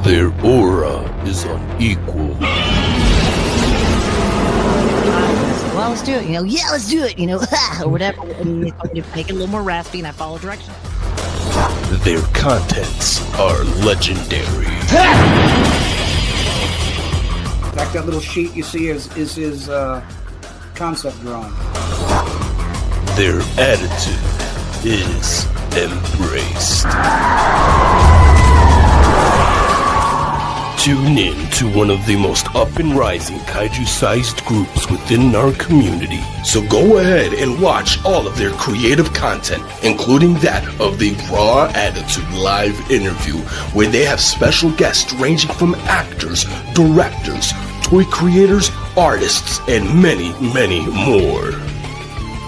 Their aura is unequal. Well, let's do it. Yeah, let's do it. Or whatever. And make it a little more raspy, and I follow directions. Their contents are legendary. In fact, that little sheet you see is his concept drawing. Their attitude is embraced. Tune in to one of the most up-and-rising kaiju-sized groups within our community. So go ahead and watch all of their creative content, including that of the Raw Attitude live interview, where they have special guests ranging from actors, directors, toy creators, artists, and many, many more.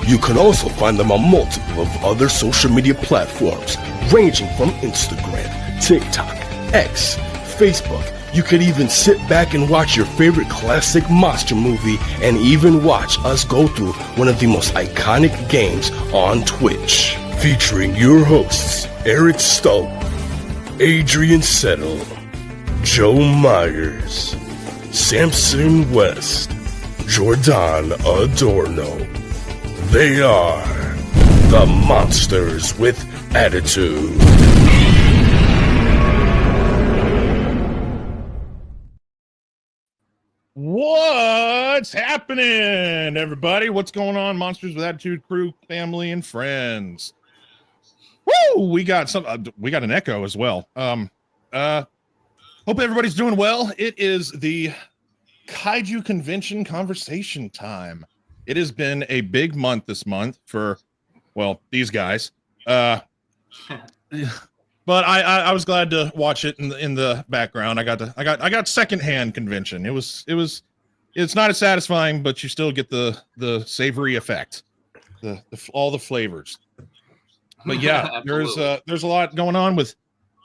You can also find them on multiple of other social media platforms, ranging from Instagram, TikTok, X, Facebook. You could even sit back and watch your favorite classic monster movie and even watch us go through one of the most iconic games on Twitch. Featuring your hosts, Eric Stowe, Adrian Settle, Joe Myers, Samson West, Jordan Adorno. They are the Monsters with Attitude. What's happening, everybody? What's going on, Monsters with Attitude crew, family, and friends? Woo! We got an echo as well. Hope everybody's doing well. It is the Kaiju Convention Conversation time. It has been a big month this month for, well, these guys. But I was glad to watch it in the background. I got secondhand convention. It's not as satisfying, but you still get the savory effect, all the flavors. But yeah, there's a lot going on with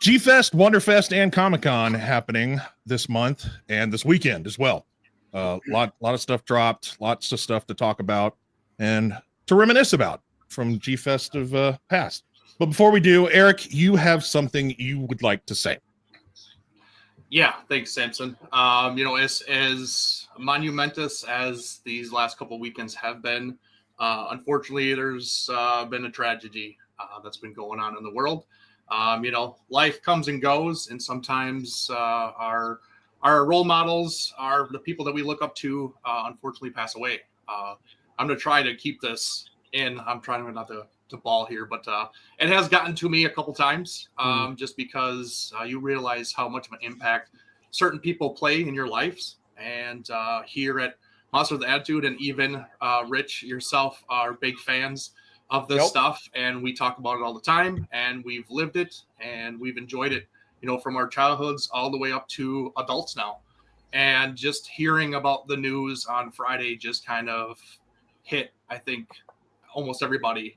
G-Fest, Wonderfest, and Comic-Con happening this month and this weekend as well. Lot of stuff dropped, lots of stuff to talk about and to reminisce about from G-Fest of past. But before we do, Eric, you have something you would like to say. Yeah, thanks, Samson. As monumentous as these last couple weekends have been, unfortunately, there's been a tragedy that's been going on in the world. Life comes and goes, and sometimes our role models are the people that we look up to, unfortunately pass away. I'm going to try to keep this in. I'm trying not to ball here, but it has gotten to me a couple times, just because you realize how much of an impact certain people play in your lives. And here at Monster with Attitude, and even Rich, yourself, are big fans of this stuff, and we talk about it all the time, and we've lived it, and we've enjoyed it, from our childhoods all the way up to adults now. And just hearing about the news on Friday just kind of hit, I think, almost everybody,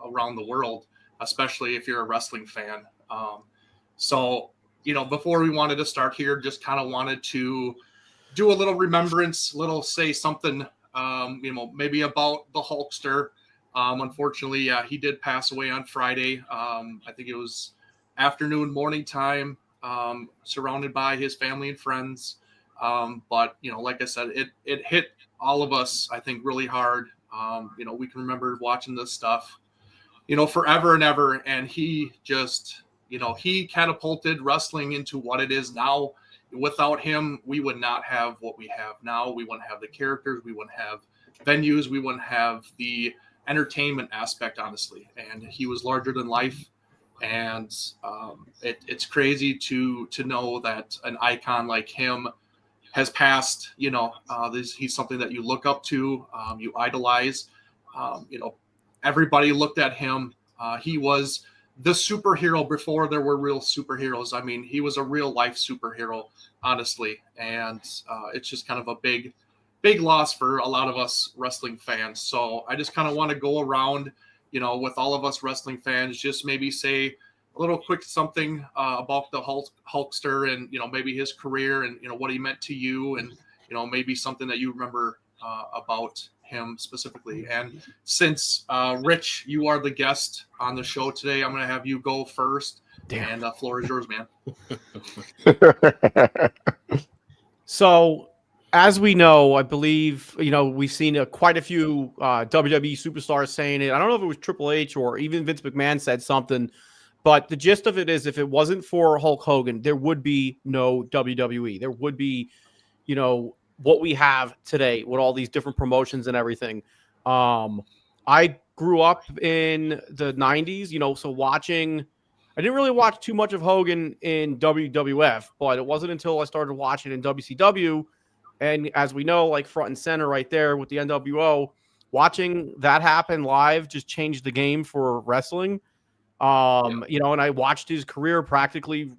around the world, especially if you're a wrestling fan. So, before we wanted to start here, just kind of wanted to do a little remembrance, say something, maybe about the Hulkster. Unfortunately, he did pass away on Friday. I think it was afternoon, morning time, surrounded by his family and friends. But, like I said, it hit all of us, I think, really hard. We can remember watching this stuff, forever and ever. And he just, he catapulted wrestling into what it is now. Without him, we would not have what we have now. We wouldn't have the characters. We wouldn't have venues. We wouldn't have the entertainment aspect, honestly. And he was larger than life. And it's crazy to know that an icon like him has passed. He's something that you look up to, you idolize. Everybody looked at him. He was the superhero before there were real superheroes. I mean, he was a real life superhero, honestly. And it's just kind of a big loss for a lot of us wrestling fans. So I just kind of want to go around, with all of us wrestling fans, just maybe say a little quick something about the Hulkster, and maybe his career, and what he meant to you, and maybe something that you remember about him specifically. And since Rich, you are the guest on the show today, I'm going to have you go first. Damn. And floor is yours, man. So, as we know, I believe, we've seen quite a few WWE superstars saying it. I don't know if it was Triple H or even Vince McMahon said something, but the gist of it is if it wasn't for Hulk Hogan, there would be no WWE. There would be, what we have today with all these different promotions and everything. I grew up in the 90s, so I didn't really watch too much of Hogan in WWF, but it wasn't until I started watching in WCW. And as we know, like front and center right there with the NWO, watching that happen live just changed the game for wrestling. And I watched his career practically,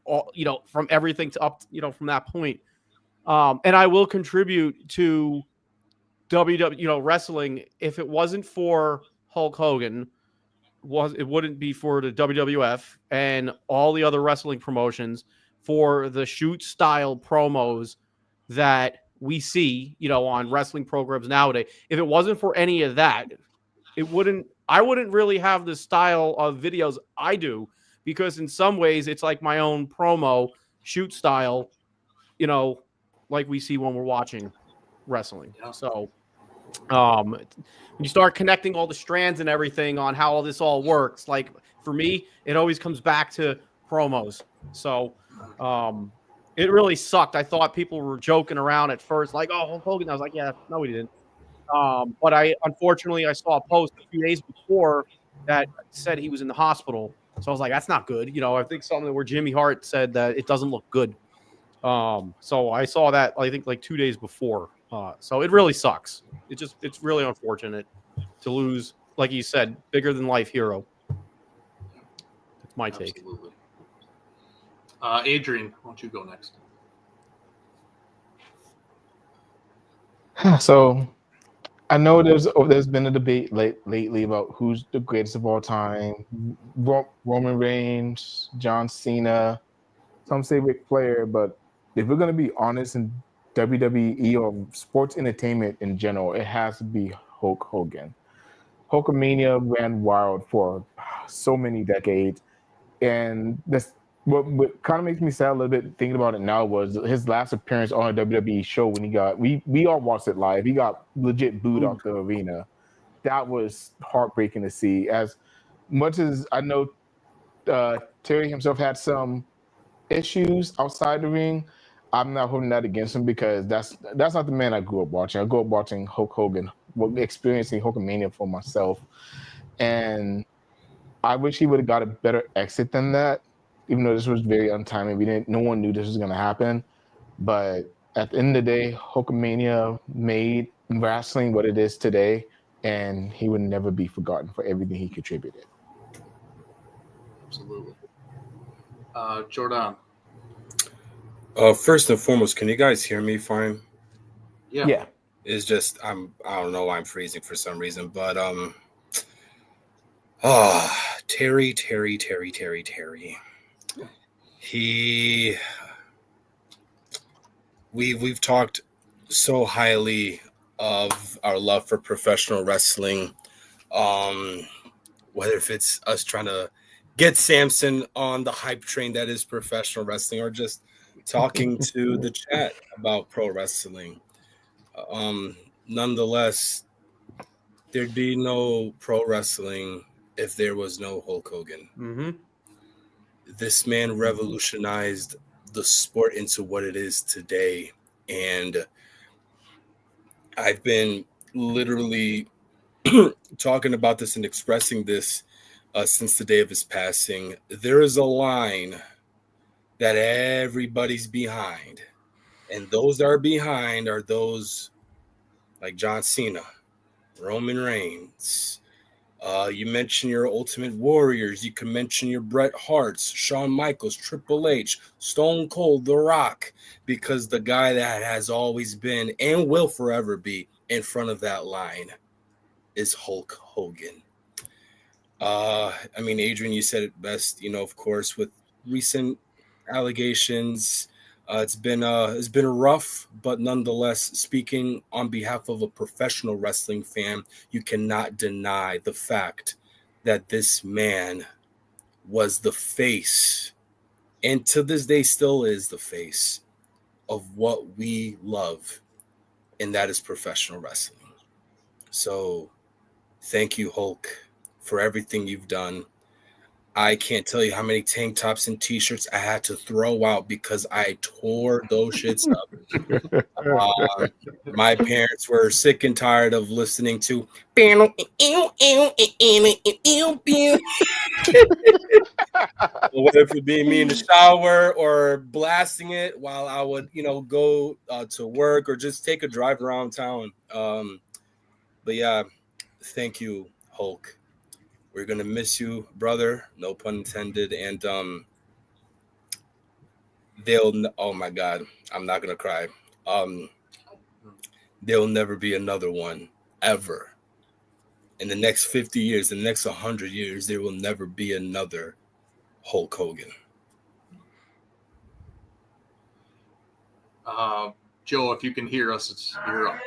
from everything to up, from that point. And I will contribute to WWE, wrestling. If it wasn't for Hulk Hogan, it wouldn't be for the WWF and all the other wrestling promotions for the shoot style promos that we see, on wrestling programs nowadays. If it wasn't for any of that, I wouldn't really have the style of videos I do, because in some ways it's like my own promo shoot style, like we see when we're watching wrestling. Yeah. So, when you start connecting all the strands and everything on how all this all works, like for me, it always comes back to promos. So, it really sucked. I thought people were joking around at first, like, "Oh, Hulk Hogan." I was like, "Yeah, no, we didn't." But unfortunately, I saw a post a few days before that said he was in the hospital. So I was like, that's not good. I think something where Jimmy Hart said that it doesn't look good. So I saw that, I think, like 2 days before. So it really sucks. It's really unfortunate to lose, like you said, bigger than life hero. That's my take. Absolutely. Adrian, why don't you go next? So I know there's been a debate lately about who's the greatest of all time. Roman Reigns, John Cena. Some say Ric Flair, but if we're gonna be honest in WWE or sports entertainment in general, it has to be Hulk Hogan. Hulkamania ran wild for so many decades, and what kind of makes me sad a little bit thinking about it now was his last appearance on a WWE show when we all watched it live. He got legit booed out the arena. That was heartbreaking to see. As much as I know Terry himself had some issues outside the ring, I'm not holding that against him, because that's not the man I grew up watching. I grew up watching Hulk Hogan, experiencing Hulkamania for myself, and I wish he would have got a better exit than that. Even though this was very untimely, no one knew this was going to happen. But at the end of the day, Hulkamania made wrestling what it is today, and he would never be forgotten for everything he contributed. Absolutely. Jordan. First and foremost, can you guys hear me fine? Yeah. It's just I don't know why I'm freezing for some reason, but Terry. We've talked so highly of our love for professional wrestling, whether if it's us trying to get Samson on the hype train that is professional wrestling, or just talking to the chat about pro wrestling. Nonetheless, there'd be no pro wrestling if there was no Hulk Hogan. Mm-hmm. This man revolutionized the sport into what it is today. And I've been literally talking about this and expressing this since the day of his passing. There is a line that everybody's behind. And those that are behind are those like John Cena, Roman Reigns. You mention your Ultimate Warriors. You can mention your Bret Harts, Shawn Michaels, Triple H, Stone Cold, The Rock, because the guy that has always been and will forever be in front of that line is Hulk Hogan. Adrian, you said it best, of course, with recent allegations It's been rough, but nonetheless, speaking on behalf of a professional wrestling fan, you cannot deny the fact that this man was the face, and to this day still is the face of what we love, and that is professional wrestling. So thank you, Hulk, for everything you've done. I can't tell you how many tank tops and t-shirts I had to throw out because I tore those shits up. My parents were sick and tired of listening to whether it be me in the shower or blasting it while I would, go to work or just take a drive around town. But yeah, thank you, Hulk. We're gonna miss you, brother. No pun intended. And oh my God, I'm not gonna cry. There'll never be another one ever. In the next 50 years, in the next 100 years, there will never be another Hulk Hogan. Joe, if you can hear us, you're up.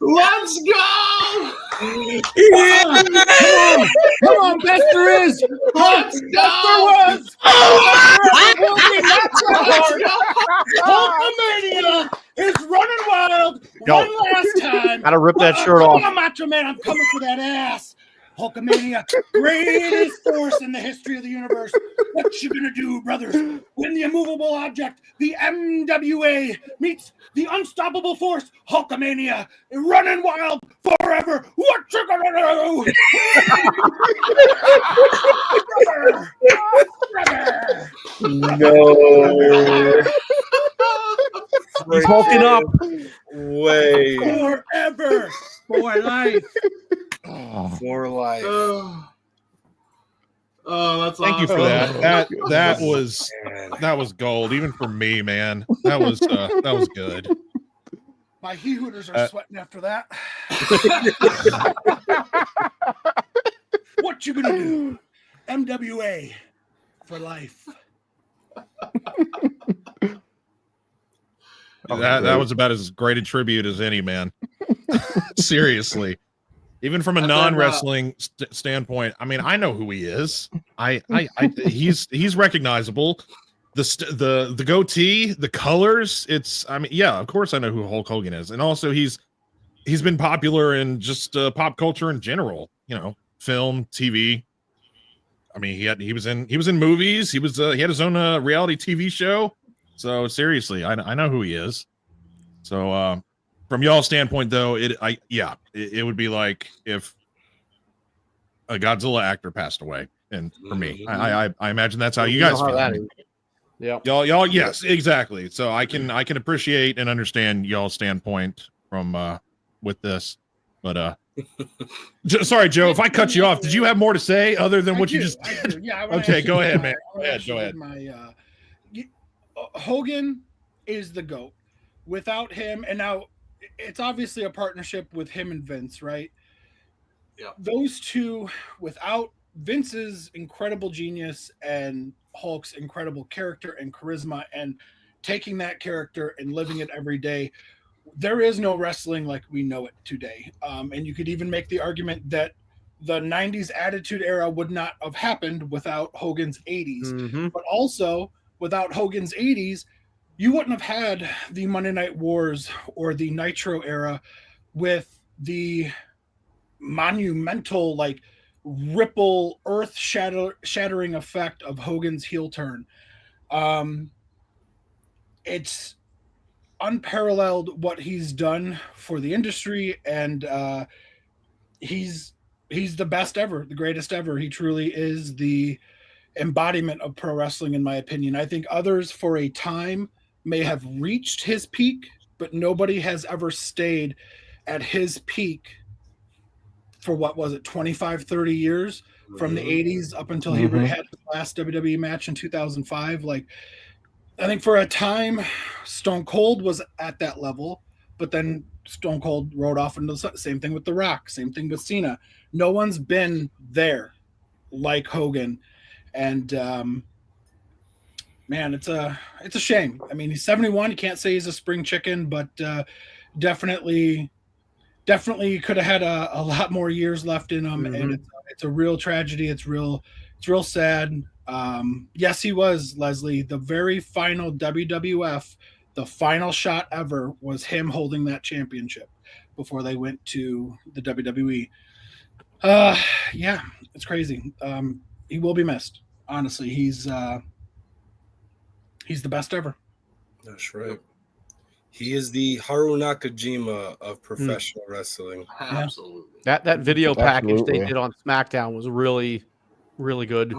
Let's go! Yeah! Come on, best there is! Let's go! Hulkamania is running wild one last time. Gotta rip that shirt off. Come on, Macho Man, I'm coming for that ass. Hulkamania, greatest force in the history of the universe. What you gonna do, brothers? When the immovable object, the MWA, meets the unstoppable force, Hulkamania, running wild forever. What you gonna do? Brother. No. He's hulking up. Way. Forever. For life. For life. Oh, that's Thank you for awesome. that was gold, even for me, man. That was good. My he-hooters are sweating after that. What you gonna do? MWA for life. That was about as great a tribute as any, man. Seriously. Even from a non-wrestling standpoint, I mean, I know who he is. He's recognizable. The goatee, the colors. Of course I know who Hulk Hogan is, and also he's been popular in just pop culture in general. Film, TV. I mean, he was in movies. He had his own reality TV show. So seriously, I know who he is. So. From y'all's standpoint, though, it would be like if a Godzilla actor passed away, and for me, I imagine that's how you guys feel. Yeah, y'all, yes, exactly. So I can appreciate and understand y'all's standpoint from with this, but sorry, Joe, if I cut you off, did you have more to say other than what you just did? Yeah. Okay, go ahead, man. Go ahead. Hogan is the GOAT. Without him, and now it's obviously a partnership with him and Vince, right? Yeah. Those two, without Vince's incredible genius and Hulk's incredible character and charisma and taking that character and living it every day, there is no wrestling like we know it today. And you could even make the argument that the 90s Attitude Era would not have happened without Hogan's 80s. Mm-hmm. But also, without Hogan's 80s, you wouldn't have had the Monday Night Wars or the Nitro era with the monumental, ripple, earth-shattering effect of Hogan's heel turn. It's unparalleled what he's done for the industry, and he's the best ever, the greatest ever. He truly is the embodiment of pro wrestling, in my opinion. I think others for a time may have reached his peak, but nobody has ever stayed at his peak for 25, 30 years, from the 80s up until he had his last WWE match in 2005. I think for a time, Stone Cold was at that level, but then Stone Cold rode off into the sun. Same thing with The Rock. Same thing with Cena. No one's been there like Hogan. And man, it's a shame. I mean, he's 71. You can't say he's a spring chicken, but definitely could have had a lot more years left in him. And it's a real tragedy. It's real sad. Yes, he was, Leslie. The very final WWF, the final shot ever was him holding that championship before they went to the WWE. Yeah, it's crazy. He will be missed. Honestly, he's the best ever. That's right. He is the Haru Nakajima of professional wrestling. Absolutely. That video package Absolutely. they did on SmackDown was really, really good.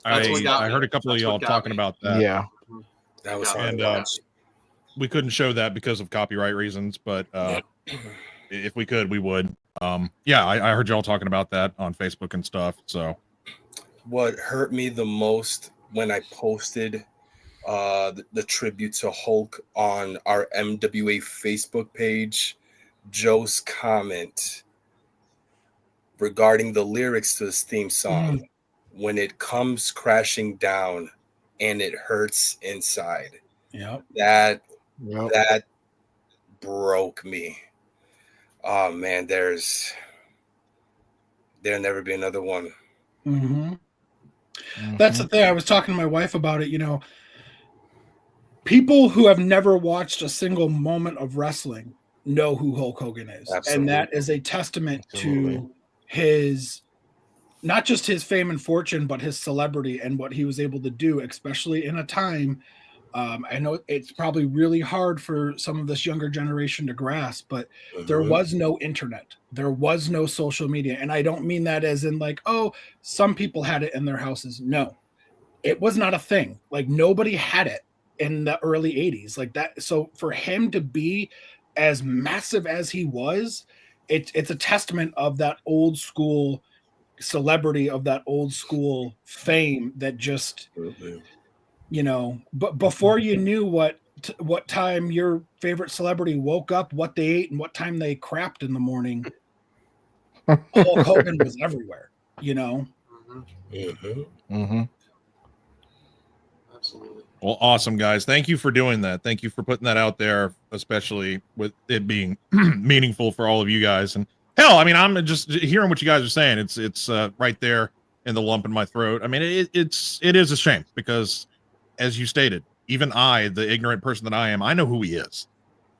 I heard a couple of y'all talking about that. Yeah. That was And we couldn't show that because of copyright reasons, but if we could, we would. Yeah, I heard y'all talking about that on Facebook and stuff. So what hurt me the most when I posted the tribute to Hulk on our MWA Facebook page, Joe's comment regarding the lyrics to his theme song, when it comes crashing down and it hurts inside. Yep. That broke me. Oh man, there'll never be another one. That's the thing. I was talking to my wife about it. You know, people who have never watched a single moment of wrestling know who Hulk Hogan is. Absolutely. And that is a testament to his, not just his fame and fortune, but his celebrity and what he was able to do, especially in a time. I know it's probably really hard for some of this younger generation to grasp, but there was no internet. There was no social media. And I don't mean that as in like, oh, some people had it in their houses. No, it was not a thing. Like nobody had it in the early 80s like that. So for him to be as massive as he was, it's a testament of that old school celebrity, of that old school fame that just, you know, but before you knew what time your favorite celebrity woke up, what they ate, and what time they crapped in the morning, Hulk Hogan was everywhere, you know? Absolutely. Well, awesome, guys. Thank you for doing that. Thank you for putting that out there, especially with it being meaningful for all of you guys. And hell, I mean, I'm just hearing what you guys are saying. It's right there in the lump in my throat. I mean, it is a shame because, as you stated, even I, the ignorant person that I am, I know who he is.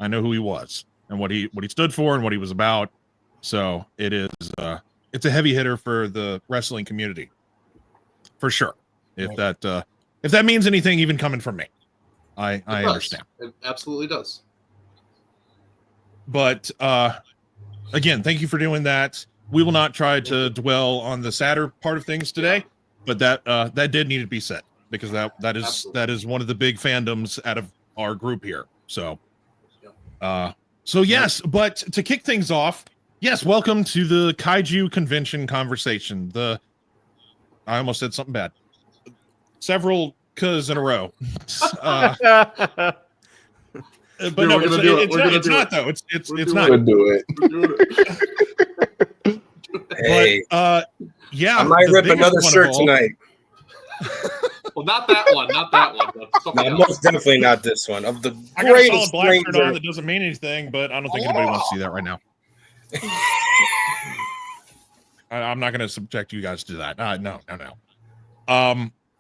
I know who he was and what he stood for and what he was about. So it is it's a heavy hitter for the wrestling community, for sure. If that means anything, even coming from me, I understand. It absolutely does. But again, thank you for doing that. We will not try to dwell on the sadder part of things today, but that did need to be said because that is one of the big fandoms out of our group here. So, yes, but to kick things off, yes, welcome to the Kaiju Convention Conversation. I almost said something bad. Several cuz in a row. But Dude, no, it's not though. It's not. We'll do it. Hey, But yeah, I might the rip biggest another one of shirt all- tonight. Well, not that one. Not that one. But something No, else. most definitely not this one. Of the I got a greatest solid black shirt stranger. on that doesn't mean anything, but I don't think anybody wants to see that right now. I'm not going to subject you guys to that. No.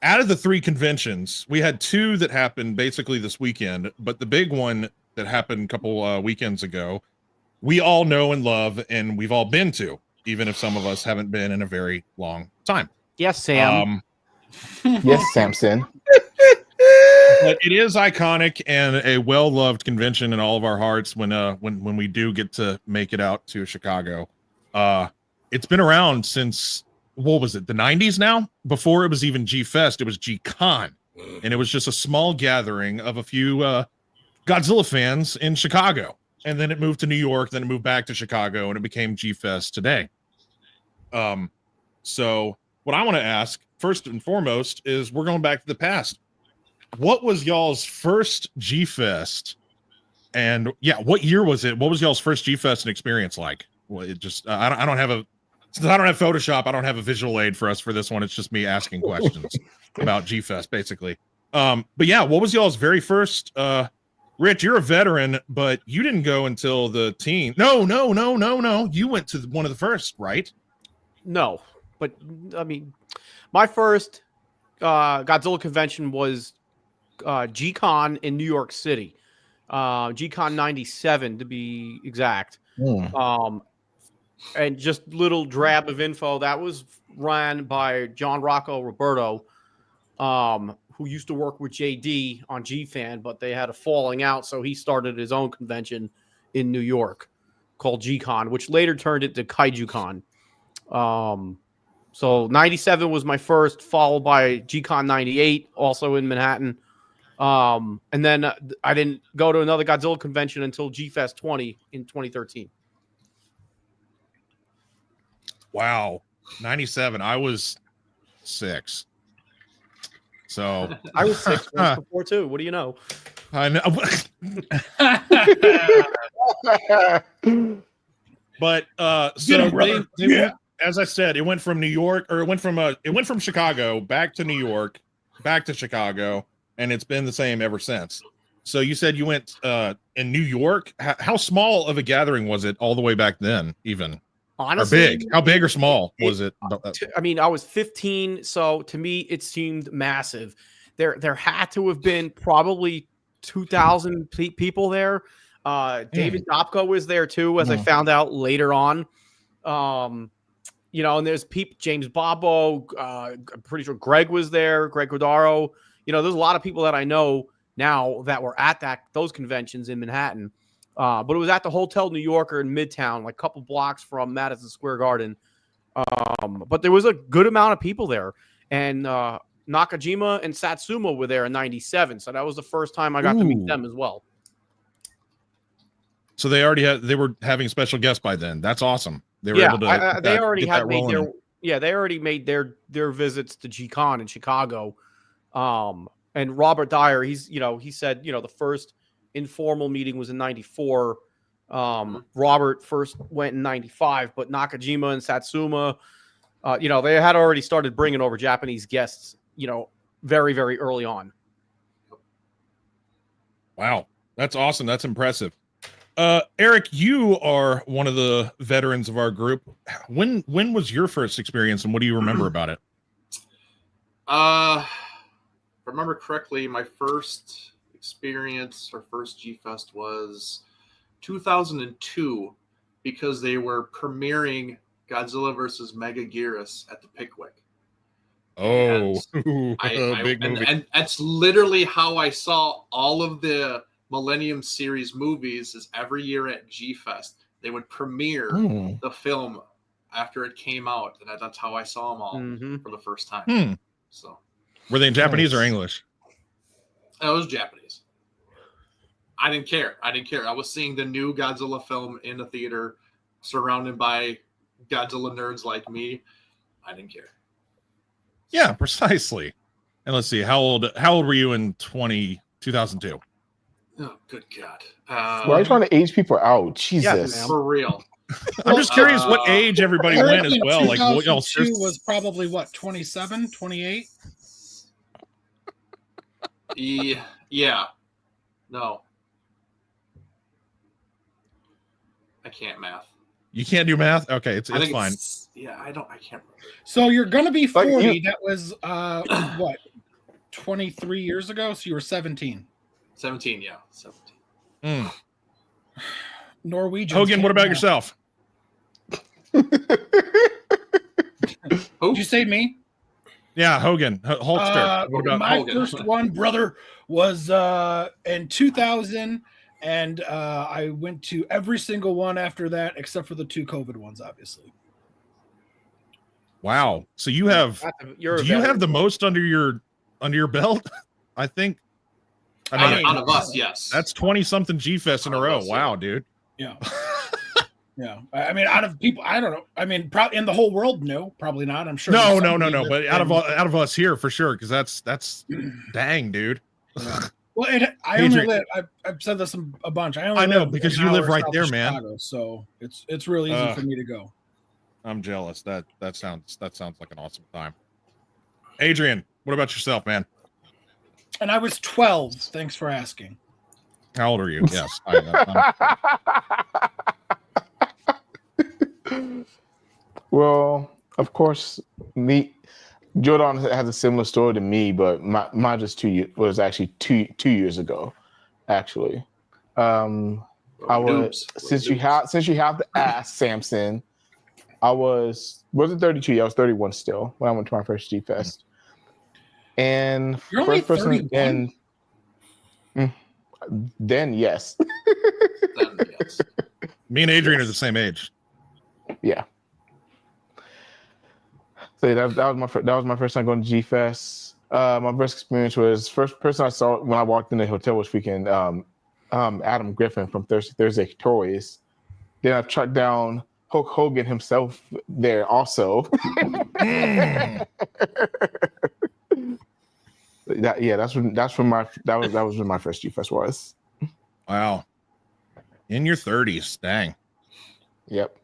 Out of the 3 conventions, we had 2 that happened basically this weekend, but the big one that happened a couple weekends ago, we all know and love, and we've all been to, even if some of us haven't been in a very long time. Yes, Sam. Yes, Samson. But it is iconic and a well-loved convention in all of our hearts when we do get to make it out to Chicago. It's been around since, what was it, the 90s now? Before it was even G-Fest, it was G-Con. And it was just a small gathering of a few Godzilla fans in Chicago. And then it moved to New York, then it moved back to Chicago, and it became G-Fest today. So what I want to ask, first and foremost, is we're going back to the past. What was y'all's first G-Fest And yeah, what year was it? What was y'all's first G-Fest experience like? Well, it just I don't have since I don't have Photoshop, I don't have a visual aid for us for this one. It's just me asking questions about G-Fest, basically. But yeah, what was y'all's very first? Rich, you're a veteran, but you didn't go until the teen. No. You went to one of the first, right? No, but I mean, my first Godzilla convention was G-Con in New York City. G-Con 97 to be exact. And just little drab of info that was run by John Rocco Roberto, who used to work with JD on G-Fan, but they had a falling out, so he started his own convention in New York called G-Con, which later turned into Kaiju Con. So 97 was my first, followed by G-Con 98, also in Manhattan. And then I didn't go to another Godzilla convention until G-Fest 20 in 2013. Wow. 97. I was 6. So I was 6 months before too. What do you know? I know. But so they as I said, it went from New York, or it went from Chicago back to New York, back to Chicago, and it's been the same ever since. So you said you went in New York. How small of a gathering was it all the way back then, even? Honestly, or big? How big or small was it? I mean, I was 15, so to me, it seemed massive. There had to have been probably 2,000 people there. David Dopko was there too, as I found out later on. You know, and there's James Bobo. I'm pretty sure Greg was there. Greg Cordaro. You know, there's a lot of people that I know now that were at those conventions in Manhattan. But it was at the Hotel New Yorker in Midtown, like a couple blocks from Madison Square Garden. But there was a good amount of people there. And Nakajima and Satsuma were there in 97. So that was the first time I got to meet them as well. So they were having special guests by then. That's awesome. They were able to they already had made they already made their visits to G-Con in Chicago. And Robert Dyer, he said, the first informal meeting was in 94. Robert first went in 95, but Nakajima and Satsuma, they had already started bringing over Japanese guests, very, very early on. Wow. That's awesome. That's impressive. Eric, you are one of the veterans of our group. When was your first experience, and what do you remember about it? If I remember correctly, my first experience or first G-Fest was 2002, because they were premiering Godzilla versus Megaguirus at the Pickwick. Oh, big movie. And that's literally how I saw all of the Millennium Series movies. Is every year at G-Fest they would premiere the film after it came out, and that's how I saw them all for the first time. So, were they in Japanese or English? It was Japanese. I didn't care. I was seeing the new Godzilla film in the theater, surrounded by Godzilla nerds like me. I didn't care. Yeah, precisely. And let's see, how old were you in 2002? Oh, good God. Why are you trying to age people out? Jesus. Yeah, for real. I'm just curious what age everybody went as well. Like, what y'all was probably what, 27, 28? Yeah. No. I can't math. You can't do math? Okay, it's fine. I can't remember. So you're gonna be 40. That was what, 23 years ago? So you were 17. 17, yeah. 17. Norwegian. Hogan, what about yourself? Did you say me? Yeah, Hogan. Hulkster. What about my Hogan? first one, brother, was in 2000, and I went to every single one after that, except for the 2 COVID ones, obviously. Wow. So you have you have the most under your belt? I think. I mean, out of us, yes. That's 20-something G-Fest in a row. Wow, dude. Yeah. Yeah. I mean, out of people, I don't know. I mean, probably in the whole world, no, probably not. I'm sure. No. But out of us here, for sure, because that's dang, dude. Yeah. Well, I only live. I've said this a bunch. I know because an you live hour right south there, of man. Chicago, so it's real easy for me to go. I'm jealous. That sounds like an awesome time. Adrian, what about yourself, man? And I was 12. Thanks for asking. How old are you? Yes. Well, of course, Jordan has a similar story to me, but mine was actually two years ago. Actually, since you have to ask, Samson, I wasn't 32. I was 31 still when I went to my first G Fest. And You're first only person, 31? and then yes. Me and Adrian are the same age. Yeah. So that was my first time going to G Fest. My first experience was first person I saw when I walked in the hotel was freaking Adam Griffin from Thursday Toys. Then I tracked down Hulk Hogan himself there also. That was when my first G Fest was. Wow. In your 30s, dang. Yep.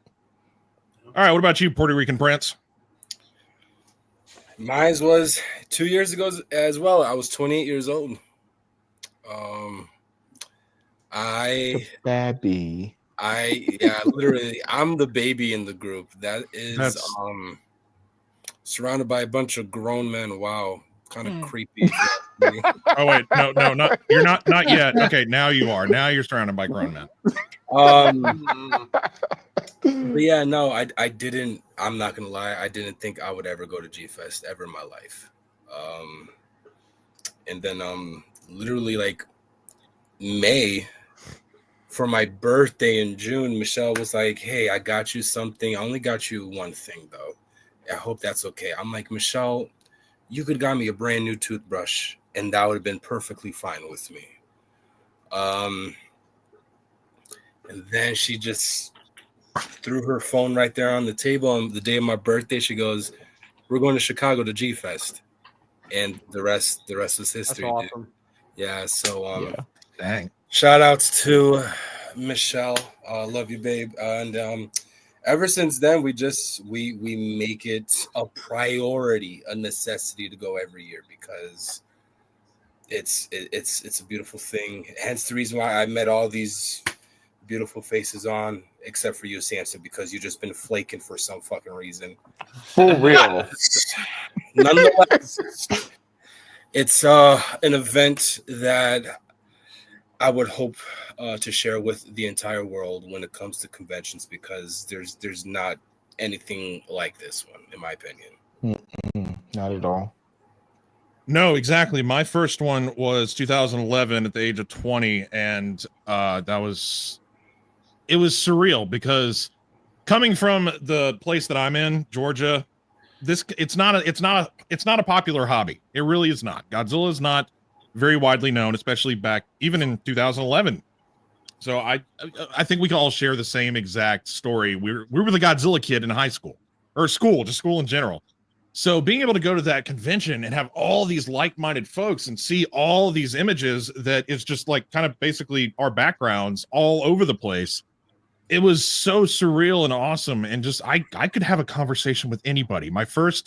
All right, what about you, Puerto Rican Prince? Mine was 2 years ago as well. I was 28 years old. Baby. Literally, I'm the baby in the group. That is surrounded by a bunch of grown men. Wow, kind of creepy. Oh wait, no, not you're not yet. Okay, now you are. Now you're surrounded by grown men. But yeah, no, I didn't. I'm not gonna lie. I didn't think I would ever go to G Fest ever in my life. And then literally like May, for my birthday in June, Michelle was like, "Hey, I got you something. I only got you one thing though. I hope that's okay." I'm like, "Michelle, you could got me a brand new toothbrush, and that would have been perfectly fine with me." And then she just threw her phone right there on the table. On the day of my birthday, she goes, "We're going to Chicago to G Fest," and the rest is history. That's awesome. Dude. Yeah. So Dang. Shout outs to Michelle. Love you, babe. And ever since then, we make it a priority, a necessity to go every year because it's a beautiful thing. Hence the reason why I met all these beautiful faces on, except for you, Samson, because you've just been flaking for some fucking reason. For real. Nonetheless, it's an event that I would hope to share with the entire world when it comes to conventions, because there's not anything like this one, in my opinion. Not at all. No, exactly. My first one was 2011 at the age of 20, and it was surreal because coming from the place that I'm in, Georgia, it's not a popular hobby. It really is not. Godzilla is not very widely known, especially back even in 2011. So I think we can all share the same exact story. We were the Godzilla kid in high school or school in general. So being able to go to that convention and have all these like-minded folks and see all these images that is just like kind of basically our backgrounds all over the place. It was so surreal and awesome. And just, I could have a conversation with anybody. My first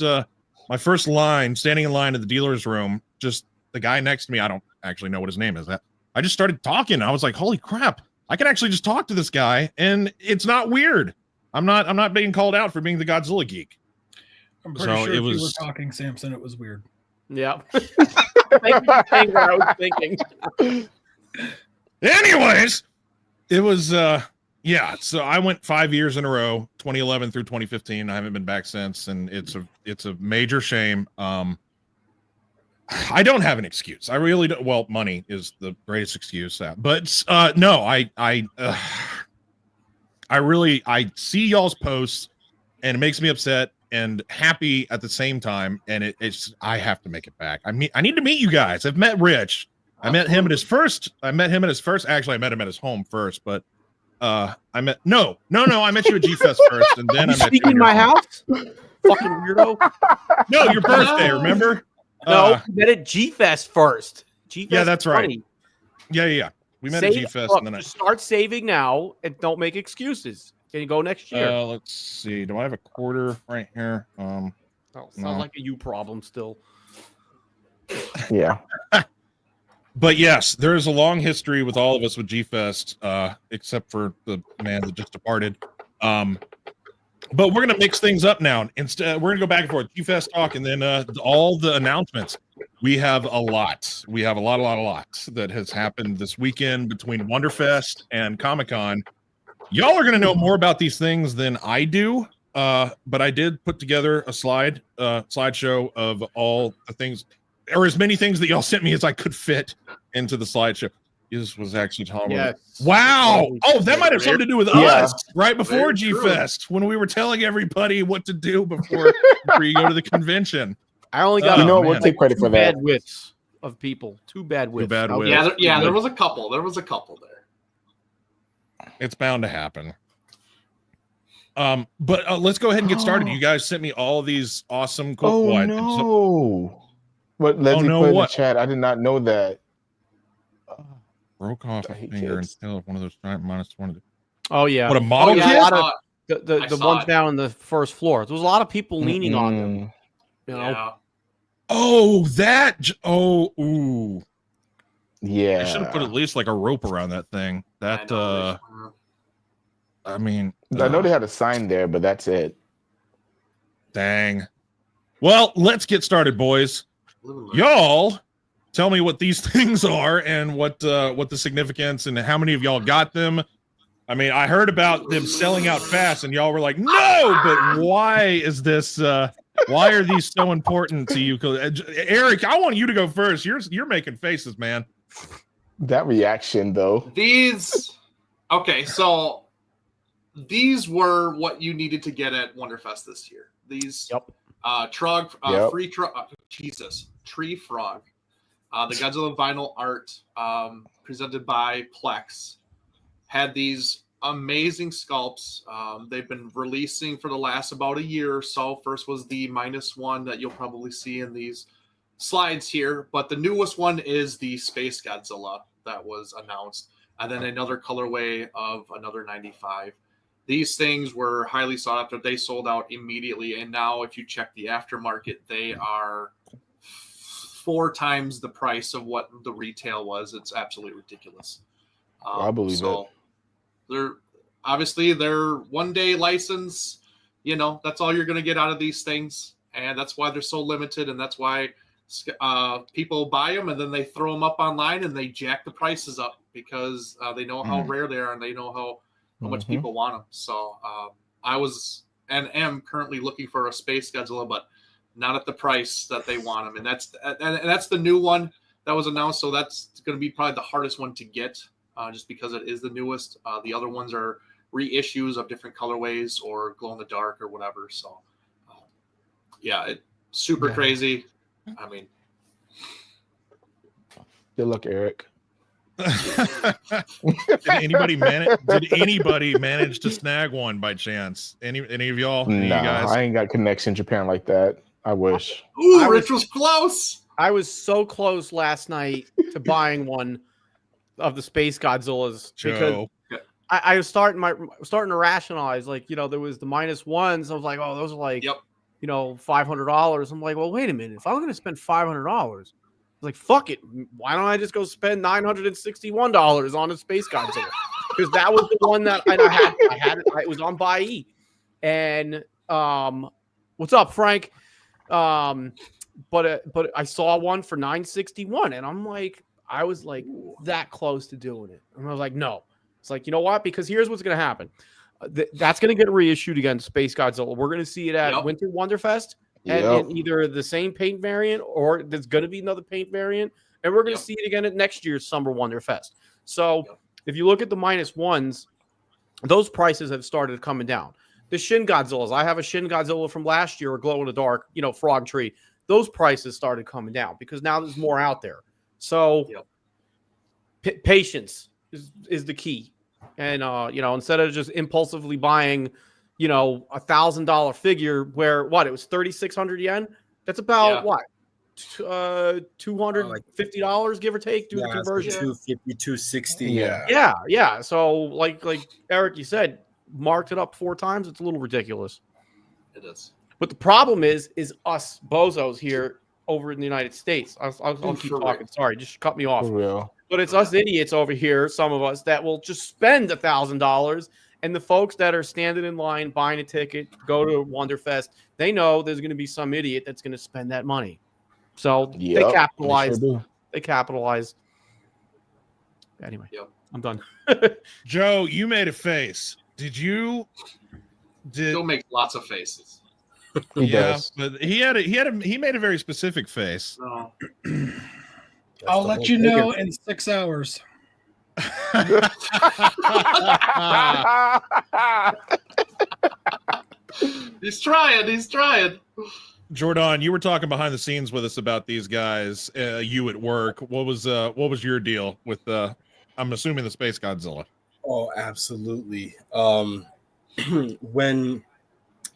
line, standing in line in the dealer's room, just the guy next to me, I don't actually know what his name is. I just started talking. I was like, holy crap, I can actually just talk to this guy. And it's not weird. I'm not being called out for being the Godzilla geek. I'm pretty sure if you were talking, Samson, it was weird. Yeah. Thank you for saying what I was thinking. Anyways, it was, yeah. So I went 5 years in a row, 2011 through 2015. I haven't been back since, and it's a major shame. I don't have an excuse. I really don't. Well, money is the greatest excuse. But no, I see y'all's posts, and it makes me upset and happy at the same time. And I have to make it back. I need to meet you guys. I've met Rich. I met him at his first. Actually, I met him at his home first, but I met you at G Fest first, and then I met you in my house. Fucking weirdo. No, your birthday. Remember? No, we met at G Fest first. Yeah, that's right. Yeah. We met at G-Fest. Look, And then I start saving now and don't make excuses. Can you go next year? let's see. Do I have a quarter right here? Sounds like a you problem still. Yeah. But yes, there is a long history with all of us with G-Fest, except for the man that just departed. But we're gonna mix things up now. Instead, we're gonna go back and forth, G-Fest talk, and then all the announcements. We have a lot. We have a lot that has happened this weekend between Wonderfest and Comic-Con. Y'all are gonna know more about these things than I do. But I did put together a slideshow of all the things, or as many things that y'all sent me as I could fit into the slideshow. This was actually Tom. Yes. Wow. Oh, that might have something to do with us right before Very G-Fest when we were telling everybody what to do before you go to the convention. I only got we'll take credit for that. Bad whiffs of people. Two bad whiffs. Yeah, there was a couple. There was a couple there. It's bound to happen. But let's go ahead and get started. You guys sent me all these awesome cool. Oh no! What Leslie put in the chat? I did not know that. Broke off a finger and still one of those giant -1. Oh yeah. What a model kit? The ones down on the first floor. There was a lot of people leaning on them. You know? Yeah. Oh, that. Oh, ooh. Yeah. I should have put at least like a rope around that thing. That. I mean, I know they had a sign there, but that's it. Dang. Well, let's get started, boys. Y'all, tell me what these things are and what the significance and how many of y'all got them. I mean, I heard about them selling out fast, and y'all were like, "No!" But why is this? Why are these so important to you, Eric? I want you to go first. You're making faces, man. That reaction, though. Okay, so these were what you needed to get at Wonderfest this year. These Tree Frog, the Godzilla vinyl art presented by Plex, had these amazing sculpts. They've been releasing for the last about a year or so. First was the -1 that you'll probably see in these slides here, but the newest one is the Space Godzilla that was announced, and then another colorway of another 95. These things were highly sought after. They sold out immediately, and now if you check the aftermarket, they are 4 times the price of what the retail was. It's absolutely ridiculous. I believe it. They're one-day license. You know, that's all you're going to get out of these things, and that's why they're so limited, and that's why people buy them, and then they throw them up online, and they jack the prices up because they know how rare they are, and they know how much people want them. So I was and am currently looking for a Space Godzilla, but not at the price that they want them. And that's the new one that was announced. So that's going to be probably the hardest one to get just because it is the newest. The other ones are reissues of different colorways or glow in the dark or whatever. So it's super crazy. I mean, good luck, Eric. Did anybody manage to snag one by chance? Any of y'all? No, you guys? I ain't got connection in Japan like that. I wish. Ooh, Rich was close. I was so close last night to buying one of the Space Godzillas because I was starting to rationalize, like, you know, there was the -1s. I was like, oh, those are like, you know, $500. I'm like, well, wait a minute. If I'm going to spend $500, like, fuck it. Why don't I just go spend $961 on a Space Godzilla? Because that was the one that I had. It was on Buy E. And what's up, Frank? But I saw one for $961, and I was like that close to doing it. And I was like, no. It's like, you know what? Because here's what's going to happen. That's going to get reissued again, Space Godzilla. We're going to see it at Winter Wonderfest. And in either the same paint variant or there's going to be another paint variant. And we're going to see it again at next year's Summer Wonderfest. So if you look at the -1s, those prices have started coming down. The Shin Godzillas, I have a Shin Godzilla from last year, a glow in the dark, you know, frog tree. Those prices started coming down because now there's more out there. So patience is the key. And, you know, instead of just impulsively buying, you know, $1,000 figure where it was 3,600 yen. That's about $250, give or take, do the conversion. 250, 260. Yeah. So like Eric, you said, marked it up 4 times. It's a little ridiculous. It is. But the problem is us bozos here over in the United States. I'll keep talking. Sorry, just cut me off. For real. But it's us idiots over here, some of us, that will just spend $1,000. And the folks that are standing in line, buying a ticket, go to Wonderfest, they know there's going to be some idiot that's going to spend that money. So they capitalize. They capitalize. Anyway, I'm done. Joe, you made a face. Joe make lots of faces. He does. But he made a very specific face. No. I'll let you know in 6 hours. He's trying. Jordan, you were talking behind the scenes with us about these guys. You at work. What was your deal with I'm assuming the Space Godzilla? Oh, absolutely. When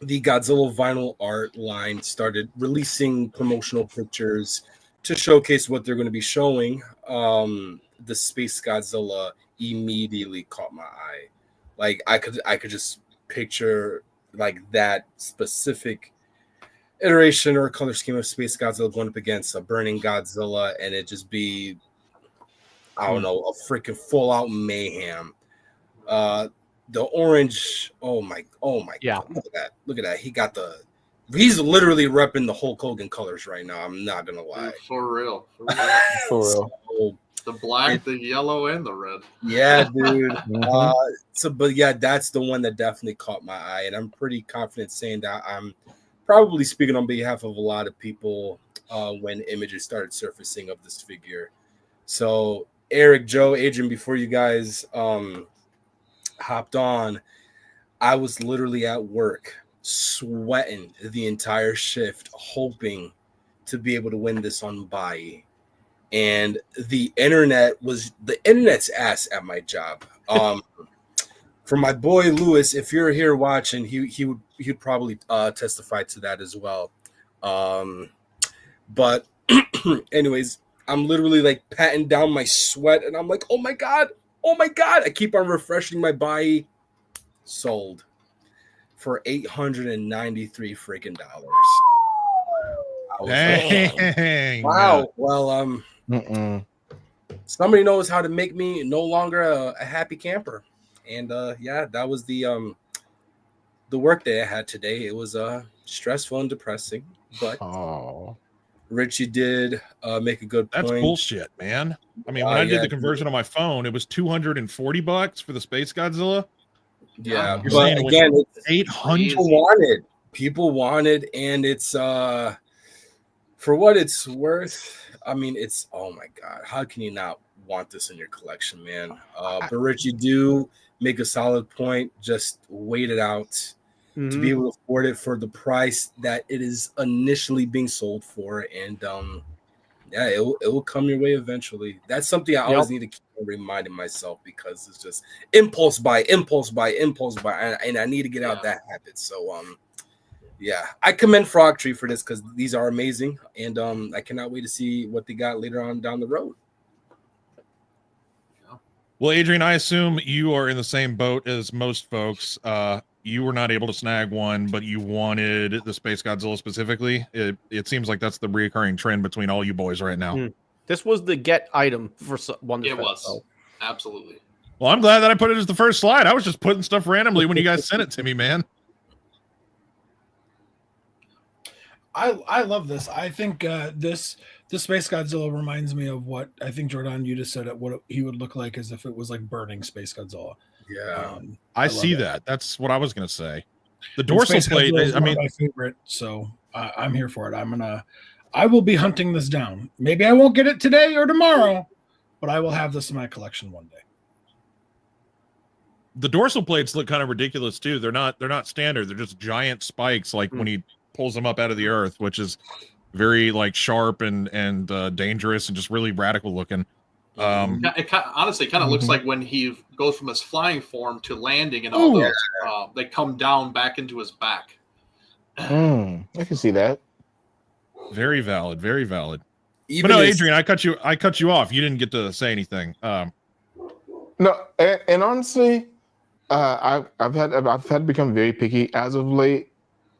the Godzilla vinyl art line started releasing promotional pictures to showcase what they're going to be showing, the Space Godzilla immediately caught my eye. Like I could just picture like that specific iteration or color scheme of Space Godzilla going up against a burning Godzilla, and it just be, I don't know, a freaking full out mayhem. The orange, oh my God, look at that. He's literally repping the Hulk Hogan colors right now. I'm not gonna lie. For real. So, the black, the yellow, and the red. Yeah, dude. But that's the one that definitely caught my eye, and I'm pretty confident saying that I'm probably speaking on behalf of a lot of people when images started surfacing of this figure. So, Eric, Joe, Adrian, before you guys hopped on, I was literally at work sweating the entire shift, hoping to be able to win this on buy. And the internet's ass at my job. For my boy Lewis, if you're here watching, he'd probably testify to that as well. But anyways, I'm literally like patting down my sweat, and I'm like, oh my god! I keep on refreshing my buy. Sold for $893 freaking dollars. Dang. Wow. Well, somebody knows how to make me no longer a happy camper. And that was the work day I had today. It was stressful and depressing, but Richie did make a good point. That's bullshit, man. I mean, when I did the conversion on my phone, it was $240 for the Space Godzilla. Yeah, You're but saying again, it's 800. People wanted, and it's for what it's worth. I mean, it's, oh my god, how can you not want this in your collection, man? But Rich, you do make a solid point. Just wait it out to be able to afford it for the price that it is initially being sold for, and it will come your way eventually. That's something I always need to keep reminding myself, because it's just impulse buy, and I need to get out that habit. So I commend Frog Tree for this, because these are amazing, and I cannot wait to see what they got later on down the road. Well, Adrian, I assume you are in the same boat as most folks. You were not able to snag one, but you wanted the Space Godzilla specifically. It seems like that's the recurring trend between all you boys right now. This was the get item for one. It was. Absolutely. Well, I'm glad that I put it as the first slide. I was just putting stuff randomly when you guys sent it to me, man. I love this. I think this Space Godzilla reminds me of what I think, Jordan, you just said it, what he would look like as if it was like burning Space Godzilla. Yeah, I see that. That's what I was going to say. The dorsal plate, I mean, my favorite, so I'm here for it. I will be hunting this down. Maybe I won't get it today or tomorrow, but I will have this in my collection one day. The dorsal plates look kind of ridiculous too. They're not standard. They're just giant spikes, like when he pulls them up out of the earth, which is very like sharp and dangerous and just really radical looking. It honestly kind of looks like when he goes from his flying form to landing, and all those they come down back into his back. I can see that. Very valid. Very valid. Even But no, his- Adrian, I cut you off. You didn't get to say anything. No, and honestly, I've had to become very picky as of late,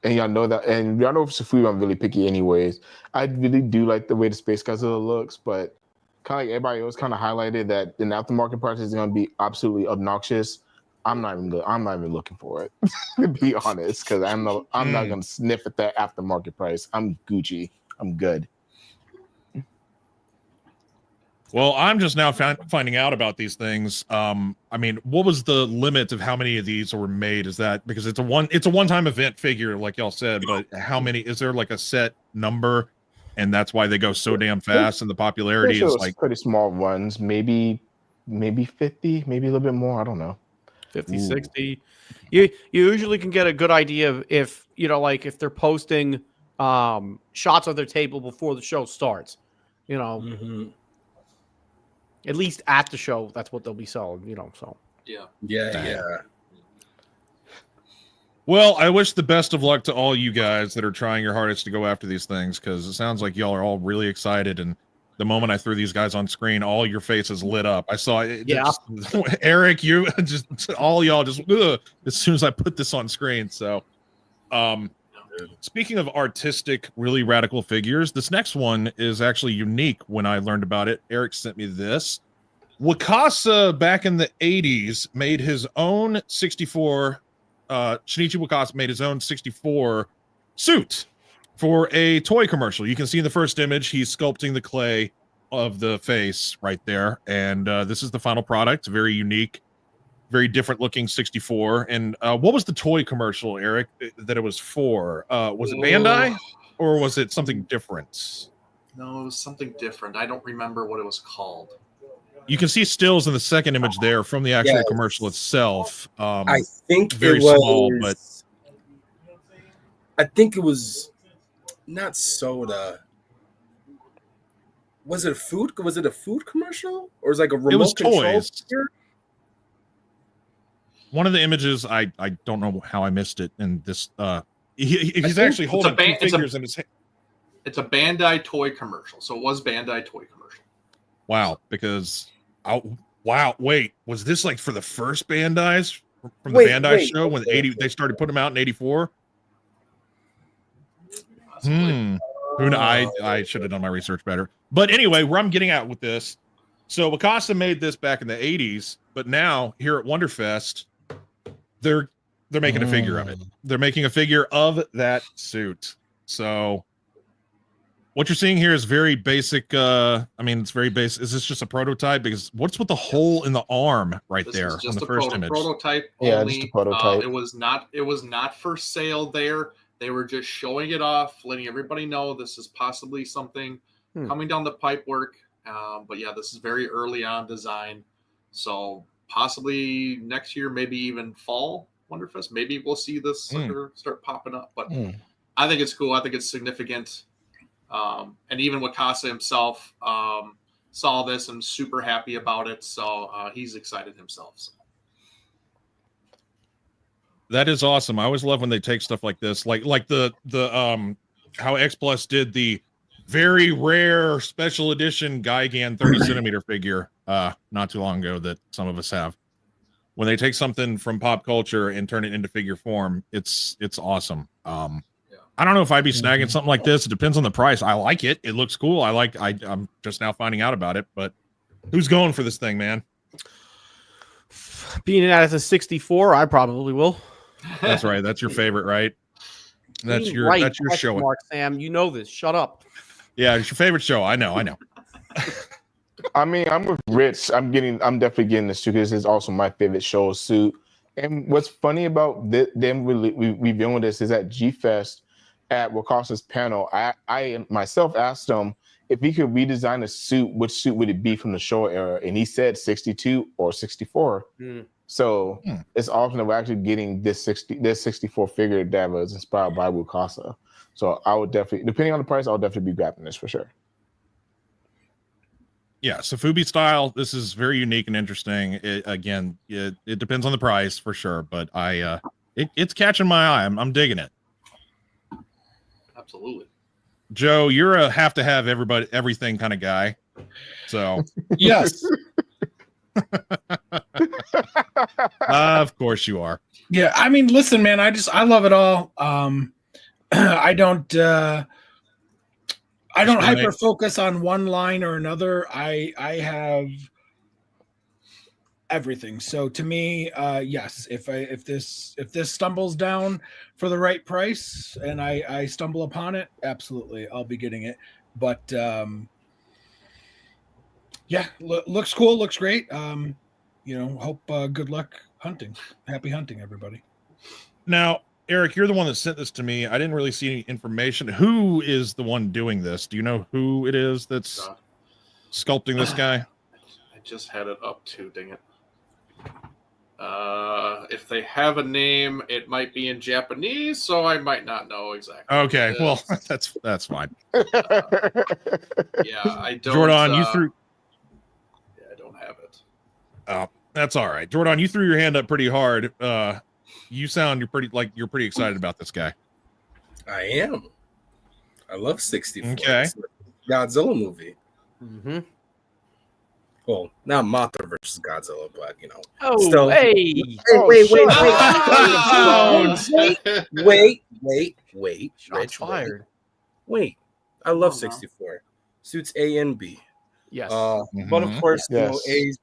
and y'all know that. And y'all know for food, I'm really picky, anyways. I really do like the way the Space Godzilla looks, but kind of like everybody else kind of highlighted that the aftermarket price is going to be absolutely obnoxious. I'm not even looking for it, to be honest, because I'm not going to sniff at that aftermarket price. I'm Gucci. I'm good. Well, I'm just now finding out about these things. I mean, what was the limit of how many of these were made? Is that because it's a one-time event figure, like y'all said, but how many? Is there like a set number, and that's why they go so damn fast, and the popularity Sure, is it's like pretty small ones, maybe 50, maybe a little bit more. I don't know. 50, Ooh. 60. You usually can get a good idea of if, you know, like if they're posting shots of their table before the show starts, you know, Mhm. at least at the show, that's what they'll be selling, you know, so. Yeah. Yeah. Well, I wish the best of luck to all you guys that are trying your hardest to go after these things, because it sounds like y'all are all really excited. And the moment I threw these guys on screen, all your faces lit up. I saw it. Yeah. Eric, you just all y'all just as soon as I put this on screen. So, speaking of artistic, really radical figures, this next one is actually unique. When I learned about it, Eric sent me this. Wakasa back in the 80s made his own 64. Shinichi Wakasa made his own 64 suit for a toy commercial. You can see in the first image, he's sculpting the clay of the face right there. And this is the final product. Very unique, very different looking 64. And what was the toy commercial, Eric, that it was for? Was it Bandai or was it something different? No, it was something different. I don't remember what it was called. You can see stills in the second image there from the actual Yes. commercial itself. I think very it was small, but I think it was not soda. Was it a food? Was it a food commercial, or was it like a remote it was control toys. figure? One of the images, I don't know how I missed it. And this, he's think actually it's holding a two figures in his hand. It's a Bandai toy commercial. So it was Bandai toy commercial. Wow, because wow, wait, was this like for the first Bandai's from the Wait, Bandai wait, show when okay. they started putting them out in 84? Possibly. Who kn- I should have done my research better. But anyway, where I'm getting at with this, so Wakasa made this back in the 80s, but now here at Wonderfest, they're making a figure of it. They're making a figure of that suit. So what you're seeing here is very basic. I mean, it's very basic. Is this just a prototype? Because what's with the hole in the arm right This there is on just the a first image? prototype Yeah, only. just a prototype. It was not for sale there. They were just showing it off, letting everybody know this is possibly something coming down the pipe work. But yeah, this is very early on design. So possibly next year, maybe even fall Wonderfest. Maybe we'll see this sucker start popping up. But I think it's cool. I think it's significant. And even Wakasa himself saw this and super happy about it. So he's excited himself. So. That is awesome. I always love when they take stuff like this, like the how X Plus did the very rare special edition Gigan 30 centimeter figure not too long ago that some of us have. When they take something from pop culture and turn it into figure form, it's awesome. I don't know if I'd be snagging something like this. It depends on the price. I like it. It looks cool. I'm just now finding out about it, but who's going for this thing, man? Being that as a 64, I probably will. That's right. That's your favorite, right? That's Being your right, that's your question show. mark, Sam, you know this. Shut up. Yeah, it's your favorite show. I know. I mean, I'm with Rich. I'm definitely getting this too because it's also my favorite show suit. And what's funny about them reviewing this is at G-Fest at Wakasa's panel, I myself asked him if he could redesign a suit, which suit would it be from the show era? And he said 62 or 64. So it's often that we're actually getting this 64 figure that was inspired by Wakasa. So I would definitely, depending on the price, I'll definitely be grabbing this for sure. Yeah, Sofubi style. This is very unique and interesting. It depends on the price for sure, but it's catching my eye. I'm digging it. Absolutely. Joe, you're a have to have everything kind of guy. So Yes. of course you are. Yeah, I mean, listen, man, I love it all. I don't hyper focus on one line or another. I have everything. So to me, yes, if this stumbles down for the right price and I stumble upon it, absolutely, I'll be getting it. But yeah, looks cool, looks great. Hope good luck hunting. Happy hunting, everybody. Now, Eric, you're the one that sent this to me. I didn't really see any information. Who is the one doing this? Do you know who it is that's sculpting this guy? I just had it up too, dang it. If they have a name, it might be in Japanese, so I might not know exactly. Okay, well, that's fine. Yeah, I don't. Jordan, you threw. Yeah, I don't have it. Oh, that's all right. Jordan, you threw your hand up pretty hard. You're pretty excited about this guy. I am. I love 64. Okay. It's a Godzilla movie. Mm-hmm. Well, not Mothra versus Godzilla, but Oh, still. hey! Wait. Shots fired. Wait. I love 64. Suits A and B. Yes. But of course, Yes. A is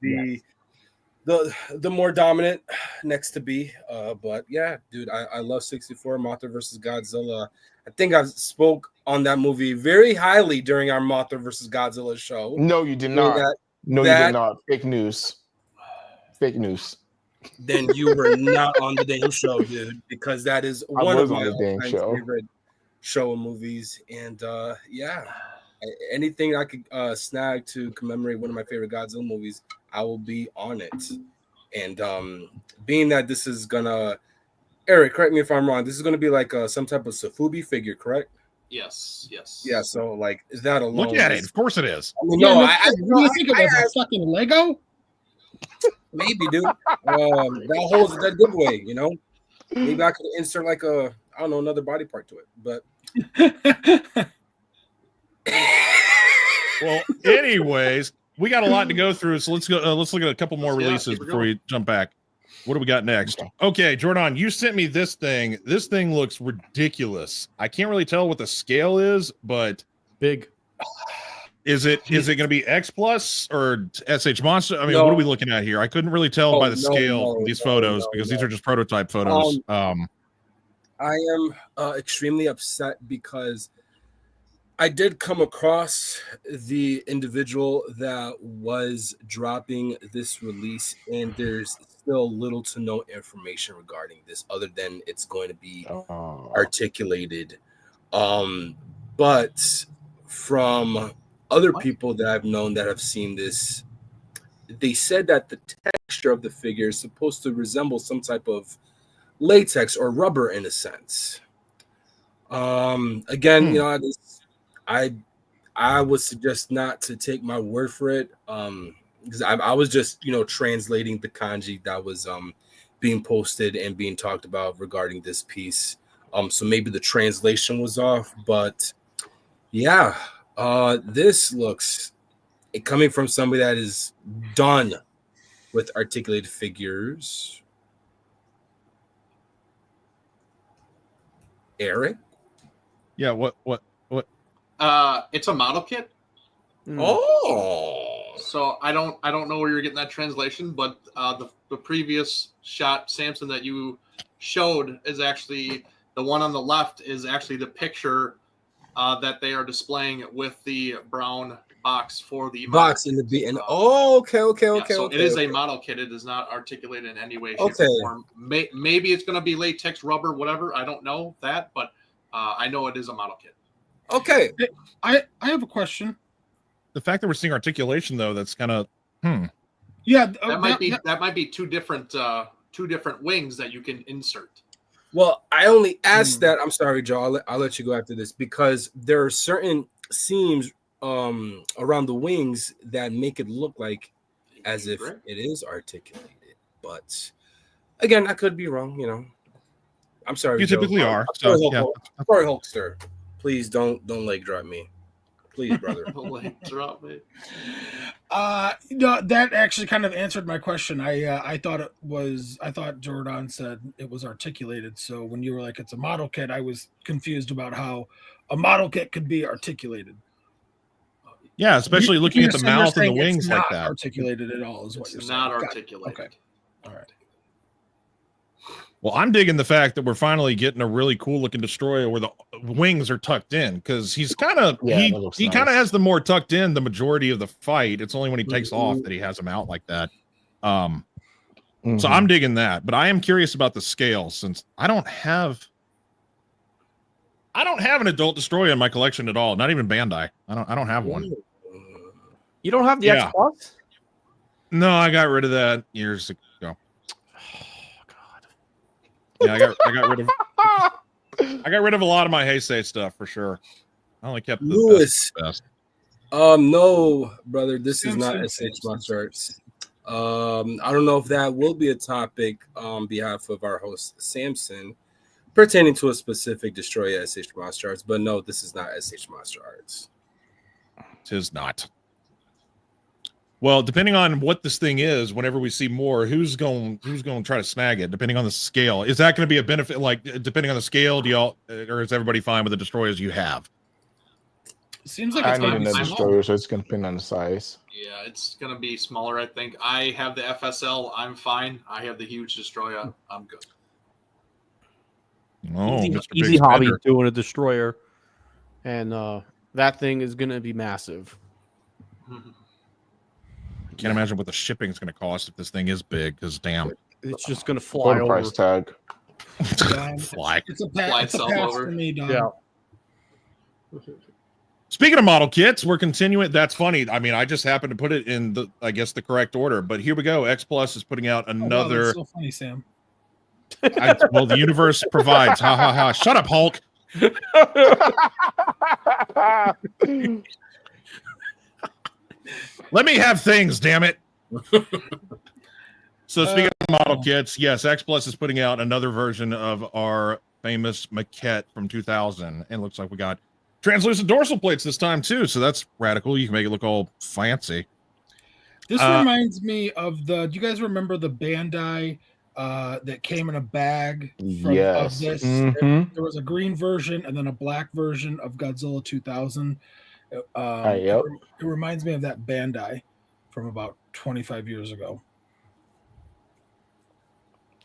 the more dominant next to B. But yeah, dude, I love 64. Mothra versus Godzilla. I think I spoke on that movie very highly during our Mothra versus Godzilla show. No, you did not. You did not. Fake news. Fake news. Then you were not on the damn show, dude, because that is one of my favorite show and movies. And anything I could snag to commemorate one of my favorite Godzilla movies, I will be on it. And being that this is gonna, Eric, correct me if I'm wrong, this is gonna be like some type of Sofubi figure, correct? Yes. Yeah, so like that alone. Look at it. Of course it is. What do you think it was? A fucking Lego? Maybe, dude. That holds that giveaway, Maybe I could insert like another body part to it. But Well, anyways, we got a lot to go through, so let's go. Let's look at a couple more releases before we jump back. What do we got next? Okay, Jordan, you sent me this thing. This thing looks ridiculous. I can't really tell what the scale is, but big. Is it going to be X Plus or SH Monster? I mean, what are we looking at here? I couldn't really tell by the scale from these photos because these are just prototype photos. I am extremely upset because I did come across the individual that was dropping this release, and there's still little to no information regarding this other than it's going to be articulated. But from other people that I've known that have seen this, they said that the texture of the figure is supposed to resemble some type of latex or rubber in a sense. Again, I would suggest not to take my word for it, because I was just translating the kanji that was being posted and being talked about regarding this piece. So maybe the translation was off, but yeah, this looks, coming from somebody that is done with articulated figures. Eric? Yeah, what? It's a model kit. Oh, so I don't know where you're getting that translation, but the previous shot, Samson, that you showed is actually the one on the left is actually the picture that they are displaying with the brown box for the box in the B. And okay. So it is a model kit. It is not articulated in any way, shape, or form. Maybe it's going to be latex, rubber, whatever. I don't know that, but I know it is a model kit. Okay. I have a question. The fact that we're seeing articulation, though, that's kind of Yeah, that might be two different wings that you can insert. Well, I only asked that. I'm sorry, Joe. I'll let you go after this because there are certain seams around the wings that make it look like as if it is articulated. But again, I could be wrong. I'm sorry. You Joe. typically are. Sorry, Hulkster. Please don't leg drop me. Please, brother. Like, drop it. No, that actually kind of answered my question. I thought Jordan said it was articulated. So when you were like it's a model kit, I was confused about how a model kit could be articulated. Yeah, especially looking at the You're mouth and the saying wings it's like not that. articulated at all is what It's you're not saying. articulated. Okay. All right. Well, I'm digging the fact that we're finally getting a really cool looking destroyer where the wings are tucked in, because he's kind of he kind of has them more tucked in the majority of the fight. It's only when he takes off that he has them out like that. So I'm digging that, but I am curious about the scale, since I don't have an adult destroyer in my collection at all. Not even Bandai. I don't have one. You don't have the X Plus? No, I got rid of that years ago. Yeah, I got rid of a lot of my Heisei stuff for sure. I only kept the Lewis. best. No, brother, this is not SH Monster Arts. I don't know if that will be a topic on behalf of our host Samson, pertaining to a specific destroyer SH Monster Arts, but no, this is not SH Monster Arts. Tis not. Well, depending on what this thing is, whenever we see more, who's going to try to snag it? Depending on the scale, is that going to be a benefit? Like, depending on the scale, do y'all, or is everybody fine with the destroyers you have? Seems like I it's need going to be another destroyer, so it's going to depend on the size. Yeah, it's going to be smaller, I think. I have the FSL. I'm fine. I have the huge destroyer. I'm good. Oh, easy hobby doing a destroyer, and that thing is going to be massive. I can't imagine what the shipping is going to cost if this thing is big, because damn, it's just going to fly over. Price tag. Fly. It's a pass for me, Don. Yeah. Speaking of model kits, we're continuing. That's funny. I mean, I just happened to put it in the, I guess, the correct order. But here we go. X Plus is putting out another. Oh, wow, that's so funny, Sam. Well, the universe provides. Ha ha ha! Shut up, Hulk. Let me have things, damn it. So speaking of model kits, yes, X Plus is putting out another version of our famous maquette from 2000, and it looks like we got translucent dorsal plates this time too. So that's radical. You can make it look all fancy. This reminds me of the. Do you guys remember the Bandai that came in a bag? Of this. There was a green version and then a black version of Godzilla 2000. It reminds me of that Bandai from about 25 years ago.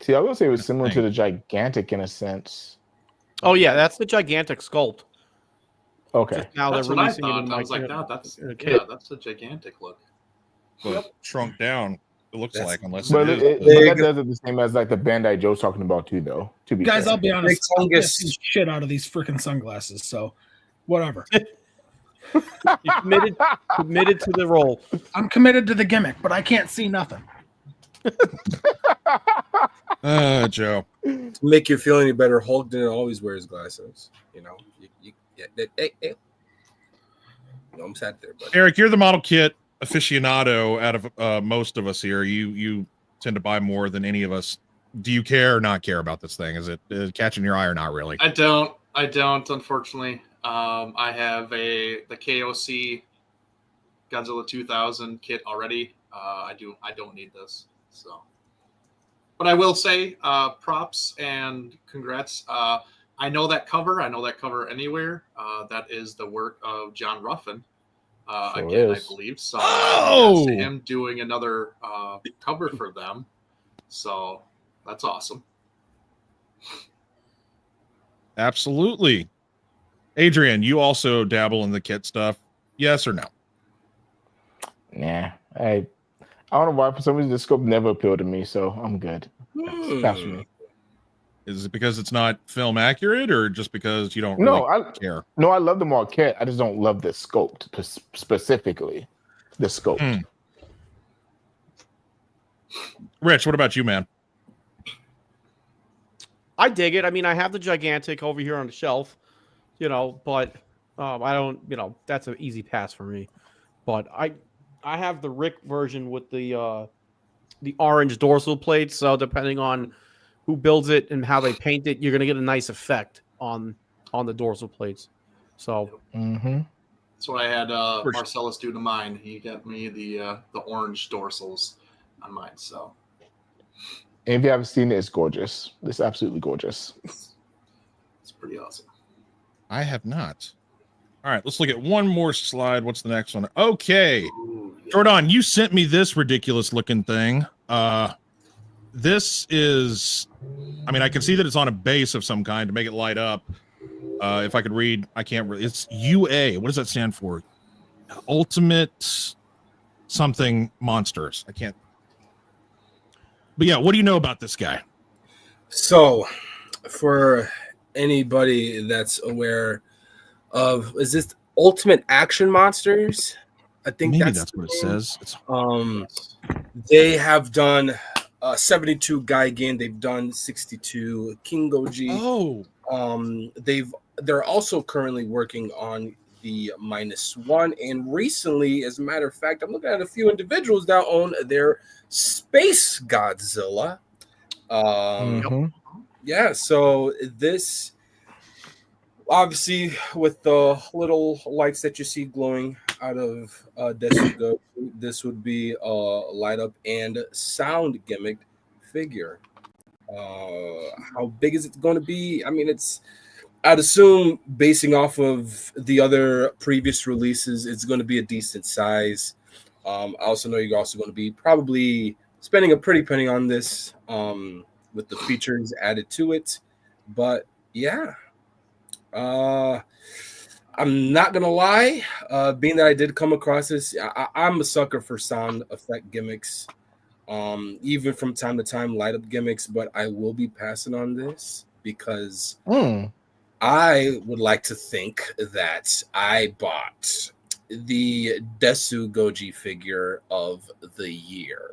See, I would say it was similar to the Gigantic in a sense. Oh yeah, that's the Gigantic sculpt. Okay. Just now That's they're what I releasing it thought. in I was like, no, that's a gigantic look. But shrunk down. It looks like, unless but it that does it the same as like the Bandai Joe's talking about too, though. To be Guys, fair. I'll be honest. I'm getting shit out of these freaking sunglasses. So, whatever. You're committed to the role. I'm committed to the gimmick, but I can't see nothing. Joe. To make you feel any better, Hulk didn't always wear his glasses. You know, I'm sad there, but Eric, you're the model kit aficionado out of most of us here. You tend to buy more than any of us. Do you care or not care about this thing? Is it catching your eye or not really? I don't, unfortunately. I have the KOC Godzilla 2000 kit already. I don't need this. So, but I will say props and congrats. I know that cover. I know that cover anywhere. That is the work of John Ruffin. Again, I believe. So him doing another cover for them. So that's awesome. Absolutely. Adrian, you also dabble in the kit stuff. Yes or no? Nah. I don't know why. For some reason, the scope never appealed to me, so I'm good. That's for me. Is it because it's not film accurate, or just because you don't care? No, I love the Marquette. I just don't love the scope specifically. The scope. Rich, what about you, man? I dig it. I mean, I have the Gigantic over here on the shelf, but I don't, that's an easy pass for me. But I have the Rick version with the orange dorsal plates. So depending on who builds it and how they paint it, you're gonna get a nice effect on the dorsal plates. So that's what I had Marcellus do to mine. He got me the orange dorsals on mine. So, and if you haven't seen it, it's gorgeous. It's absolutely gorgeous. it's pretty awesome. I have not. All right, let's look at one more slide. What's the next one? Okay. Ooh, yeah. Jordan, you sent me this ridiculous looking thing. This is, I mean, I can see that it's on a base of some kind to make it light up. If I could read, I can't really. It's UA. What does that stand for? Ultimate something monsters. I can't. But yeah, what do you know about this guy? So, for anybody that's aware of, is this Ultimate Action Monsters? I think Maybe that's what it says. It's they have done 72 Gaigan. They've done 62 King Goji. oh, They're also currently working on the -1, and recently, as a matter of fact, I'm looking at a few individuals that own their Space Godzilla. Yeah, so this obviously with the little lights that you see glowing out of Desugo, this would be a light up and sound gimmick figure. How big is it going to be? I mean, I'd assume basing off of the other previous releases, it's going to be a decent size. I also know you're also going to be probably spending a pretty penny on this with the features added to it. But yeah, I'm not going to lie. Being that I did come across this, I'm a sucker for sound effect gimmicks, even from time to time light up gimmicks, but I will be passing on this because I would like to think that I bought the Desu Goji figure of the year.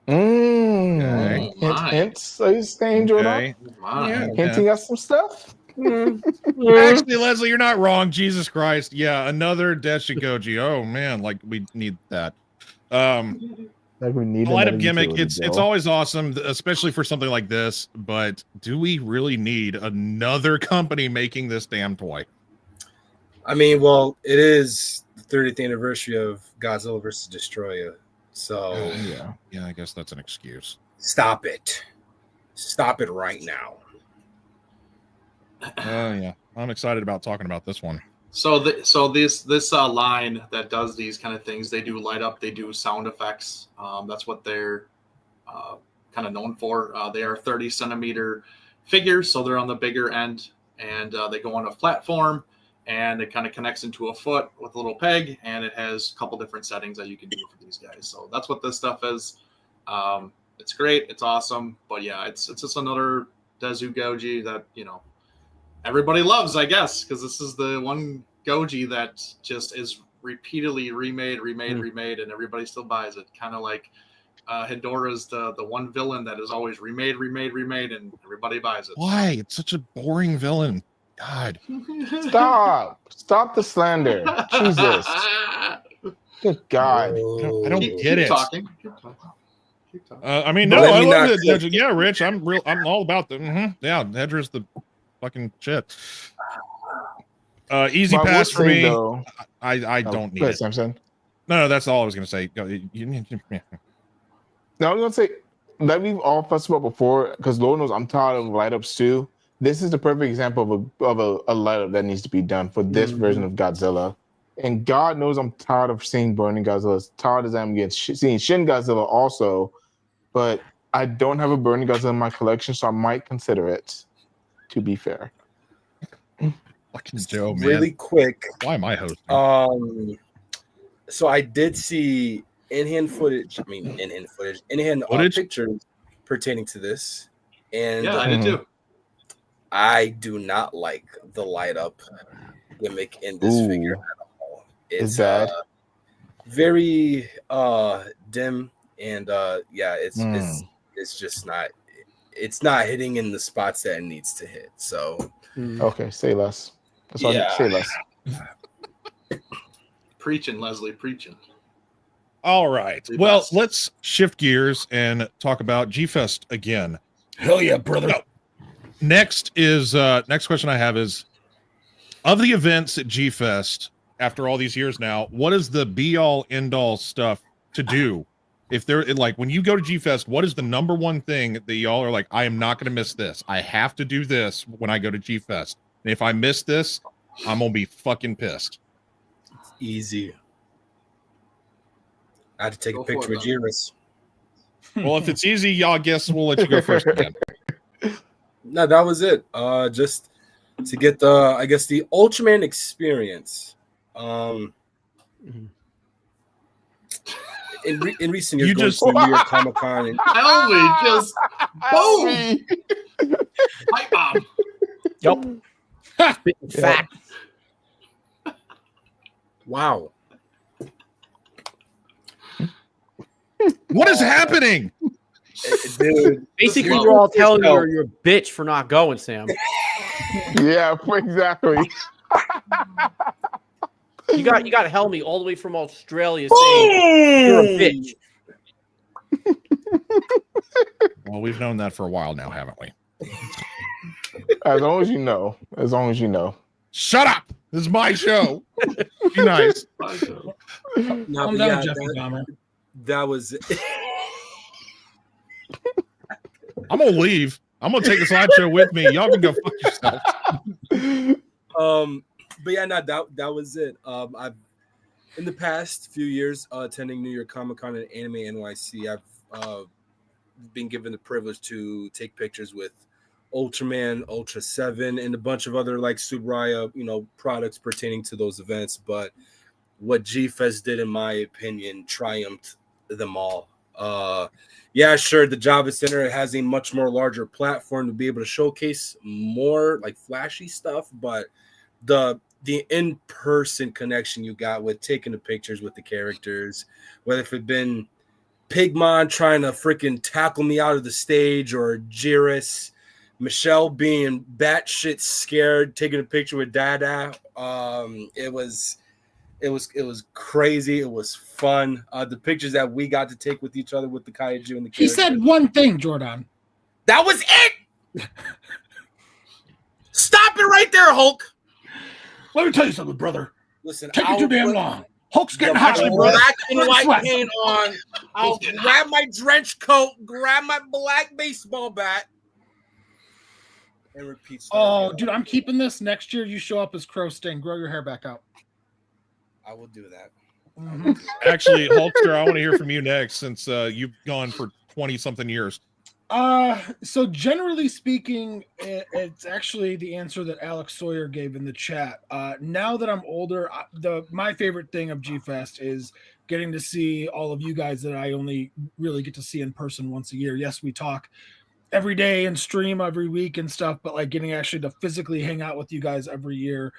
Okay. Hints. Are you saying, Jordan? Okay. My. Hinting at some stuff? Actually, Leslie, you're not wrong. Jesus Christ. Yeah, another Deshigoji. Oh man, like we need that. Like we need Light up another gimmick. utility It's bill. always awesome, especially for something like this. But do we really need another company making this damn toy? I mean, well, it is the 30th anniversary of Godzilla vs. Destroyer. So Yeah, I guess that's an excuse. stop it. Stop it right now. Yeah, I'm excited about talking about this one. So this line that does these kind of things, they do light up, they do sound effects. That's what they're kind of known for. They are 30 centimeter figures, so they're on the bigger end, and they go on a platform, and it kind of connects into a foot with a little peg, and it has a couple different settings that you can do for these guys. So that's what this stuff is. It's great, it's awesome, but yeah, it's just another Desu Goji that everybody loves, I guess, because this is the one Goji that just is repeatedly remade, and everybody still buys it. Kind of like Hedorah's the one villain that is always remade, and everybody buys it. Why? It's such a boring villain. God. Stop the slander. Jesus. Good God. I don't get it. Keep talking. I mean, But no, let I me love not it. Yeah, Rich, I'm all about the. Yeah, Hedra's the fucking shit. Easy But I will pass for say, me. though- I don't need Go ahead, it. Samson. No, that's all I was gonna say. No, I was gonna say that we've all fussed about before, because Lord knows I'm tired of light ups too. This is the perfect example of a light up that needs to be done for this version of Godzilla. And God knows I'm tired of seeing Burning Godzilla. As tired as I am seeing Shin Godzilla also, but I don't have a Burning Godzilla in my collection, so I might consider it. To be fair. Fucking Joe, man. Really quick. Why am I hosting? So I did see in-hand footage. In-hand pictures pertaining to this, and Yeah, I did too. I do not like the light up gimmick in this figure at all. It's bad. Very dim, and it's just not. It's not hitting in the spots that it needs to hit. So Okay, say less. That's all. Say less. Preaching, Leslie, preaching. All right. Say Well, less. let's shift gears and talk about G-Fest again. Hell yeah, brother. No. Next question I have is, of the events at G Fest after all these years now, what is the be all end all stuff to do? If they're like, when you go to G Fest, what is the number one thing that y'all are like, I am not going to miss this. I have to do this when I go to G Fest. And if I miss this, I'm going to be fucking pissed. It's easy. I had to take Go a picture for it, with Jiris. Well, if it's easy, y'all guess we'll let you go first again. No, that was it. Just to get the Ultraman experience. In recent years, You going just- to New York Comic Con, and Ellie just boom, pipe bomb. Yep. Big fat. wow, What is happening? dude, Basically, Well, we're all telling you you're a bitch for not going, Sam. Yeah, exactly. You got Helmy all the way from Australia saying you're a bitch. Well, we've known that for a while now, haven't we? As long as you know. As long as you know. Shut up. This is my show. Be nice. No, Calm but down, yeah, Jeffy Dahmer. that was. I'm going to leave. I'm going to take the slideshow with me. Y'all can go fuck yourself. But yeah, no, that was it. I've in the past few years attending New York Comic Con and Anime NYC. I've been given the privilege to take pictures with Ultraman, Ultra 7, and a bunch of other like Subaraya, products pertaining to those events. But what G Fest did, in my opinion, triumphed them all. Yeah, sure, the Javits Center has a much more larger platform to be able to showcase more like flashy stuff, but the in-person connection you got with taking the pictures with the characters, whether if it been Pigmon trying to freaking tackle me out of the stage, or Jiris, Michelle being batshit scared, taking a picture with Dada. It was crazy. It was fun. The pictures that we got to take with each other with the kaiju and the He characters. said one thing, Jordan. That was it. Stop it right there, Hulk. Let me tell you something, brother. Listen, Take it too damn long. Hulk's getting The hot, brother. black and white Sweat. paint on. I'll grab my trench coat, grab my black baseball bat, and repeat. Oh, dude, I'm keeping this. Next year, you show up as Crow Sting. Grow your hair back out. I will do that. Mhm. Actually, Hulkster, I want to hear from you next, since you've gone for 20-something years. So generally speaking, it's actually the answer that Alex Sawyer gave in the chat. Now that I'm older, my favorite thing of G Fest is getting to see all of you guys that I only really get to see in person once a year. Yes, we talk every day and stream every week and stuff, but like getting actually to physically hang out with you guys every year,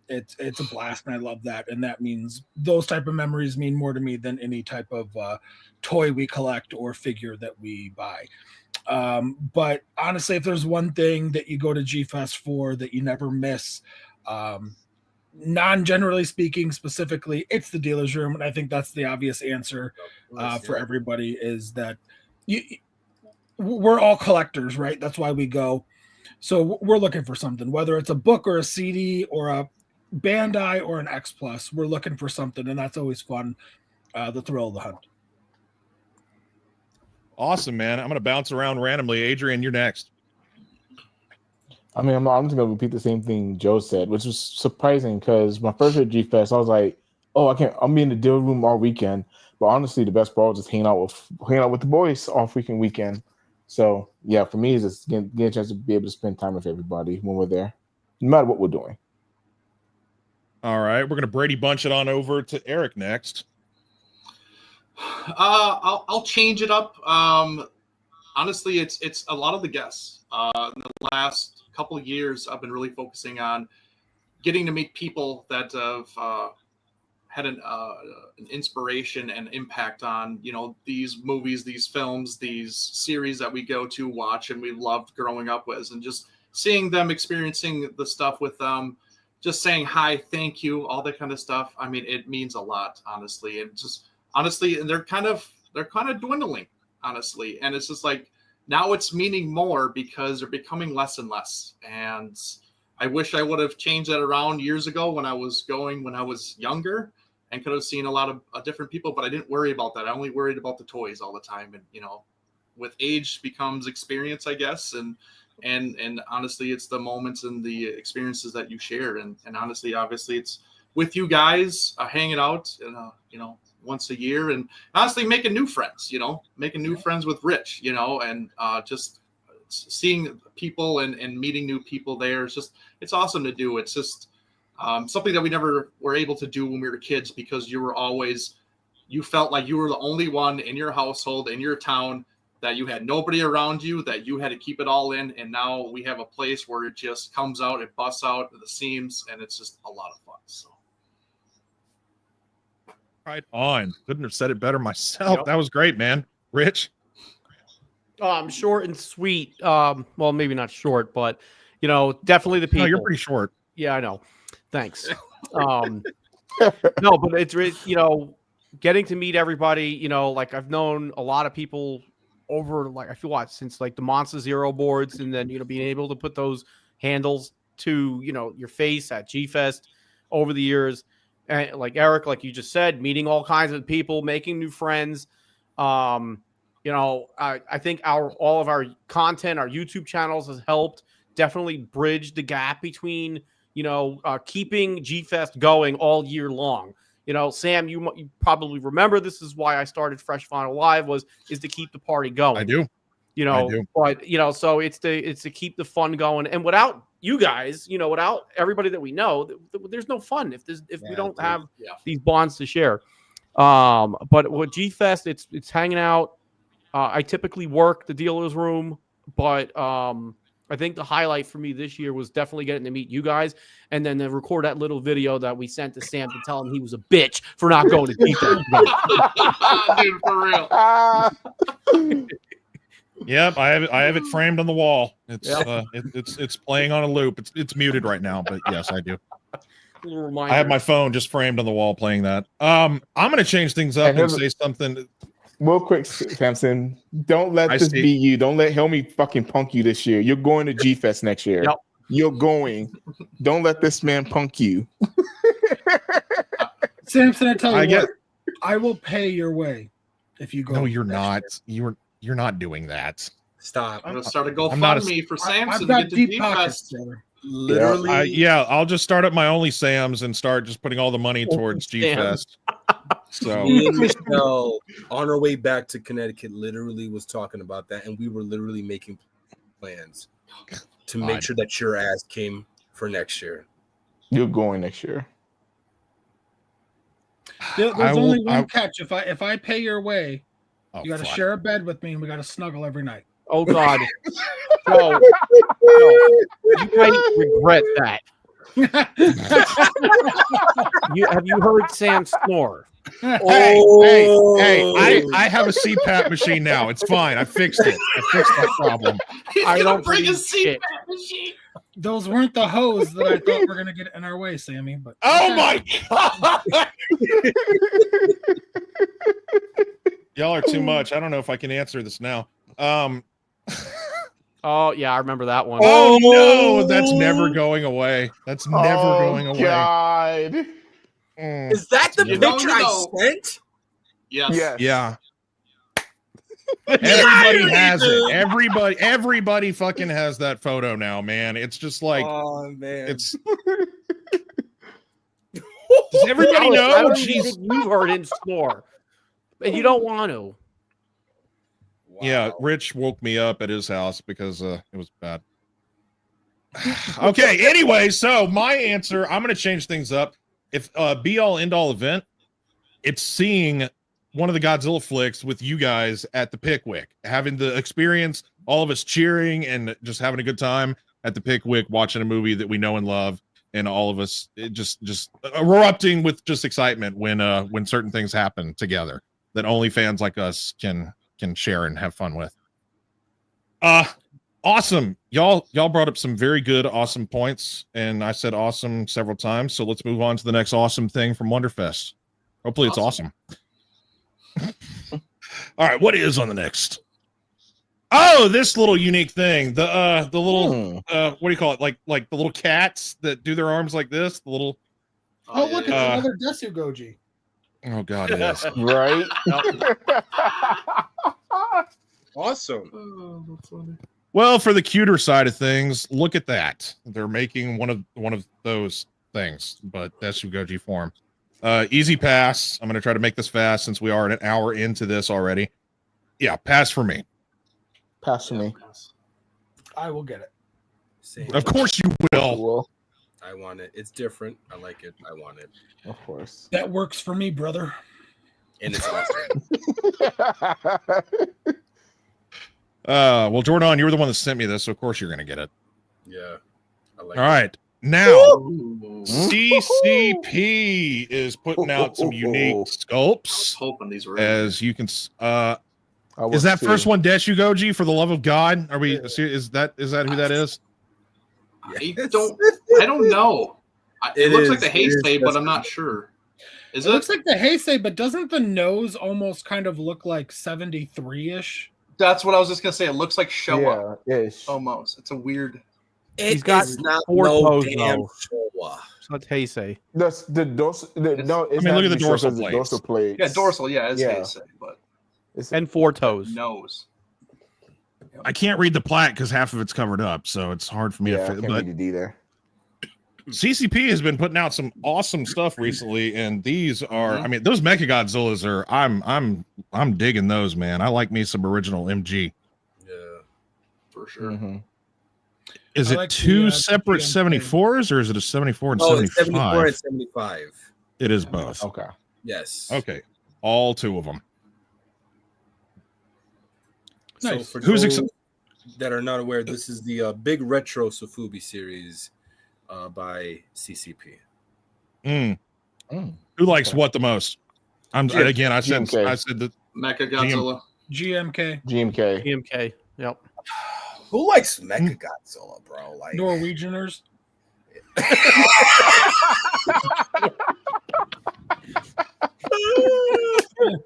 it's a blast, and I love that. And that means those type of memories mean more to me than any type of toy we collect or figure that we buy. But honestly, if there's one thing that you go to G Fest for that you never miss, non-generally speaking, specifically, it's the dealer's room. And I think that's the obvious answer for everybody, is that we're all collectors, right? That's why we go. So we're looking for something, whether it's a book or a CD or a Bandai or an X Plus. We're looking for something, and that's always fun. The thrill of the hunt. Awesome, man. I'm going to bounce around randomly. Adrian, you're next. I mean, I'm just gonna repeat the same thing Joe said, which was surprising because my first year at G Fest, I was like, "Oh, I'm in the deal room all weekend." But honestly, the best part was just hanging out with the boys all freaking weekend. So yeah, for me, it's just getting a chance to be able to spend time with everybody when we're there, no matter what we're doing. All right, we're going to Brady Bunch it on over to Eric next. I'll change it up. Honestly, it's a lot of the guests. In the last couple of years, I've been really focusing on getting to meet people that have had an inspiration and impact on, these movies, these films, these series that we go to watch and we loved growing up with, and just seeing them, experiencing the stuff with them, just saying hi, thank you, all that kind of stuff. I mean, it means a lot, honestly. And just honestly, and they're kind of dwindling, honestly. And it's just like, now it's meaning more because they're becoming less and less. And I wish I would have changed that around years ago when I was younger, and could have seen a lot of different people, but I didn't worry about that. I only worried about the toys all the time. And, with age becomes experience, I guess. And honestly, it's the moments and the experiences that you share. And honestly, obviously it's with you guys hanging out, once a year, and honestly making new friends, making new friends with Rich, and just seeing people and meeting new people there. It's awesome to do. It's just something that we never were able to do when we were kids, because you felt like you were the only one in your household, in your town, that you had nobody around you, that you had to keep it all in. And now we have a place where it just comes out, it busts out at the seams, and it's just a lot of fun. So. Right on. Couldn't have said it better myself. Yep. That was great, man. Rich? Short and sweet. Well, maybe not short, but definitely the people. No, you're pretty short. Yeah, I know. Thanks. No, but it's getting to meet everybody. Like I've known a lot of people over, like I feel since like the Monster Zero boards, and then being able to put those handles to your face at G-Fest over the years. And like Eric, like you just said, meeting all kinds of people, making new friends. I think all of our content, our YouTube channels has helped definitely bridge the gap between, keeping G-Fest going all year long. Sam, you probably remember, this is why I started Fresh Final Live is to keep the party going. I do. I do. But, so it's to keep the fun going. And without you guys, without everybody that we know, there's no fun if we don't have these bonds to share. But with G-Fest, it's hanging out. I typically work the dealer's room, but I think the highlight for me this year was definitely getting to meet you guys, and then to record that little video that we sent to Sam to tell him he was a bitch for not going to G-Fest. Dude, for real. Yep, I have it framed on the wall. It's playing on a loop. It's muted right now, but yes, I do. I have my phone just framed on the wall playing that. I'm gonna change things up and say something. Real quick, Samson, don't let this be you. Don't let Helmy fucking punk you this year. You're going to G-Fest next year. Yep. You're going. Don't let this man punk you. Samson, I tell you what, I will pay your way if you go. No, you're not. You're not doing that. Stop. I'm gonna start a GoFundMe for Samson I've got to get to deep pockets, G-Fest. brother. Literally. I'll just start up my Only Sams and start just putting all the money towards G-Fest. So me and Michelle on our way back to Connecticut literally was talking about that, and we were literally making plans to make sure that your ass came for next year. You're going next year. There's only one catch. If I pay your way, you got to share a bed with me, and we got to snuggle every night. Oh God! No, you might regret that. Have you heard Sam snore? Hey, I have a CPAP machine now. It's fine. I fixed it. I fixed that problem. I don't bring a believe CPAP it. machine. Those weren't the hoes that I thought were gonna get in our way, Sammy. But my God! Y'all are too much. I don't know if I can answer this now. Oh yeah, I remember that one. Oh no, that's never going away. That's never going away. God. Is that the picture I sent? Yes. Yeah. Everybody has it. Everybody fucking has that photo now, man. It's just like, oh man, it's. Does everybody know? I don't think you heard him snore, and you don't want to. wow. Yeah, Rich woke me up at his house because it was bad. Okay, anyway, so my answer, I'm going to change things up. If be all end all event, it's seeing one of the Godzilla flicks with you guys at the Pickwick, having the experience, all of us cheering and just having a good time at the Pickwick, watching a movie that we know and love, and all of us just erupting with just excitement when certain things happen together that only fans like us can share and have fun with. Awesome. Y'all brought up some very good, awesome points, and I said awesome several times. So let's move on to the next awesome thing from Wonderfest. Hopefully it's awesome. All right, what is on the next? Oh, this little unique thing. The little what do you call it? Like the little cats that do their arms like this. The little. Oh, look, it's another Desu Goji. Oh God, it is. Right? Awesome. Oh, that's funny. Well, for the cuter side of things, look at that. They're making one of those things, but Desu Goji form. Easy pass. I'm going to try to make this fast since we are an hour into this already. Yeah, pass for me. Pass to me. I will get it. Same. Of course you will. Cool. I want it. It's different. I like it. I want it. Of course. That works for me, brother. And it's awesome. Well, Jordan, you were the one that sent me this, so of course you're going to get it. Yeah. I like All it. right. Now, CCP is putting out some unique I was sculpts. hoping these were. As you can, I is that was first too. one Desu Goji? For the love of God, are we? Is that who that is? I don't know. It looks like the Heisei, but I'm not sure. Is It it? looks like the Heisei, but doesn't the nose almost kind of look like 73-ish? That's what I was just gonna say. It looks like Showa Yeah, ish. almost. It's a weird. He's got It's not 4 no toes, damn though. Showa. So that's Heisei. No, it's look at the dorsal the plates. dorsal plates. Yeah, dorsal. Yeah, it's Yeah. Heisei, but And 4 toes. nose. I can't read the plaque because half of it's covered up, so it's hard for me Yeah, to I fit. can't But read it either. CCP has been putting out some awesome stuff recently, and these are, I mean, those Mechagodzillas are, I'm digging those, man. I like me some original MG. Yeah. For sure. Mm-hmm. Is I it like the, two the separate GM 74s, or is it a 74 and Oh, it's 75? 74 and 75. It is both. Okay. Yes. Okay, all 2 of them. So Nice. for Who's those that are not aware, this is the big retro Sofubi series by CCP. Mm. Mm. Who likes what the most? Again, I said GMK. that Mecha Godzilla. GMK. GMK. EMK. Yep. Who likes Mecha Godzilla, bro? Like Norwegianers.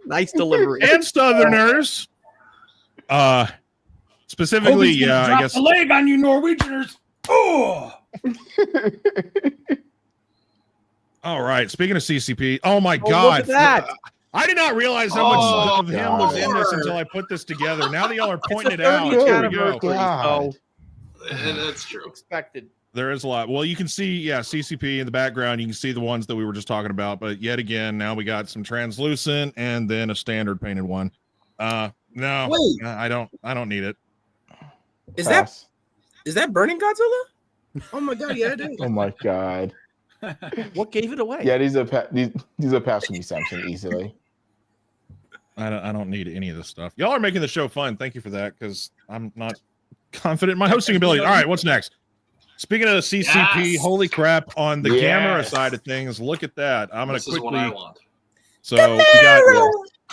Nice delivery. and Southerners. Specifically, Hobie's gonna yeah, I drop guess. the leg on you Norwegianers. Oh, All right. Speaking of CCP, oh my Oh, God, look at that. I did not realize how much of him was in this God. until I put this together. Now that y'all are pointing it It's the out, 30th here we go. anniversary, God. so That's true. expected. There is a lot. Well, you can see, yeah, CCP in the background. You can see the ones that we were just talking about. But yet again, now we got some translucent and then a standard painted one. No, Wait. I don't need it. is Pass. that Burning Godzilla? Oh my god, yeah, it is. Oh my God. What gave it away? Yeah, these are pass for me, Samson, easily. I don't need any of this stuff. Y'all are making the show fun. Thank you for that, because I'm not confident in my hosting ability. All right, what's next? Speaking of CCP, Yes. holy crap! On the Yes. camera side of things, look at that. I'm gonna This is what I quickly. want. So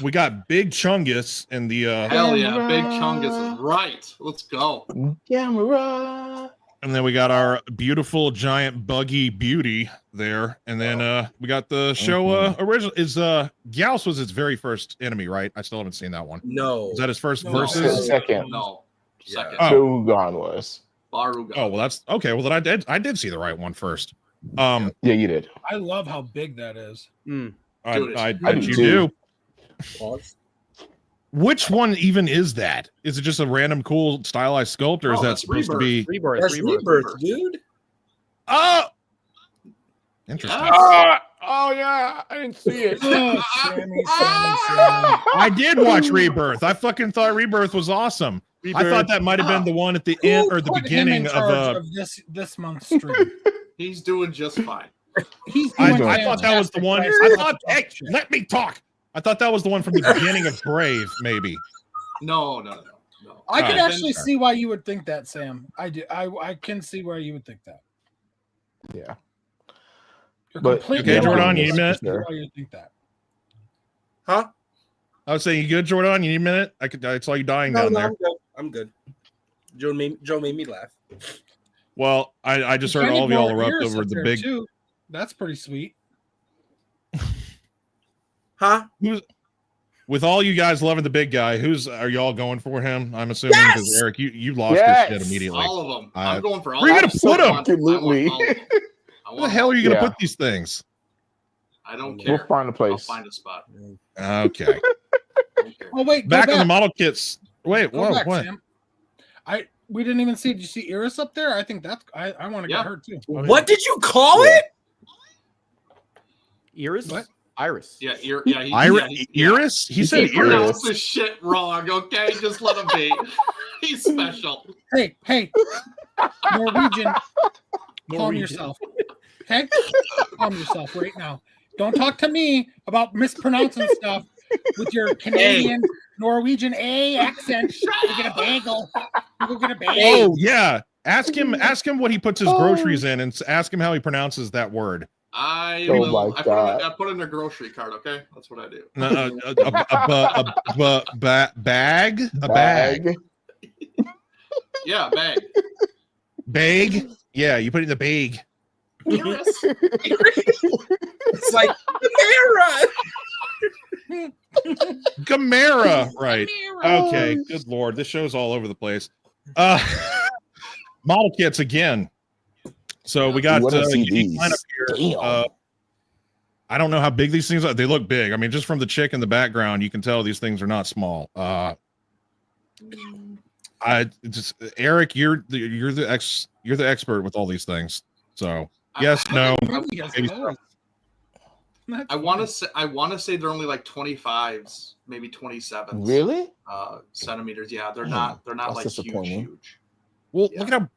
we got Big Chungus and the Hell yeah, Big Chungus is right. Let's go. Camera. and then we got our beautiful giant buggy beauty there, and then we got the show original is Gyaos was its very first enemy, right? I still haven't seen that one. No. Is that his first No. versus? Second. No. Yeah. Second. Oh. Shogun was. Baruga. Oh well, that's okay. Well, then I did see the right one first. Yeah, you did. I love how big that is. Dude, I I bet do you too. do. Pause. Which one even is that? Is it just a random cool stylized sculpt, or is Oh, that that's supposed to Rebirth. be? Rebirth. That's Rebirth. Rebirth, dude. Oh, interesting. Yes. Oh yeah, I didn't see it. Oh, Sammy. I did watch Rebirth. I fucking thought Rebirth was awesome. I thought that might have been the one at the end or the Put him beginning in of charge this month's stream. He's doing just fine. He's I doing thought that was the fantastic. one. Guys, I let's thought. talk Hey, shit. let me talk. I thought that was the one from the beginning of Brave, maybe. No. I can Alright. actually see why you would think that, Sam. I do. I can see why you would think that. Yeah. You're But- completely Okay, wrong. Jordan, you need a minute? I see why you think that. Huh? I was saying, you good, Jordan? You need a minute? I saw you dying down there. I'm good. Joe made me laugh. Well, I just heard Kenny all of y'all brought erupt ears over up the there, big. too. That's pretty sweet. Huh? with all you guys loving the big guy, are y'all going for him? I'm assuming because Yes! Eric, you lost Yes! your shit immediately. All of them. I'm going for all where are you of gonna them. put them? Absolutely. Where the hell are you gonna put these things? I don't care. We'll find a place. I'll find a spot. Okay. Oh wait, back on the model kits. Wait, Go whoa, back, what? Sam. We didn't even see. Did you see Iris up there? I think that's. I want to get her too. What did you call it? Iris? What? Iris. Yeah, Iris? He said He pronounced Iris. this shit wrong. Okay, just let him be. He's special. Hey, Norwegian. Calm yourself. Okay, calm yourself right now. Don't talk to me about mispronouncing stuff with your Canadian Norwegian A accent. You get a bagel. You go get a bagel. Oh yeah. Ask him what he puts his groceries in, and ask him how he pronounces that word. I Oh will. my God. I put in a grocery card. Okay, that's what I do. Bag. A bag. Yeah, bag. Bag. Yeah, you put it in the bag. Iris. It's like Gamera, right? Okay, good lord, this show's all over the place. Model kits again. So we got unique line up here. I don't know how big these things are. They look big. I mean, just from the chick in the background, you can tell these things are not small. Eric, you're the expert with all these things. So yes, no. I want to say they're only like 25s, maybe 27s. Really? Centimeters. Yeah, they're not like huge. Well, look at how.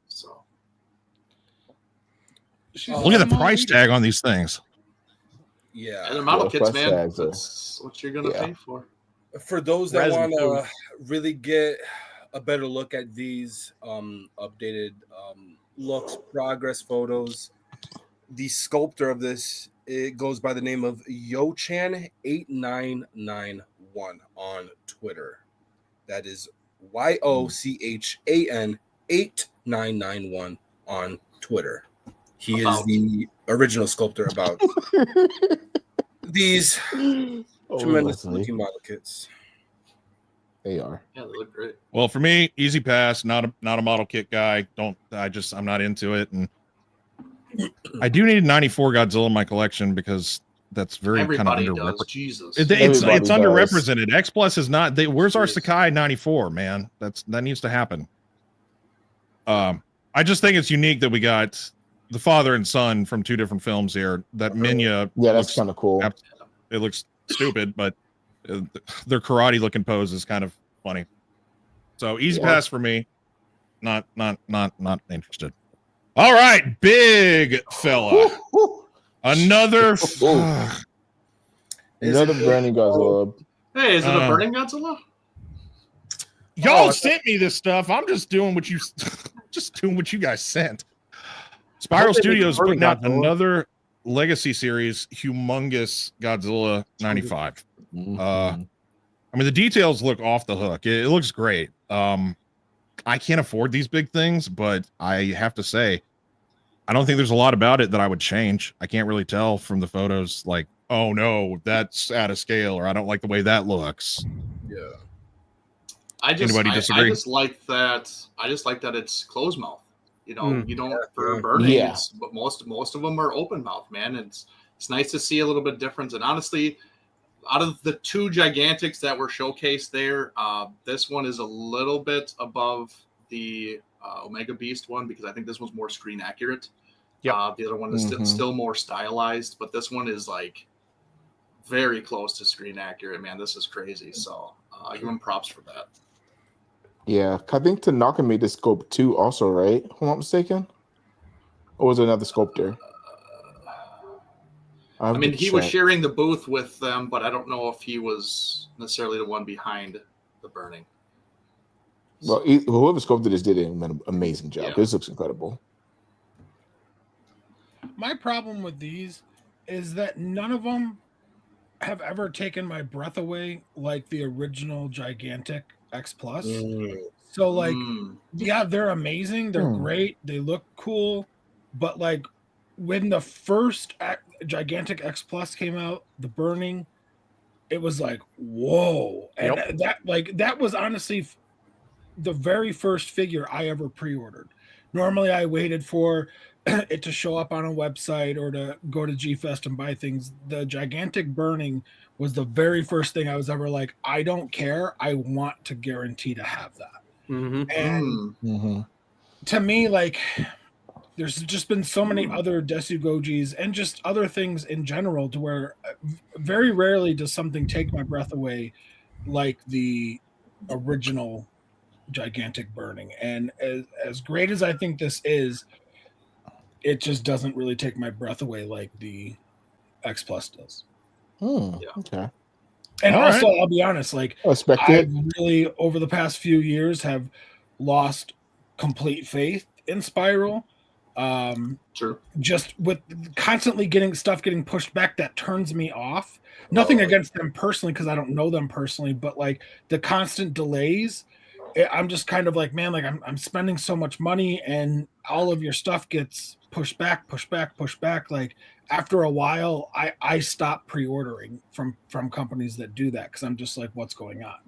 Look at the price tag on these things. Yeah, and the model kits, man. Tags That's what you're gonna pay for. For those that want to really get a better look at these updated looks, progress photos, the sculptor of this, it goes by the name of Yochan8991 on Twitter. That is YOCHAN 8991 on Twitter. He is the original sculptor about these tremendous looking model kits. They are. Yeah, they look great. Well, for me, easy pass. Not a model kit guy. I'm not into it, and I do need a '94 Godzilla in my collection because that's very kind of underrepresented. Jesus, it's underrepresented. X Plus is not. Where's our Sakai '94? Man, that needs to happen. I just think it's unique that we got the father and son from two different films here. That Minya, that's kind of cool. It looks stupid, but their karate looking pose is kind of funny. So easy pass for me. Not interested. All right, big fella. Another burning Godzilla. Hey, is it a burning Godzilla? Y'all sent me this stuff. I'm just doing what you guys sent. Spiral Studios putting out another legacy series, humongous Godzilla 95. I mean, the details look off the hook. It looks great. I can't afford these big things, but I have to say, I don't think there's a lot about it that I would change. I can't really tell from the photos, like, oh no, that's out of scale, or I don't like the way that looks. Yeah. Anybody disagree? I just like that it's closed mouth. You know, you don't for burning, but most of them are open mouth, man. It's nice to see a little bit difference. And honestly, out of the two gigantics that were showcased there, this one is a little bit above the Omega Beast one because I think this one's more screen accurate. Yeah, the other one is still more stylized, but this one is like very close to screen accurate. Man, this is crazy. So I give him props for that. Yeah, I think Tanaka made the sculpt too, also, right? If I'm not mistaken, or was it another sculptor? I mean, he was sharing the booth with them, but I don't know if he was necessarily the one behind the burning. Well, whoever sculpted this did an amazing job. This looks incredible. My problem with these is that none of them have ever taken my breath away like the original gigantic X Plus. So like, yeah, they're amazing. They're great. They look cool. But like when the first gigantic X Plus came out, the burning, it was like, whoa. And that was honestly the very first figure I ever pre-ordered. Normally I waited for it to show up on a website or to go to G-Fest and buy things. The gigantic burning was the very first thing I was ever like, I don't care. I want to guarantee to have that. And to me, like, there's just been so many other Desu Gojis and just other things in general to where very rarely does something take my breath away like the original gigantic burning. And as great as I think this is, it just doesn't really take my breath away like the X Plus does. Okay. And also, I'll be honest, like, Expected. I really, over the past few years, have lost complete faith in Spiral. Sure. Just with constantly getting pushed back, that turns me off. Nothing against them personally, because I don't know them personally, but like the constant delays, I'm just kind of like, man, like I'm spending so much money and all of your stuff gets pushed back. Like after a while, I stop pre-ordering from companies that do that because I'm just like, what's going on?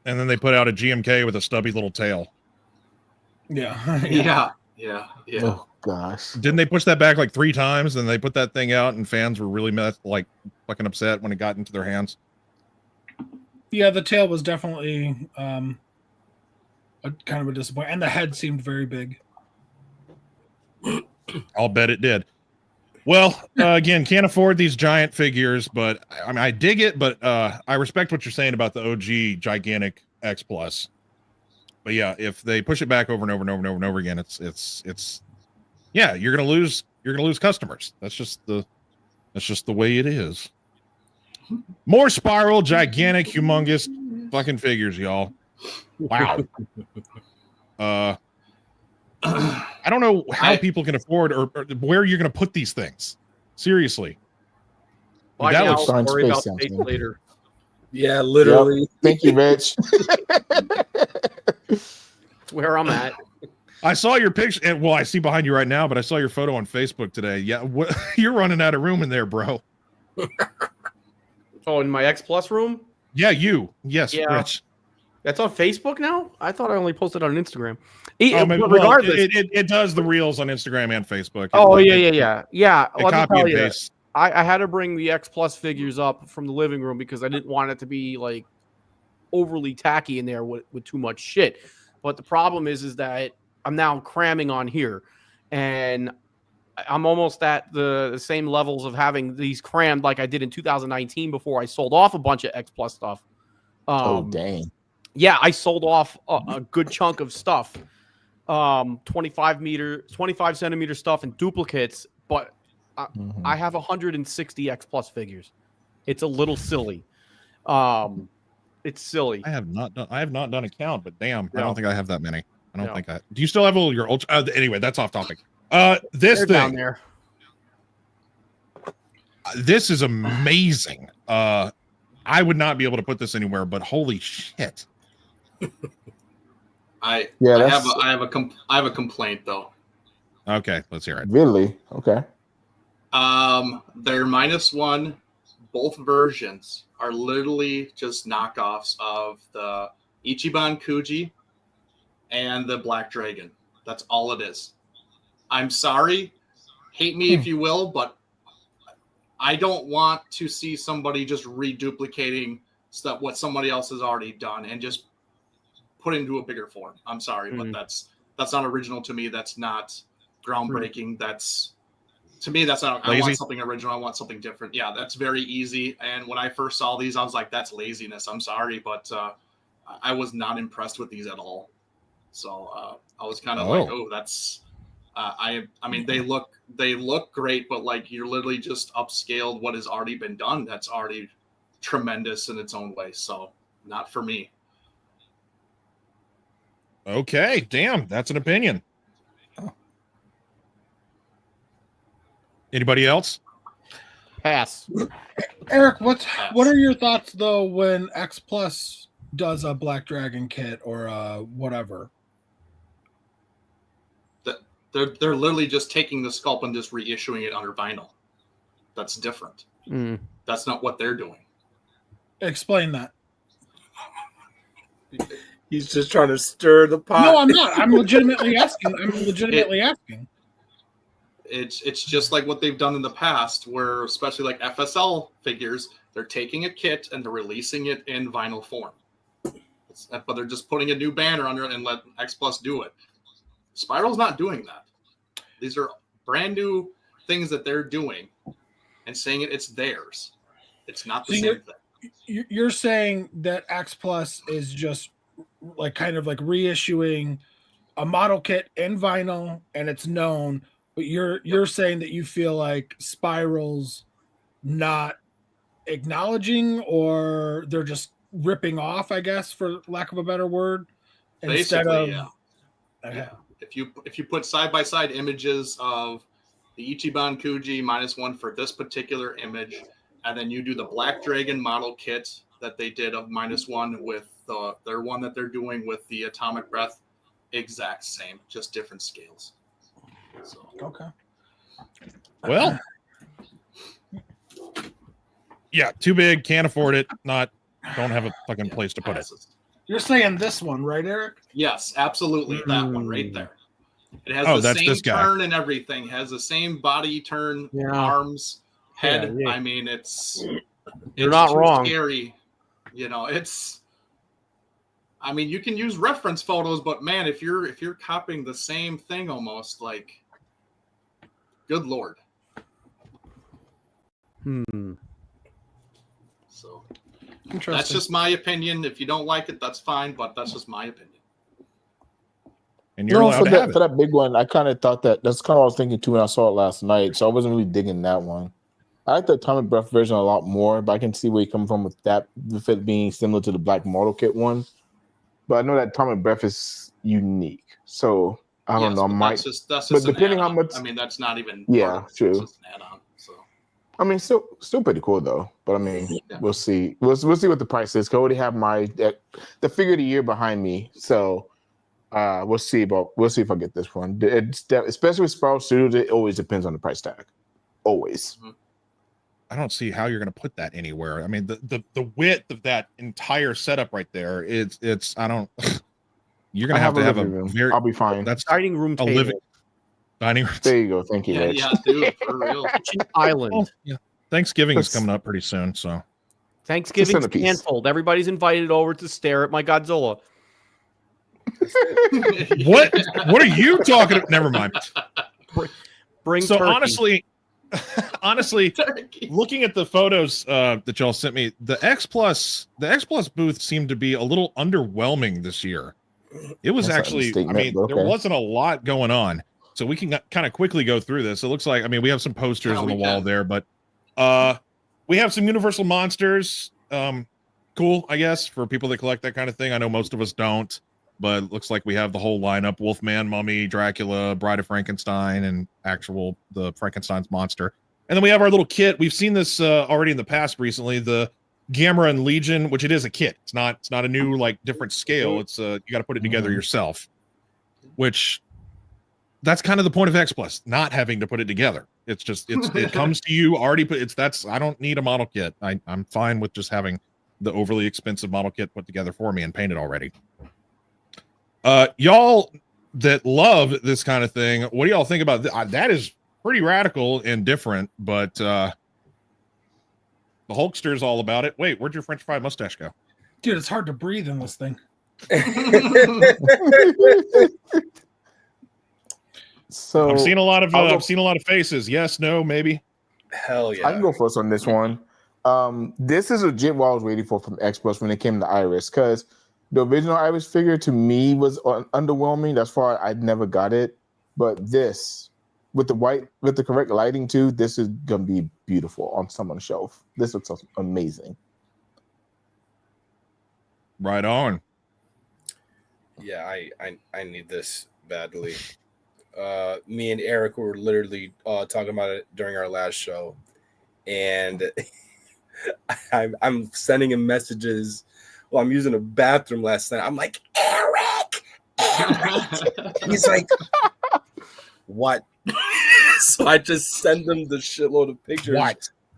And then they put out a GMK with a stubby little tail. Yeah. Oh gosh. Didn't they push that back like 3 times? And they put that thing out, and fans were really fucking upset when it got into their hands. Yeah, the tail was definitely a kind of a disappointment, and the head seemed very big. I'll bet it did. Well, again, can't afford these giant figures, but I mean, I dig it. But I respect what you're saying about the OG gigantic X Plus. But yeah, if they push it back over and over and over and over and over again, it's yeah, you're gonna lose customers. That's just the way it is. More Spiral, gigantic, humongous fucking figures, y'all. Wow. I don't know how people can afford or where you're gonna put these things. Seriously. Well, That I'll looks worry about space space sounds later. Yeah, literally. Yep. Thank you, Rich. That's where I'm at. I saw your picture, and well, I see behind you right now, but I saw your photo on Facebook today. Yeah, you're running out of room in there, bro. Oh, in my X Plus room? Yeah, you. Yes, Yeah. Rich. That's on Facebook now? I thought I only posted on Instagram. Regardless, it does the reels on Instagram and Facebook. Oh, yeah. It copy and paste. I had to bring the X Plus figures up from the living room because I didn't want it to be like overly tacky in there with too much shit. But the problem is that I'm now cramming on here, and I'm almost at the same levels of having these crammed like I did in 2019 before I sold off a bunch of X Plus stuff. Oh dang! Yeah, I sold off a good chunk of stuff, 25 centimeter stuff and duplicates, but I have 160 X Plus figures. It's a little silly. It's silly. I have not done a count, but damn, no. I don't think I have that many. I don't think I. Do you still have all your ultra? Anyway, that's off topic. This They're thing down there. This is amazing. I would not be able to put this anywhere, but holy shit! I have a complaint though. Okay, let's hear it. Really? Okay. They're -1. Both versions are literally just knockoffs of the Ichiban Kuji and the Black Dragon. That's all it is. I'm sorry, hate me if you will, but I don't want to see somebody just reduplicating stuff what somebody else has already done and just put it into a bigger form. I'm sorry, but that's not original to me. That's not groundbreaking. To me, that's not. Lazy. I want something original. I want something different. Yeah, that's very easy. And when I first saw these, I was like, "That's laziness." I'm sorry, but I was not impressed with these at all. So I was kind of like, "Oh, that's." I mean, they look great, but like you're literally just upscaled what has already been done. That's already tremendous in its own way. So not for me. Okay, damn, that's an opinion. Anybody else? Pass. Eric, what are your thoughts though when X Plus does a Black Dragon kit or whatever? They're literally just taking the sculpt and just reissuing it under vinyl. That's different. That's not what they're doing. Explain that. He's just trying to stir the pot. No, I'm not. I'm legitimately asking. It's just like what they've done in the past, where especially like FSL figures, they're taking a kit and they're releasing it in vinyl form. But they're just putting a new banner under it and let X Plus do it. Spiral's not doing that. These are brand new things that they're doing and saying it's theirs. It's not the same thing. You're saying that X Plus is just like kind of like reissuing a model kit in vinyl and it's known, but you're saying that you feel like Spiral's not acknowledging, or they're just ripping off, I guess, for lack of a better word, instead Basically, of yeah. If you put side by side images of the Ichiban Kuji -1 for this particular image, and then you do the Black Dragon model kit that they did of -1 with their one that they're doing with the Atomic Breath, exact same, just different scales. So okay. Well, yeah, too big, can't afford it, don't have a fucking place to put it. You're saying this one, right, Eric? Yes, absolutely. That one right there. It has the same turn and everything. Has the same body turn, arms, head. I mean, you're not wrong. Scary. You know, I mean, you can use reference photos, but man, if you're copying the same thing almost, like, good Lord. So that's just my opinion. If you don't like it, that's fine, but that's just my opinion. And you're allowed to have it. For that big one, I kind of thought that's kind of what I was thinking too when I saw it last night. So I wasn't really digging that one. I like the Atomic Breath version a lot more, but I can see where you're coming from with that, with it being similar to the Black Model Kit one. But I know that Atomic Breath is unique, so I don't know. That's just but depending how much, I mean, that's not even. Yeah, true. It's just an add-on. So. I mean, still pretty cool though. But I mean, we'll see. We'll see what the price is. 'Cause I already have the figure of the year behind me, so we'll see if I get this one. Especially with Spiral Studios, it always depends on the price tag. Always. Mm-hmm. I don't see how you're going to put that anywhere. I mean, the width of that entire setup right there, it's I don't. You're going to have to have a very. I'll be fine. That's dining room table. living dining room. There you go. Thank you, Rich. Yeah, dude, for real. Island. Well, yeah. Thanksgiving is coming up pretty soon, so. Thanksgiving's canceled. Everybody's invited over to stare at my Godzilla. What are you talking about? Never mind. Bring so turkey. honestly, looking at the photos that y'all sent me, the X Plus booth seemed to be a little underwhelming this year. It was actually, I mean, there wasn't a lot going on, so we can kind of quickly go through this. It looks like, I mean, we have some posters on the wall there, but we have some Universal monsters. Cool, I guess, for people that collect that kind of thing. I know most of us don't, but it looks like we have the whole lineup: Wolfman, Mummy, Dracula, Bride of Frankenstein, and the Frankenstein's monster. And then we have our little kit. We've seen this already in the past recently, the Gamera and Legion, which it is a kit. It's not a new, like, different scale. It's you got to put it together yourself, which that's kind of the point of X Plus, not having to put it together. It's just it comes to you already put. I don't need a model kit. I'm fine with just having the overly expensive model kit put together for me and painted already. Y'all that love this kind of thing, what do y'all think about that? That is pretty radical and different, but the Hulkster's all about it. Wait, where'd your French fry mustache go? Dude, it's hard to breathe in this thing. So I've seen a lot of faces. Yes, no, maybe. Hell yeah. I can go first on this one. This is legit what I was waiting for from X Plus when it came to Iris, because the original Iris figure to me was underwhelming. That's why I never got it. But this, with the correct lighting too, this is gonna be beautiful on someone's shelf. This looks amazing. Right on. Yeah, I need this badly. Me and Eric were literally talking about it during our last show, and I'm sending him messages while I'm using a bathroom last night. I'm like, Eric. He's like, what? So I just send him the shitload of pictures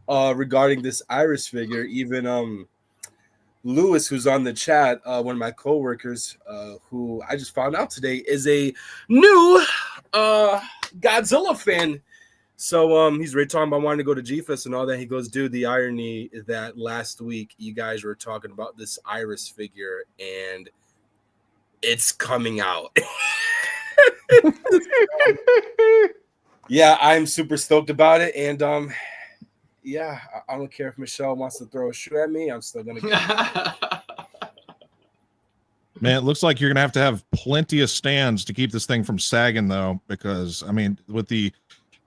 regarding this Iris figure. Even Lewis, who's on the chat, one of my coworkers, who I just found out today is a new Godzilla fan. So he's really talking about wanting to go to GFest and all that. He goes, dude, the irony that last week you guys were talking about this Iris figure and it's coming out. Yeah, I'm super stoked about it. And yeah, I don't care if Michelle wants to throw a shoe at me. I'm still gonna get it. Man, it looks like you're gonna have plenty of stands to keep this thing from sagging, though, because I mean, with the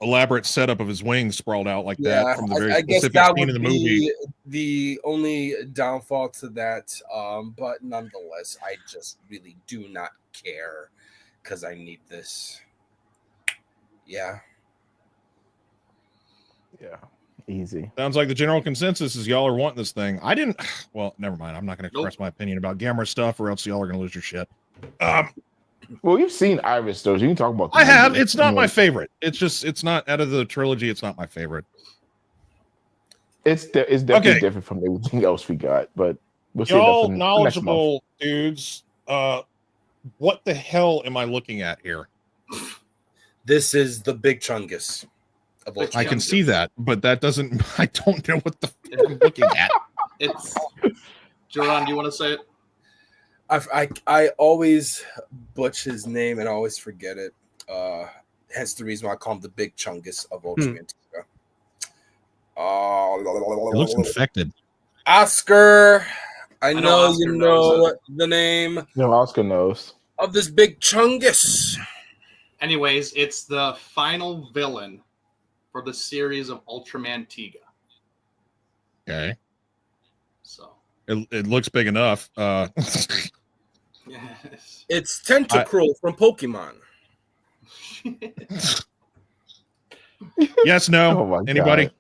elaborate setup of his wings sprawled out like that from the very specific scene in the movie. The only downfall to that, but nonetheless, I just really do not care because I need this. Yeah. Yeah. Easy. Sounds like the general consensus is y'all are wanting this thing. I didn't. Well, never mind. I'm not going to express my opinion about Gamera stuff, or else y'all are going to lose your shit. Well, you've seen Iris, though. So you can talk about. I have. It's not my favorite. It's not out of the trilogy. It's not my favorite. It's definitely different from everything else we got, but we'll see. Y'all knowledgeable dudes. What the hell am I looking at here? This is the Big Chungus. I can see that, but that doesn't. I don't know what the fuck I'm looking at. It's Joran. Do you want to say it? I always butch his name and I always forget it. Hence the reason why I call him the Big Chungus of Ultraman. It looks infected. Oscar. I know Oscar you know the name. No, Oscar knows of this Big Chungus. Anyways, it's the final villain for the series of Ultraman Tiga. Okay. So it looks big enough. Yes. It's Tentacruel from Pokemon. Yes, no. Oh Anybody? God.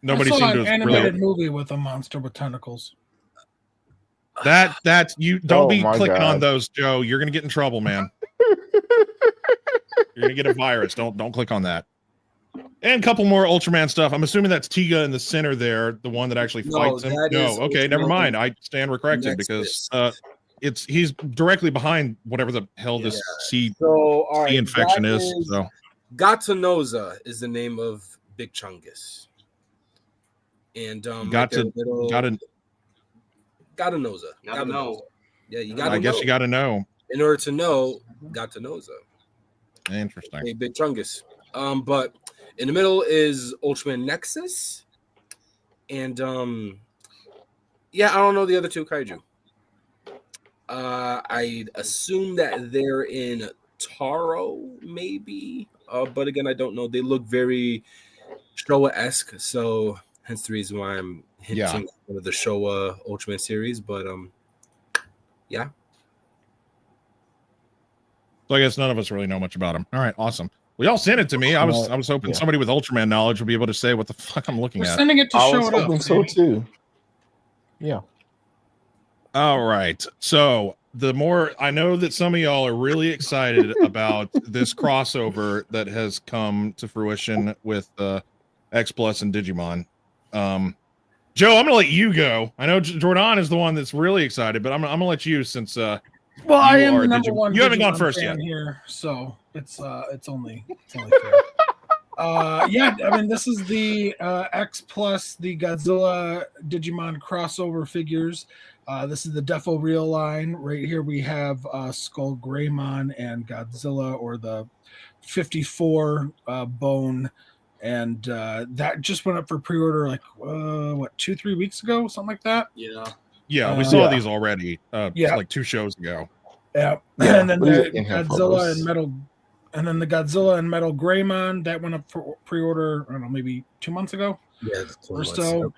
Nobody I saw seemed an to animated really. movie with a monster with tentacles. That you don't be my clicking God. on those, Joe. You're gonna get in trouble, man. You're gonna get a virus. Don't click on that. And a couple more Ultraman stuff. I'm assuming that's Tiga in the center there, the one that actually fights him. No, okay, never mind. I stand corrected because he's directly behind whatever the hell this C infection is. So Gatanoza is the name of Big Chungus. And Gotta Gatanoza. Gotta know. Yeah, you gotta I guess you gotta know. In order to know, Gatanoza. Interesting. Okay, Big Chungus. But in the middle is Ultraman Nexus. And yeah, I don't know the other two kaiju. I'd assume that they're in Taro, maybe. But again, I don't know. They look very Showa-esque, so hence the reason why I'm hinting one of the Showa Ultraman series. But yeah. So I guess none of us really know much about him. All right, awesome. Well, y'all sent it to me. I was hoping somebody with Ultraman knowledge would be able to say what the fuck I'm looking We're at. sending it to show it up. So too. Yeah. All right. So the more I know that some of y'all are really excited about this crossover that has come to fruition with X Plus and Digimon. Joe, I'm gonna let you go. I know Jordan is the one that's really excited, but I'm gonna let you since well, I am are the a number one. you haven't gone Digimon first fan yet. here, so it's only fair. Yeah, I mean this is the X Plus, the Godzilla Digimon crossover figures. This is the Defo Real line. Right here we have Skull Greymon and Godzilla, or the 54 bone, and that just went up for pre-order like 2-3 weeks ago, something like that. Yeah, we saw these already like 2 shows ago. Yeah. And then the Godzilla and Metal, and then the Godzilla and Metal Greymon that went up for pre-order, I don't know, maybe 2 months ago or so. Yep.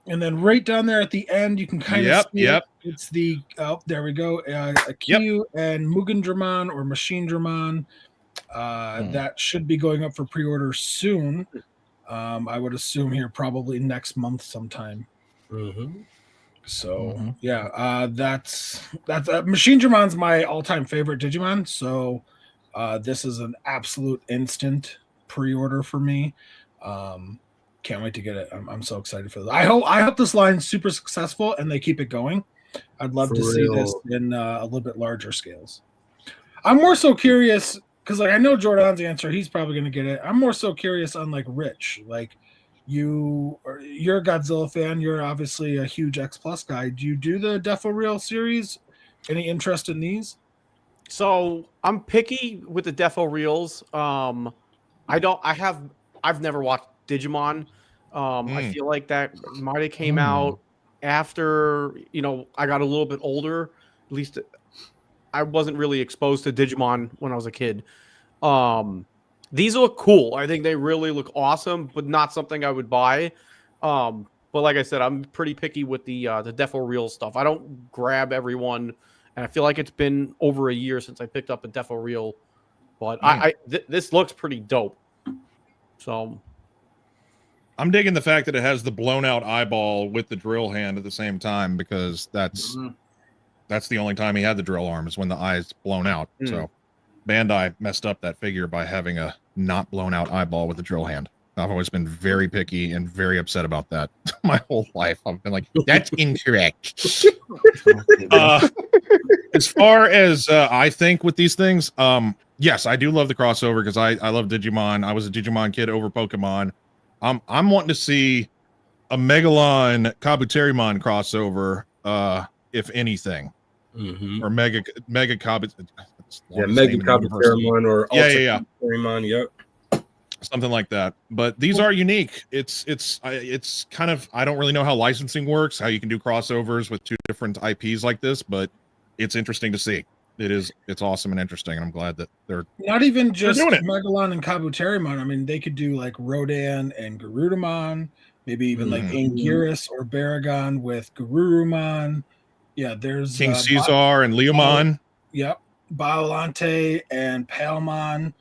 And then right down there at the end, you can kind of see it. It's the there we go, Akiyu and Mugen Dramon or Machine Dramon. That should be going up for pre-order soon. I would assume here probably next month sometime. So that's Machine Dramon's my all-time favorite Digimon. So this is an absolute instant pre-order for me. Can't wait to get it. I'm so excited for this. I hope this line's super successful and they keep it going. I'd love to see this in a little bit larger scales. I'm more so curious because, like, I know Jordan's answer. He's probably going to get it. I'm more so curious on, like, Rich. Like, you're a Godzilla fan. You're obviously a huge X Plus guy. Do you do the Defo Reel series? Any interest in these? So I'm picky with the Defo Reels. I've never watched Digimon. I feel like that might have came out after, I got a little bit older. At least I wasn't really exposed to Digimon when I was a kid. These look cool. I think they really look awesome, but not something I would buy. But like I said, I'm pretty picky with the Defo Reel stuff. I don't grab everyone, and I feel like it's been over a year since I picked up a Defo Reel. But this looks pretty dope. So I'm digging the fact that it has the blown out eyeball with the drill hand at the same time, because that's the only time he had the drill arm is when the eye's blown out. So Bandai messed up that figure by having a not blown out eyeball with the drill hand. I've always been very picky and very upset about that my whole life. I've been like, that's incorrect. As far as I think with these things, yes, I do love the crossover because I love Digimon. I was a Digimon kid over Pokemon. I'm wanting to see a Megalon Kabuterimon crossover, if anything, or Mega Kabut. Yeah, Mega Kabuterimon or Ultra Kabuterimon. Yep, something like that. But these are unique. It's kind of, I don't really know how licensing works, how you can do crossovers with two different IPs like this, but it's interesting to see. It's awesome and interesting, and I'm glad that they're not even just Megalon and Kabuterimon. I mean, they could do like Rodan and Garudamon, maybe even like Anguirus or Baragon with Garurumon. Yeah, there's King Caesar and Leomon. Yep, Biolante and Palmon.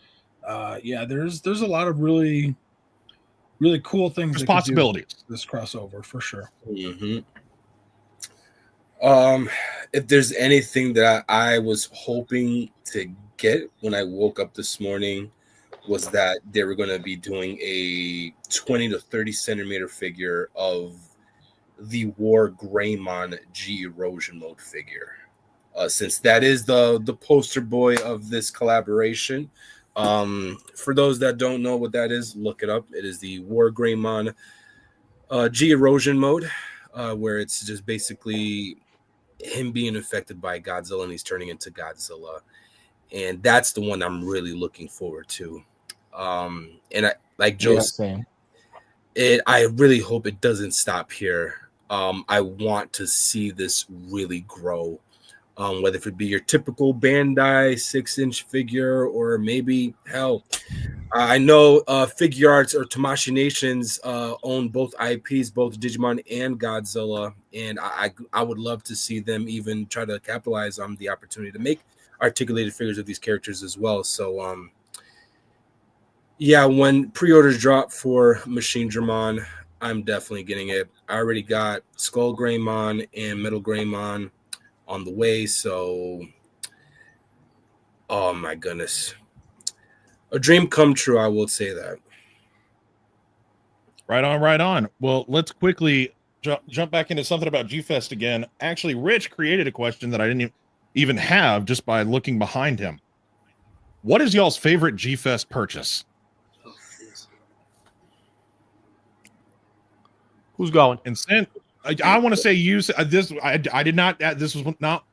Yeah, there's a lot of really cool things. There's possibilities. This crossover for sure. If there's anything that I was hoping to get when I woke up this morning, was that they were going to be doing a 20 to 30 centimeter figure of the War Greymon G Erosion Mode figure. Since that is the poster boy of this collaboration. For those that don't know what that is, look it up. It is the War Greymon G Erosion Mode, where it's just basically him being affected by Godzilla and he's turning into Godzilla. And that's the one I'm really looking forward to. And I, like Joe said, I really hope it doesn't stop here. I want to see this really grow. Whether it be your typical Bandai 6-inch figure, or maybe hell, I know Figure Arts or Tamashii Nations own both IPs, both Digimon and Godzilla, and I would love to see them even try to capitalize on the opportunity to make articulated figures of these characters as well. So yeah, when pre-orders drop for Machine Dramon, I'm definitely getting it. I already got Skull Greymon and Metal Greymon on the way, so oh my goodness, a dream come true, I will say that. Right on. Well, let's quickly jump back into something about G-Fest again. Actually, Rich created a question that I didn't even have just by looking behind him. What is y'all's favorite G-Fest purchase? Who's going? And sent. I want to say this. I did not. This was not.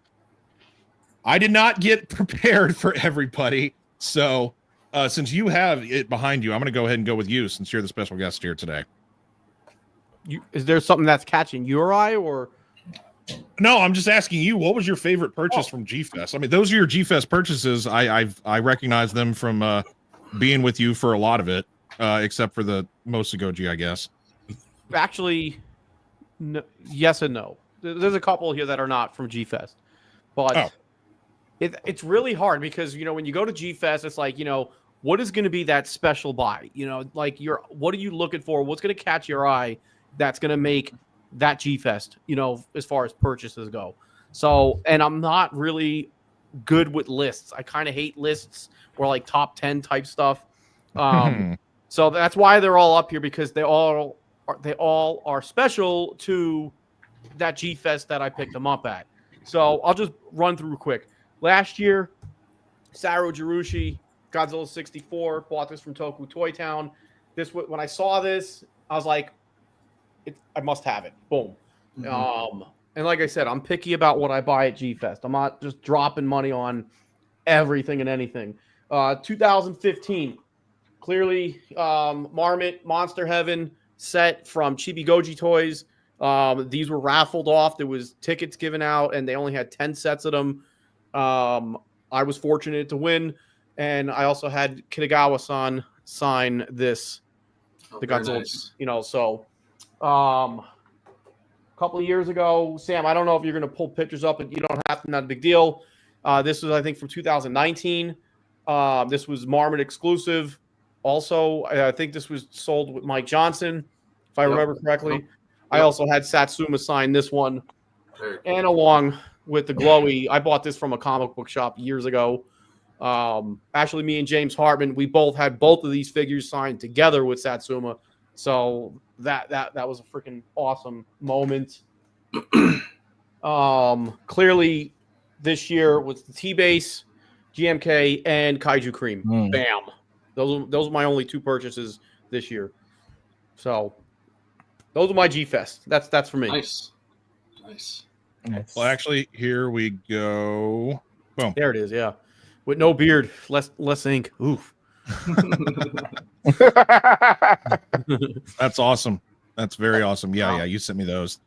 I did not get prepared for everybody. So since you have it behind you, I'm going to go ahead and go with you since you're the special guest here today. Is there something that's catching your eye, or? No, I'm just asking you. What was your favorite purchase from G-Fest? I mean, those are your G-Fest purchases. I recognize them from being with you for a lot of it, except for the Mosagoji, I guess. Actually. No, yes and no. There's a couple here that are not from G-Fest, but it's really hard because when you go to G-Fest, it's like what is going to be that special buy? Like what are you looking for? What's going to catch your eye? That's going to make that G-Fest. As far as purchases go. So, and I'm not really good with lists. I kind of hate lists or like top 10 type stuff. So that's why they're all up here, because they all are special to that G Fest that I picked them up at. So I'll just run through quick. Last year, Saru Jirushi, Godzilla 64, bought this from Toku Toy Town. When I saw this, I was like, I must have it. Boom. Mm-hmm. And like I said, I'm picky about what I buy at G Fest. I'm not just dropping money on everything and anything. 2015, clearly, Marmot Monster Heaven set from Chibi Goji Toys. These were raffled off. There was tickets given out, and they only had 10 sets of them. I was fortunate to win, and I also had Kitagawa-san sign this, the Godzilla. Nice. So a couple of years ago, Sam, I don't know if you're going to pull pictures up, but you don't have to. Not a big deal. This was, I think, from 2019. This was Marmot exclusive. Also, I think this was sold with Mike Johnson, if I remember correctly. Yep. I also had Satsuma sign this one. And along with the glowy, I bought this from a comic book shop years ago. Actually, me and James Hartman, we both had both of these figures signed together with Satsuma. So that was a freaking awesome moment. Clearly, this year was the T-Base, GMK, and Kaiju Cream. Bam. Those are my only two purchases this year. So those are my G-Fest. That's for me. Nice. Well, actually, here we go. Boom. There it is, yeah. With no beard, less ink. Oof. That's awesome. That's very awesome. Yeah, you sent me those.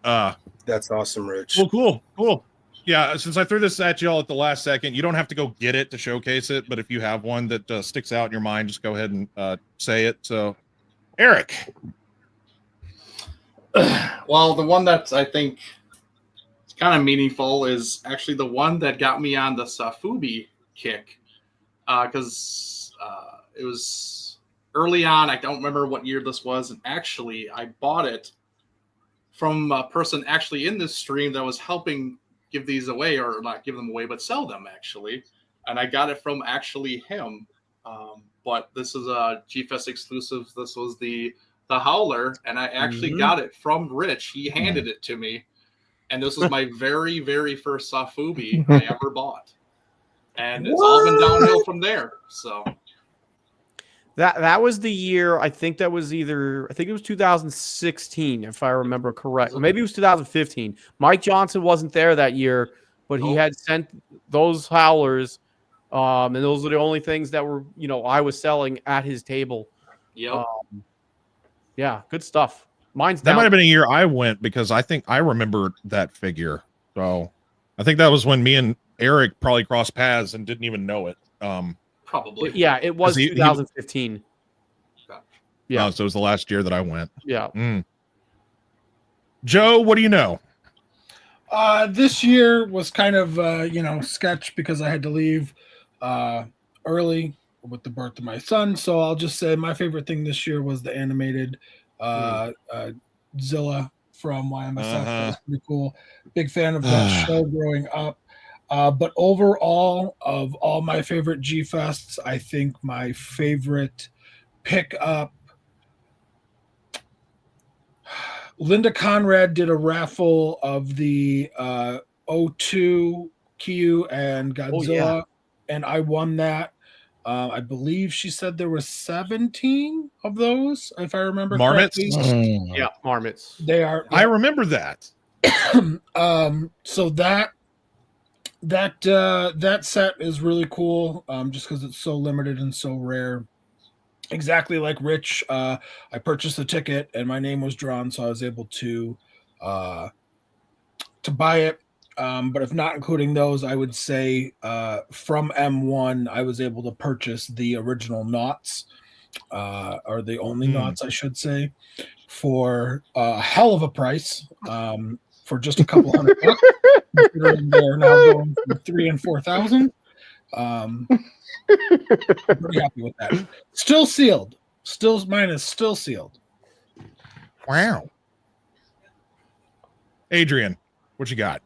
That's awesome, Rich. Well, cool. Yeah, since I threw this at y'all at the last second, you don't have to go get it to showcase it, but if you have one that sticks out in your mind, just go ahead and say it. So, Eric. Well, the one that I think is kind of meaningful is actually the one that got me on the Safubi kick, because it was early on. I don't remember what year this was, and actually I bought it from a person actually in this stream that was helping give these away, or not give them away, but sell them actually. And I got it from actually him. But this is a G-Fest exclusive. This was the Howler, and I actually got it from Rich. He handed it to me. And this was my very, very first Safubi I ever bought. And it's all been downhill from there. So that was the year. I think it was 2016, if I remember correctly. Maybe it was 2015. Mike Johnson wasn't there that year, but he had sent those Howlers, and those are the only things that were, I was selling at his table. Yep. Yeah, good stuff. That might have been a year I went, because I think I remember that figure. So I think that was when me and Eric probably crossed paths and didn't even know it. Probably. Yeah, it was 2015. Yeah. So it was the last year that I went. Yeah. Joe, what do you know? This year was kind of, sketch, because I had to leave early with the birth of my son. So I'll just say my favorite thing this year was the animated Zilla from YMSF. That was pretty cool. Big fan of that show growing up. But overall, of all my favorite G-Fests, I think my favorite pickup, Linda Conrad did a raffle of the O2 Kyu and Godzilla, and I won that. I believe she said there were 17 of those, if I remember correctly. Yeah, Marmots. They are. I remember that. So that set is really cool, just because it's so limited and so rare. Exactly like Rich, I purchased a ticket and my name was drawn, so I was able to buy it. But if not including those, I would say from M1, I was able to purchase the original knots, or the only knots, I should say, for a hell of a price, for just a couple $100. Considering they're now going for 3,000 and 4,000. Pretty happy with that. Still sealed. Mine is still sealed. Wow. Adrian, what you got?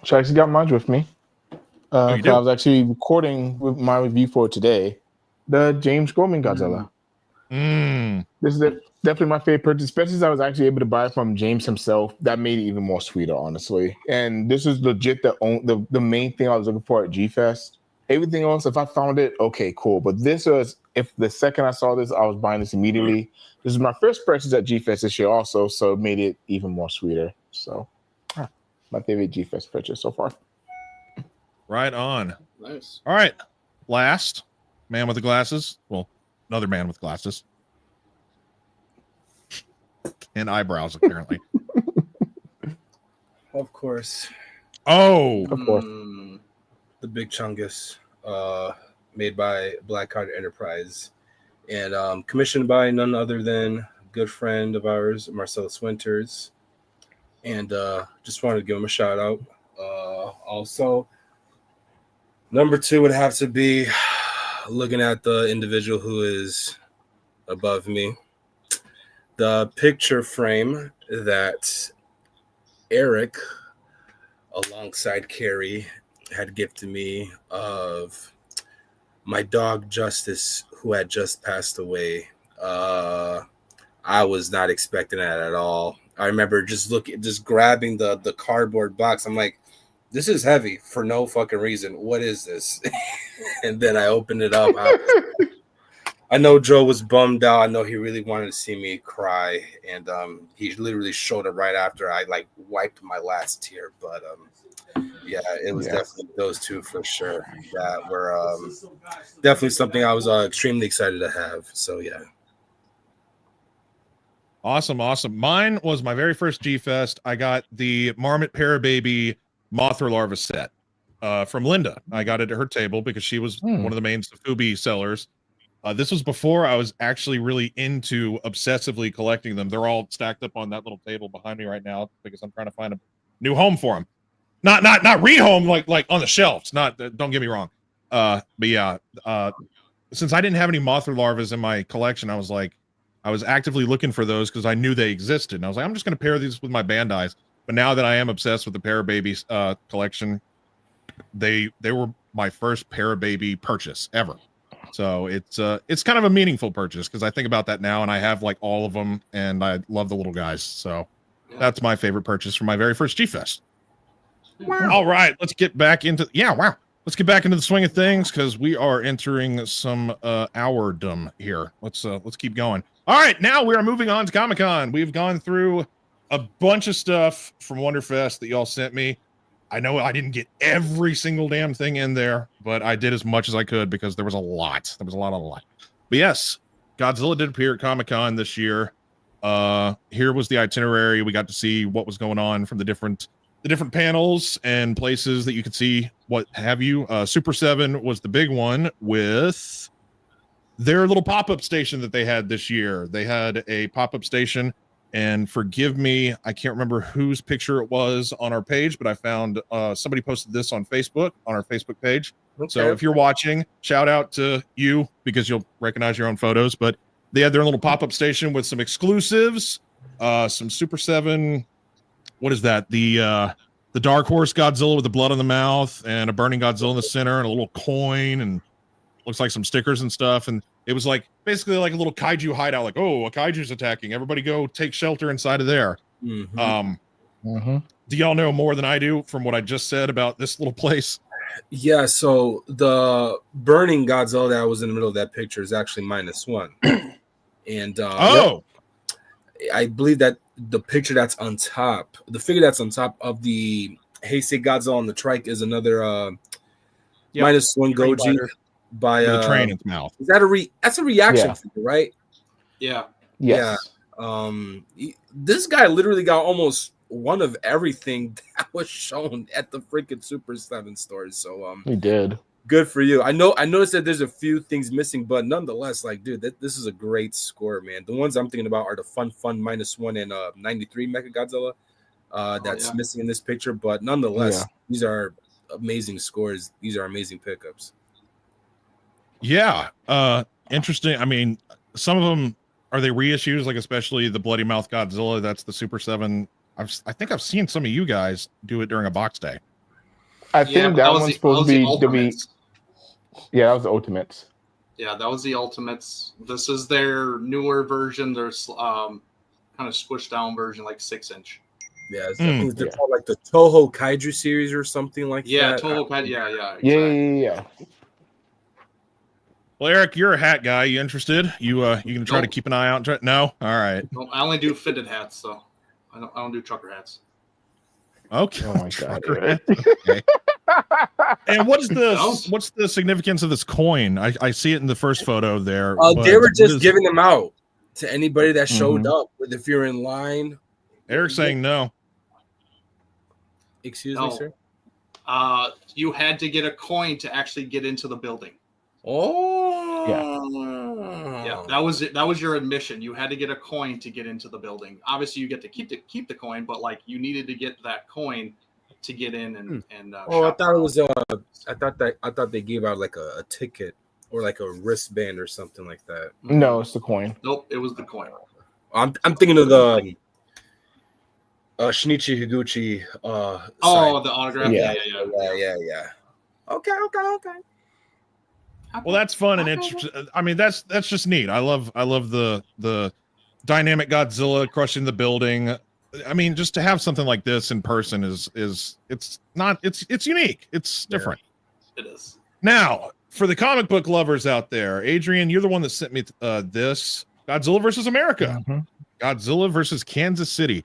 So I actually got mine with me. You do? I was actually recording with my review for today, the James Gorman Godzilla. This is definitely my favorite purchase, especially since I was actually able to buy it from James himself. That made it even more sweeter, honestly. And this is legit the main thing I was looking for at G-Fest. Everything else, if I found it, okay, cool. But this was, if the second I saw this, I was buying this immediately. This is my first purchase at G-Fest this year also, so it made it even more sweeter. So, my favorite G-Fest purchase so far. Right on. Nice. All right. Last man with the glasses. Well, another man with glasses. And eyebrows, apparently. Of course. Oh. Of course. The Big Chungus, made by Black Card Enterprise, and commissioned by none other than a good friend of ours, Marcellus Winters. And just wanted to give him a shout out. Also, number 2 would have to be looking at the individual who is above me. The picture frame that Eric, alongside Carrie, had gifted me of my dog Justice, who had just passed away. I was not expecting that at all. I remember just grabbing the cardboard box. I'm like, this is heavy for no fucking reason. What is this? And then I opened it up. I know Joe was bummed out. I know he really wanted to see me cry, and he literally showed it right after I like wiped my last tear. But yeah, it was definitely those two for sure that were definitely something I was extremely excited to have. So yeah. Awesome. Mine was my very first G-Fest. I got the Marmot Parababy Mothra Larva set from Linda. I got it at her table because she was one of the main Safubi sellers. This was before I was actually really into obsessively collecting them. They're all stacked up on that little table behind me right now because I'm trying to find a new home for them. Not rehome like on the shelves. Not don't get me wrong. But yeah, since I didn't have any Mothra larvas in my collection, I was actively looking for those because I knew they existed. And I was like, I'm just going to pair these with my Bandais. But now that I am obsessed with the Parababy collection, they were my first Parababy purchase ever. So it's kind of a meaningful purchase because I think about that now and I have like all of them and I love the little guys. So that's my favorite purchase from my very first G-Fest. Wow. All right, let's get back into let's get back into the swing of things because we are entering some hourdom here. Let's keep going. All right, now we are moving on to Comic-Con. We've gone through a bunch of stuff from Wonderfest that y'all sent me. I know I didn't get every single damn thing in there, but I did as much as I could because there was a lot. There was a lot. But yes, Godzilla did appear at Comic-Con this year. Here was the itinerary. We got to see what was going on from the different panels and places that you could see what have you. Super 7 was the big one with their little pop-up station that they had this year. They had a pop-up station. And forgive me, I can't remember whose picture it was on our page, but I found somebody posted this on Facebook, on our Facebook page. Okay. So if you're watching, shout out to you because you'll recognize your own photos. But they had their little pop-up station with some exclusives, some Super 7. What is that? The Dark Horse Godzilla with the blood on the mouth and a burning Godzilla in the center and a little coin and looks like some stickers and stuff. And it was like basically like a little kaiju hideout, like, oh, a kaiju's attacking. Everybody go take shelter inside of there. Mm-hmm. Do y'all know more than I do from what I just said about this little place? Yeah, so the burning Godzilla that was in the middle of that picture is actually -1. And I believe that the picture that's on top, the figure that's on top of the Heisei Godzilla on the trike is another -1 Goji. By the train in its mouth. Is that that's a reaction figure, right? Yeah. Yes. Yeah. This guy literally got almost one of everything that was shown at the freaking Super 7 stores. So he did. Good for you. I noticed that there's a few things missing, but nonetheless, like, dude, this is a great score, man. The ones I'm thinking about are the fun -1 and 93 Mechagodzilla that's missing in this picture. But nonetheless, these are amazing scores. These are amazing pickups. Yeah, interesting. I mean, some of them are they reissues, like especially the Bloody Mouth Godzilla. That's the Super 7. I think I've seen some of you guys do it during a box day. I think that one's supposed to be. Yeah, that was the Ultimates. Yeah, that was the Ultimates. This is their newer version. There's kind of squished down version, like 6-inch. Yeah, I think they're called like the Toho Kaiju series or something like that. Toho Kaiju. Yeah, exactly. Yeah. Well, Eric, you're a hat guy. You interested? You can try to keep an eye out. No, all right. Nope, I only do fitted hats, so I don't do trucker hats. Okay. Oh my god. Okay. And what's the significance of this coin? I see it in the first photo there. They were just giving them out to anybody that showed up. If you're in line. Eric's saying no. Excuse me, sir. You had to get a coin to actually get into the building. Oh, yeah. That was it. That was your admission. You had to get a coin to get into the building. Obviously, you get to keep the coin, but like you needed to get that coin to get in and. I thought it was. I thought they gave out like a ticket or like a wristband or something like that. No, it's the coin. Nope, it was the coin. I'm thinking of the Shinichi Higuchi. The autograph. Yeah. Okay. Well, that's fun and interesting. I mean, that's just neat. I love the dynamic Godzilla crushing the building. I mean, just to have something like this in person is it's unique. It's different. It is. Now, for the comic book lovers out there, Adrian, you're the one that sent me this Godzilla versus America. Mm-hmm. Godzilla versus Kansas City.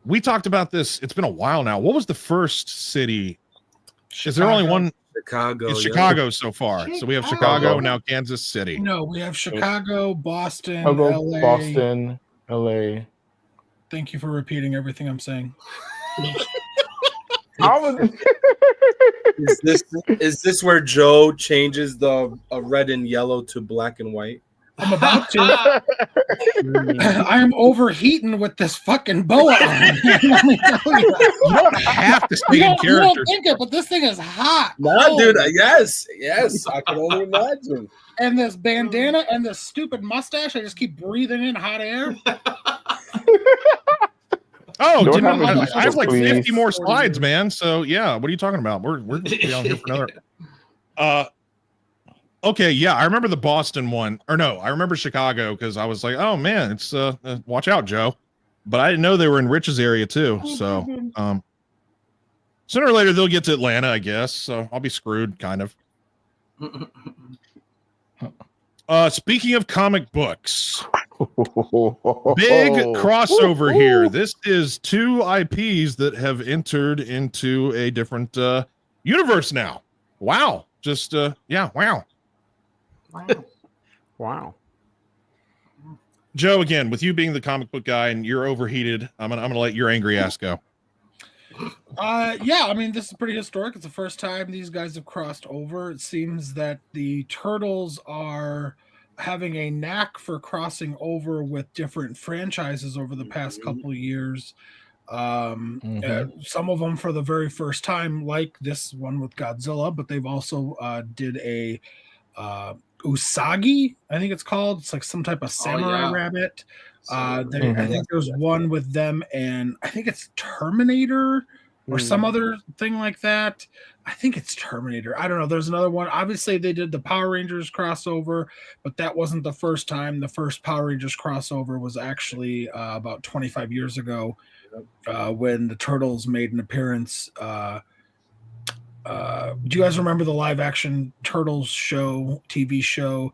We talked about this. It's been a while now. What was the first city? Chicago. Is there only one? Chicago. It's Chicago so far. So we have Chicago, now Kansas City. No, we have Chicago, Boston, LA. Boston, LA. Thank you for repeating everything I'm saying. Is this where Joe changes the red and yellow to black and white? I'm about to. I'm overheating with this fucking boa on. Let me tell you. You don't have to stay in character. You don't think it, but this thing is hot. No, dude. Yes. I can only imagine. And this bandana and this stupid mustache, I just keep breathing in hot air. I have like 50 more slides, man. So yeah, what are you talking about? We're down here for another. Okay, yeah, I remember the Boston one, or no, I remember Chicago because I was like, oh man, it's watch out, Joe. But I didn't know they were in Rich's area too. So sooner or later they'll get to Atlanta, I guess. So I'll be screwed, kind of. Speaking of comic books, big crossover here. This is 2 IPs that have entered into a different universe now. Wow. Just wow. Wow. Joe, again, with you being the comic book guy and you're overheated, I'm gonna let your angry ass go. Yeah, I mean, this is pretty historic. It's the first time these guys have crossed over. It seems that the Turtles are having a knack for crossing over with different franchises over the past couple of years. Some of them for the very first time, like this one with Godzilla, but they've also did a Usagi, I think it's called. It's like some type of samurai rabbit. I think there's one with them, and I think it's Terminator or some other thing like that. I think it's Terminator. I don't know. There's another one. Obviously, they did the Power Rangers crossover, but that wasn't the first time. The first Power Rangers crossover was actually about 25 years ago when the Turtles made an appearance. Do you guys remember the live action Turtles show, TV show?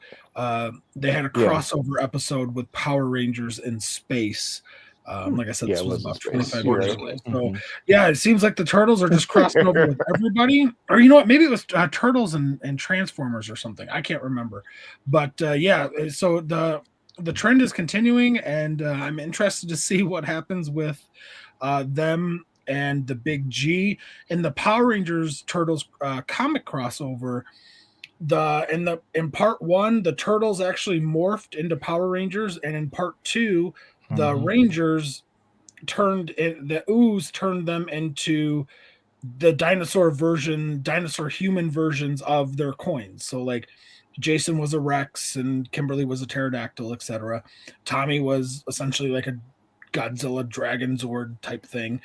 They had a crossover episode with Power Rangers in space. Like I said, this was about 25 years ago. So, yeah, it seems like the Turtles are just crossing over with everybody. Or you know what? Maybe it was Turtles and Transformers or something. I can't remember. But, yeah, so the trend is continuing, and I'm interested to see what happens with them and the Big G. In the Power Rangers Turtles comic crossover, in part 1, the Turtles actually morphed into Power Rangers, and in part 2, the Rangers the Ooze turned them into the dinosaur human versions of their coins. So like Jason was a Rex and Kimberly was a pterodactyl, etc. Tommy was essentially like a Godzilla Dragon Zord type thing,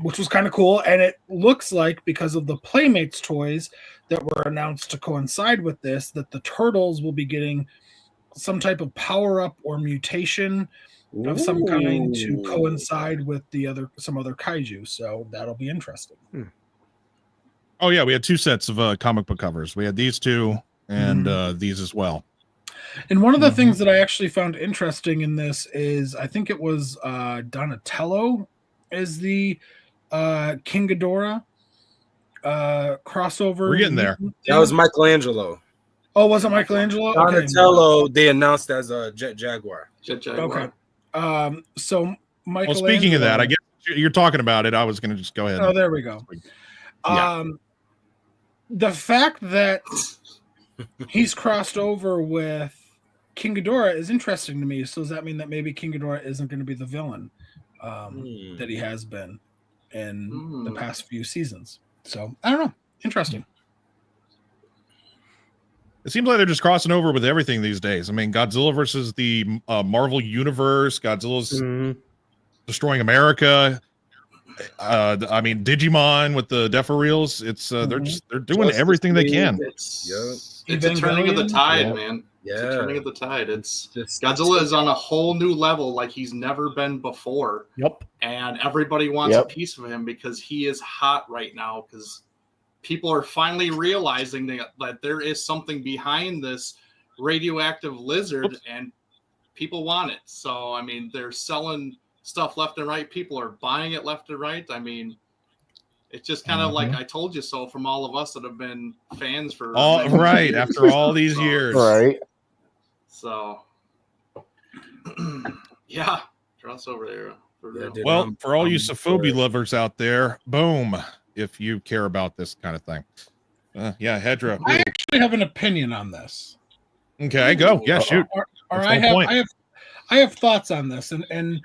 which was kind of cool. And it looks like, because of the Playmates toys that were announced to coincide with this, that the turtles will be getting some type of power up or mutation of some kind to coincide with some other kaiju. So that'll be interesting. Oh yeah, we had 2 sets of comic book covers. We had these 2 and these as well. And one of the things that I actually found interesting in this is, I think it was Donatello is the King Ghidorah crossover. We're getting there. That was Michelangelo. Oh, was it Michelangelo? Donatello, they announced as a Jet Jaguar. Jet Jaguar. Okay. So Michelangelo. Well, speaking of that, I guess you're talking about it. I was going to just go ahead. Oh, there we go. Yeah. The fact that he's crossed over with King Ghidorah is interesting to me. So does that mean that maybe King Ghidorah isn't going to be the villain that he has been in the past few seasons? So I don't know. Interesting. It seems like they're just crossing over with everything these days. I mean, Godzilla versus the Marvel Universe. Godzilla's destroying America. I mean, Digimon with the Defa Reels. It's they're doing everything they can. It's a turning of the tide, man. It's a turning of the tide. It's Godzilla is on a whole new level like he's never been before. Yep. And everybody wants a piece of him because he is hot right now, because people are finally realizing that there is something behind this radioactive lizard and people want it. So, I mean, they're selling stuff left and right. People are buying it left and right. I mean, it's just kind of like I told you so from all of us that have been fans for all right after all these years. Right. So, yeah, crossover there. Well, for all you Sophobia lovers out there, boom, if you care about this kind of thing. Yeah, Hedra. I actually have an opinion on this. Okay, go. Yeah, shoot. Or I have thoughts on this, and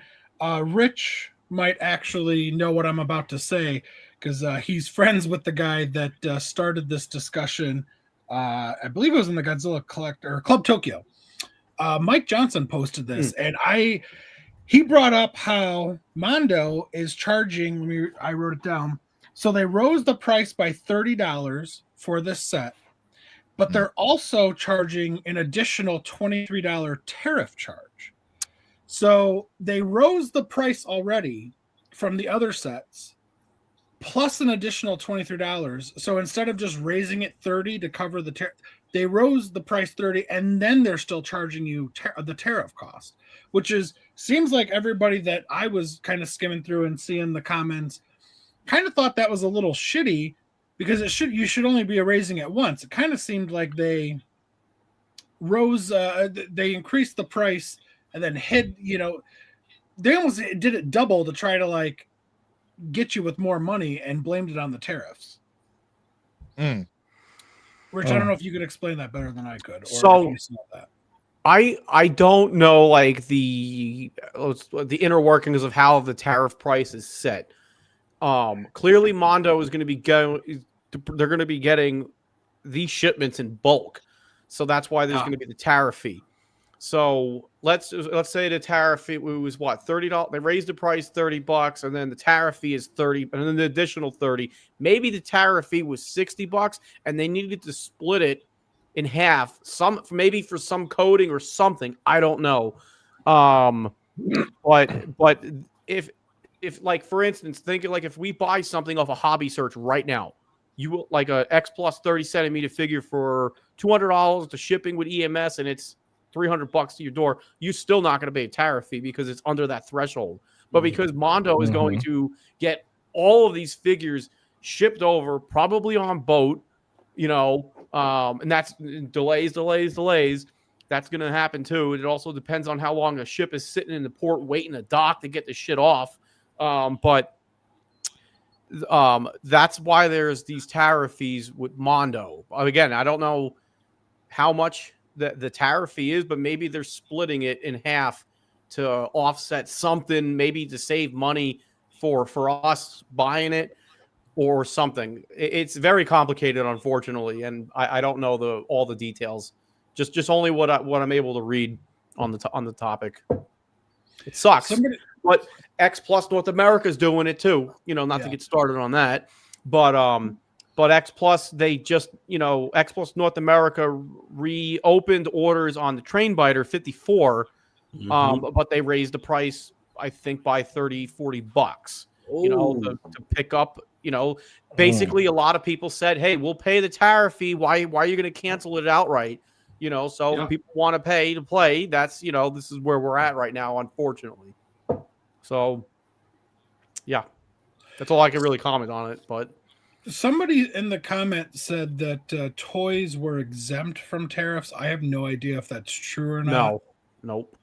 Rich might actually know what I'm about to say, because he's friends with the guy that started this discussion. I believe it was in the Godzilla Collector Club Tokyo. Mike Johnson posted this, and he brought up how Mondo is charging. I wrote it down. So they rose the price by $30 for this set, but they're also charging an additional $23 tariff charge. So they rose the price already from the other sets, plus an additional $23. So instead of just raising it $30 to cover the tariff, they rose the price $30, and then they're still charging you the tariff cost, which seems like everybody that I was kind of skimming through and seeing the comments kind of thought that was a little shitty, because you should only be raising it once. It kind of seemed like they they increased the price and then they almost did it double to try to like get you with more money and blamed it on the tariffs. Rich, I don't know if you could explain that better than I could. Or So if you saw that. I don't know like the inner workings of how the tariff price is set. Clearly Mondo is going to be they're going to be getting these shipments in bulk. So that's why there's going to be the tariff fee. So let's say the tariff fee was what, $30. They raised the price $30, and then the tariff fee is $30, and then the additional $30. Maybe the tariff fee was $60, and they needed to split it in half. Maybe for some coding or something. I don't know. But if like, for instance, think like if we buy something off a hobby search right now, you will like a X plus 30 centimeter figure for $200 to shipping with EMS, and it's $300 to your door, you're still not going to pay a tariff fee because it's under that threshold. But because Mondo is going to get all of these figures shipped over, probably on boat, and that's delays. That's going to happen too. It also depends on how long a ship is sitting in the port waiting to dock to get the shit off. But that's why there's these tariff fees with Mondo. Again, I don't know how much the tariff fee is, but maybe they're splitting it in half to offset something, maybe to save money for us buying it or something. It's very complicated, unfortunately, and I don't know all the details. Just only what I'm able to read on the topic. It sucks. but X Plus North America is doing it too. Not to get started on that, but X Plus, they just, X Plus North America reopened orders on the Train Biter 54, but they raised the price, I think, by $30-$40, to pick up, basically a lot of people said, hey, we'll pay the tariff fee. Why are you going to cancel it outright? People want to pay to play. That's, this is where we're at right now, unfortunately. So, yeah, that's all I can really comment on it, but. Somebody in the comment said that toys were exempt from tariffs. I have no idea if that's true or not. No. Nope.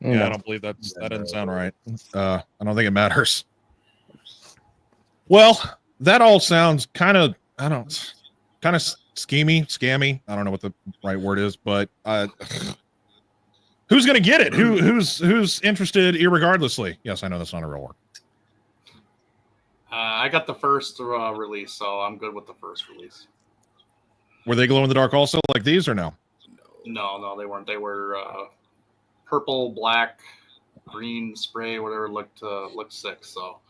Yeah, I don't believe that doesn't sound right. I don't think it matters. Well, that all sounds kind of scammy. I don't know what the right word is, but who's going to get it? Who's interested irregardlessly? Yes, I know that's not a real word. I got the first release, so I'm good with the first release. Were they glow in the dark also like these or no? No, they weren't. They were purple, black, green spray, whatever looked sick. So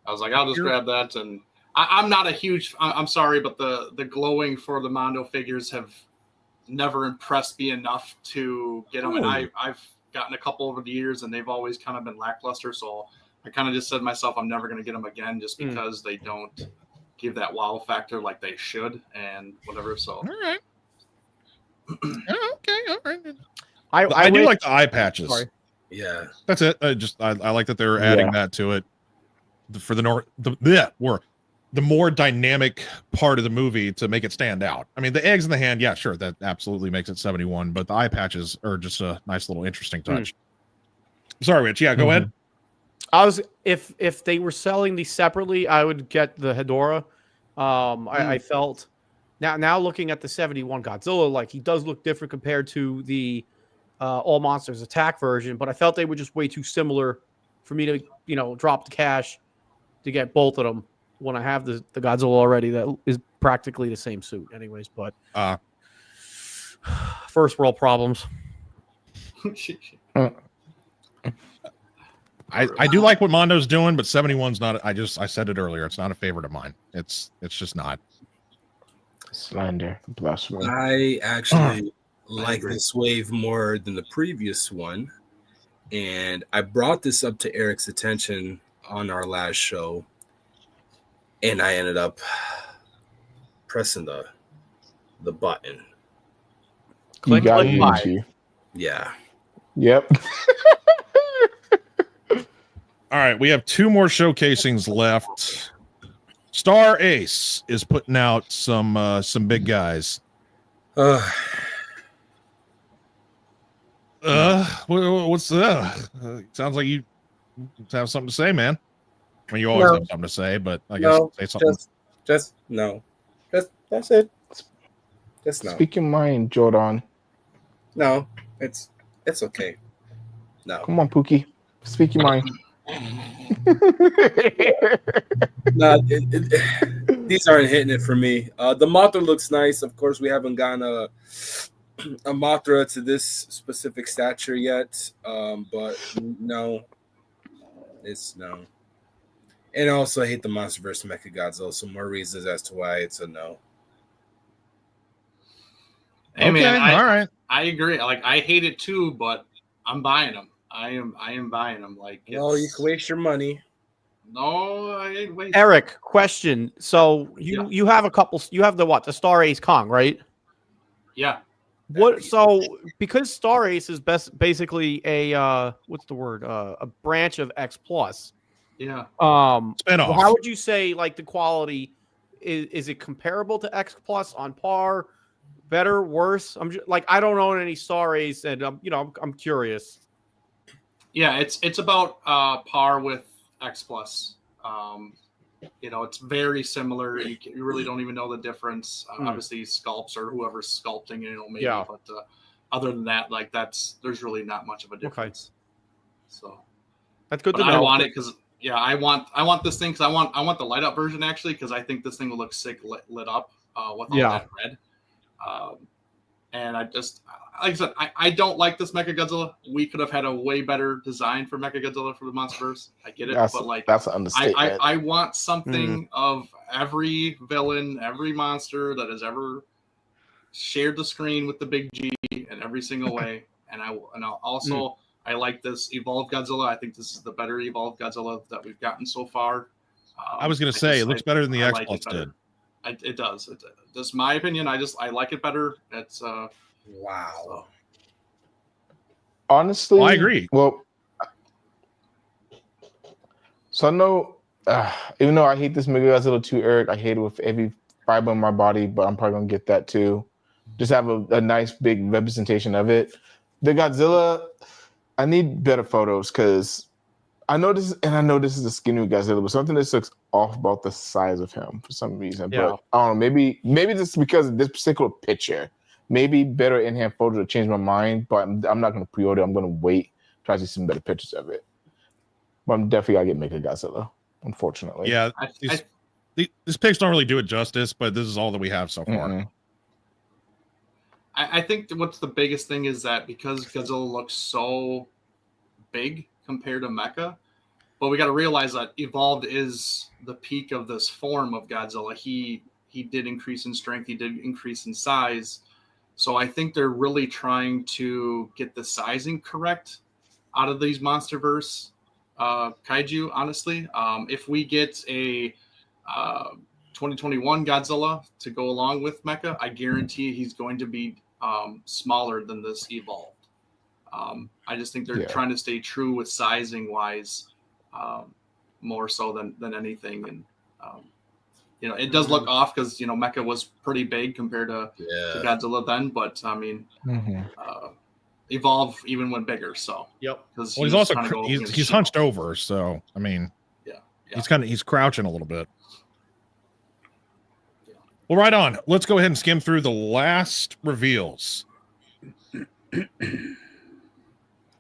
I was like, I'll just grab that. And I'm not a huge. I'm sorry, but the glowing for the Mondo figures have never impressed me enough to get them. And I've gotten a couple over the years, and they've always kind of been lackluster. So I kind of just said to myself, I'm never going to get them again just because they don't give that wow factor like they should and whatever. So, all right. Okay. All right. I do like the eye patches. Sorry. Yeah. That's it. I like that they're adding that to it for the more dynamic part of the movie to make it stand out. I mean, the eggs in the hand. Yeah, sure. That absolutely makes it 71, but the eye patches are just a nice little interesting touch. Sorry, Rich. Yeah, go ahead. If they were selling these separately, I would get the Hedorah. I felt now looking at the 71 Godzilla, like he does look different compared to the All Monsters Attack version, but I felt they were just way too similar for me to drop the cash to get both of them when I have the Godzilla already that is practically the same suit anyways. But first world problems. I do like what Mondo's doing, but 71's not. I said it earlier. It's not a favorite of mine. It's just not. Slander, blasphemy. I actually like this wave more than the previous one, and I brought this up to Eric's attention on our last show, and I ended up pressing the button. Click buy. Yeah. Yep. All right, we have two more showcasings left. Star Ace is putting out some big guys. What's sounds like you have something to say, man. I mean, you always have something to say, but I guess say something. Just no. That's it. Just no. Speak your mind, Jordan. No, it's okay. No. Come on, Pookie. Speak your mind. No, these aren't hitting it for me. The Mothra looks nice. Of course, we haven't gotten a Mothra to this specific stature yet. But no, it's no. And also, I hate the MonsterVerse Mechagodzilla. Some more reasons as to why it's a no. Hey, okay, man, all right. I agree. Like, I hate it too, but I'm buying them. I am buying them. Like, well, you can waste your money. No, I ain't wasting. Eric, question. So you have a couple. You have the Star Ace Kong, right? Yeah. What? So because Star Ace is basically a what's the word? A branch of X Plus. Yeah. Spinoff. How would you say like the quality is it comparable to X Plus, on par, better, worse? I'm just, like, I don't own any Star Ace, and I'm curious. Yeah, it's about par with X Plus. It's very similar. You really don't even know the difference. Obviously, sculpts or whoever's sculpting it, maybe. Yeah. But other than that, like there's really not much of a difference. Okay. So that's good to know. I want it because I want this thing because I want the light up version actually because I think this thing will look sick lit up with all that red. And I just, like I said, I don't like this Mechagodzilla. We could have had a way better design for Mechagodzilla for the Monsterverse. I get it, but like that's an understatement. I want something of every villain, every monster that has ever shared the screen with the big G in every single way. And I'll also I like this evolved Godzilla. I think this is the better evolved Godzilla that we've gotten so far. I was going to say it looks better than the X Plus did. It does. That's my opinion. I like it better. It's wow. Honestly, I agree. Well, so I know, even though I hate this Mechagodzilla 2, Eric, I hate it with every fiber in my body, but I'm probably gonna get that too. Just have a nice big representation of it. The Godzilla, I need better photos because I know this is a skinny Godzilla, but something that looks off about the size of him for some reason. Yeah. But I don't know, maybe this is because of this particular picture. Maybe better in-hand photos will change my mind, but I'm not going to pre-order. I'm going to wait, try to see some better pictures of it. But I'm definitely going to get Mechagodzilla, unfortunately. Yeah, these pics don't really do it justice, but this is all that we have so far. Mm-mm. I think what's the biggest thing is that because Godzilla looks so big compared to Mecha, but we got to realize that evolved is the peak of this form of Godzilla. He did increase in strength. He did increase in size. So I think they're really trying to get the sizing correct out of these MonsterVerse kaiju, honestly. If we get a 2021 Godzilla to go along with Mecha, I guarantee he's going to be smaller than this evolved. I just think they're trying to stay true with sizing wise, more so than anything. And it does look off because Mecha was pretty big compared to Godzilla then, but I mean, Evolve even went bigger. So because he's also he's hunched over, so I mean, he's crouching a little bit. Well, right on. Let's go ahead and skim through the last reveals.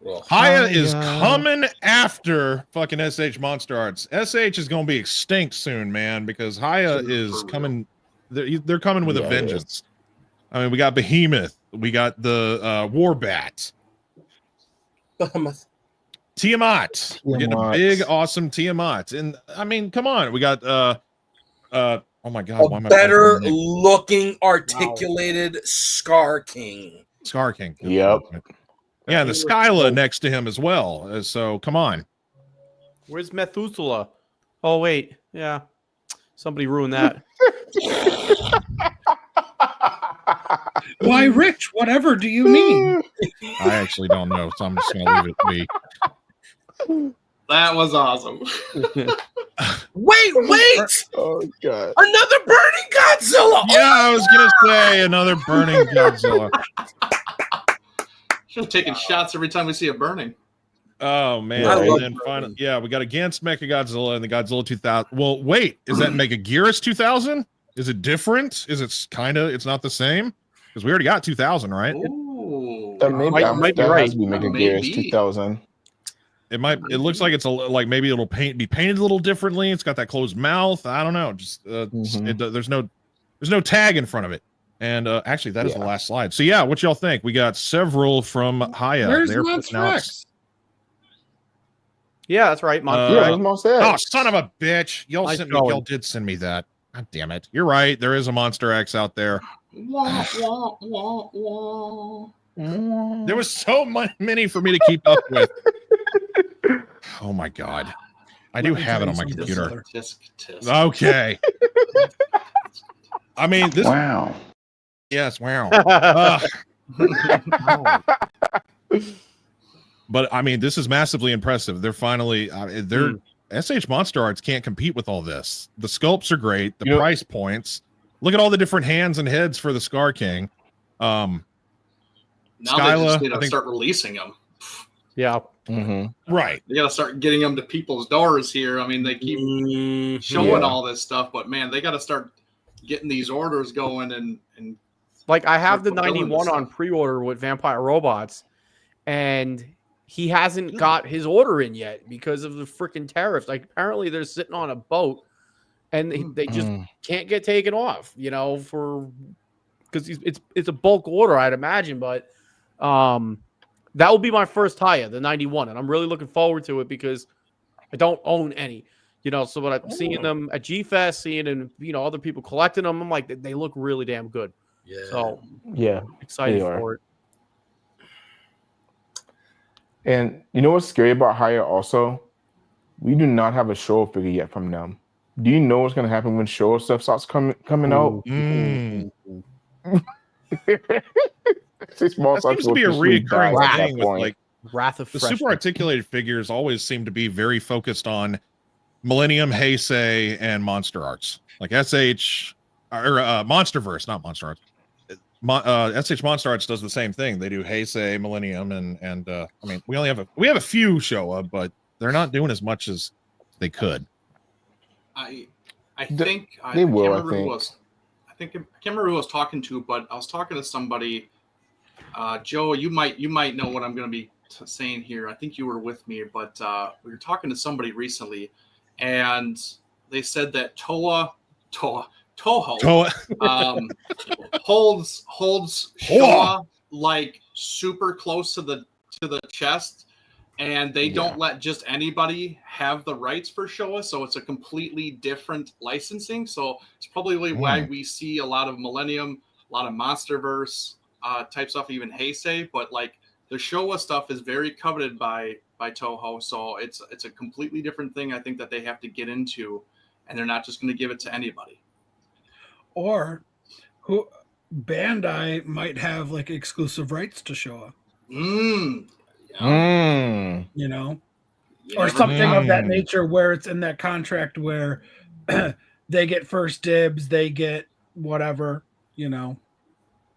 Well, Haya is coming after fucking SH Monster Arts. SH is going to be extinct soon, man, because Haya is coming. They're coming with a vengeance. I mean, we got Behemoth. We got the Warbat. Tiamat. We're getting a big, awesome Tiamat. And I mean, come on. We got oh my god, a better looking articulated Scar King. Scar King. Yep. Yeah, and the Skyla next to him as well. So come on. Where's Methuselah? Oh wait, yeah. Somebody ruined that. Why, Rich? Whatever do you mean? I actually don't know, so I'm just gonna leave it be. That was awesome. Wait! Oh god! Another burning Godzilla! Yeah, I was gonna say another burning Godzilla. Should have taken shots every time we see a burning. Oh man! And then finally, we got against Mechagodzilla and the Godzilla 2000. Well, wait, is that Megaguirus 2000? Is it different? Is it it's not the same? Because we already got 2000, right? Ooh. That might be right. Megaguirus 2000. It might. It looks like it's like maybe it'll be painted a little differently. It's got that closed mouth. I don't know. Just there's no tag in front of it. And actually, that is the last slide. So yeah, what y'all think? We got several from Haya. Where's Monster X? Yeah, that's right. Monster X. Oh, son of a bitch! Y'all did send me that. God damn it! You're right. There is a Monster X out there. Wah, wah, wah, wah. There was so many for me to keep up with. Oh my god! I do have it on my computer. Okay. I mean, this. Wow. Yes, wow. But I mean, this is massively impressive. They're finally, SH Monster Arts can't compete with all this. The sculpts are great. The price points. Look at all the different hands and heads for the Scar King. Now Skyla, they just need to start releasing them. Yeah. Mm-hmm. Right. They got to start getting them to people's doors here. I mean, they keep showing all this stuff, but man, they got to start getting these orders going and like I have the 91 on pre-order with Vampire Robots, and he hasn't got his order in yet because of the freaking tariffs. Like apparently they're sitting on a boat and they just can't get taken off, for because it's a bulk order, I'd imagine. But that will be my first Taya, the 91, and I'm really looking forward to it because I don't own any. So when I'm seeing them at G-Fest, seeing and other people collecting them, I'm like, they look really damn good. Yeah. So Yeah, excited for it. And you know what's scary about Hire also? We do not have a Showa figure yet from them. Do you know what's going to happen when Showa stuff starts coming out? Mm. Small That seems to be a reoccurring thing with like Wrath of the Fresh. super articulated figures always seem to be very focused on Millennium, Heisei, and Monster Arts. Like SH or Monsterverse, not Monster Arts. SH Monster Arts does the same thing. They do Heisei, Millennium, and I mean we have a few Showa, but they're not doing as much as they could. I think they will. I can't remember who I was talking to, but I was talking to somebody. Joe, you might know what I'm going to be saying here. I think you were with me, but we were talking to somebody recently, and they said that Toho holds Showa like super close to the chest, and they don't let just anybody have the rights for Showa, so it's a completely different licensing. So it's probably why we see a lot of Millennium, a lot of Monsterverse type stuff, even Heisei, but like the Showa stuff is very coveted by Toho, so it's a completely different thing. I think that they have to get into, and they're not just going to give it to anybody. Or who Bandai might have like exclusive rights to Showa. Or something of that nature, where it's in that contract where they get first dibs, they get whatever,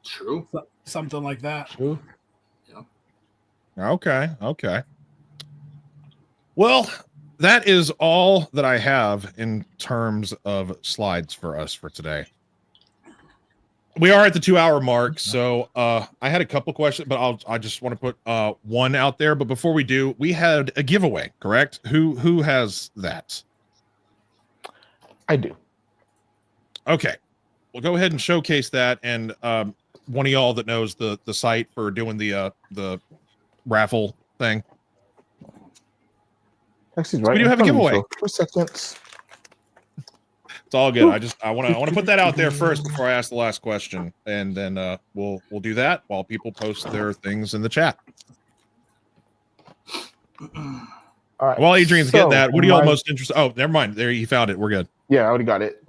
True. Something like that. True. Yeah. Okay. Well, that is all that I have in terms of slides for us for today. We are at the 2-hour mark, so I had a couple questions, but I just want to put one out there. But before we do, we had a giveaway, correct? Who has that? I do. Okay, we'll go ahead and showcase that, and one of y'all that knows the site for doing the raffle thing. Actually, right. We do have a giveaway. For seconds. It's all good. I want to put that out there first before I ask the last question, and then we'll do that while people post their things in the chat. All right. While Adrian's getting that, what are y'all most interested? Oh, never mind. There, you found it. We're good. Yeah, I already got it.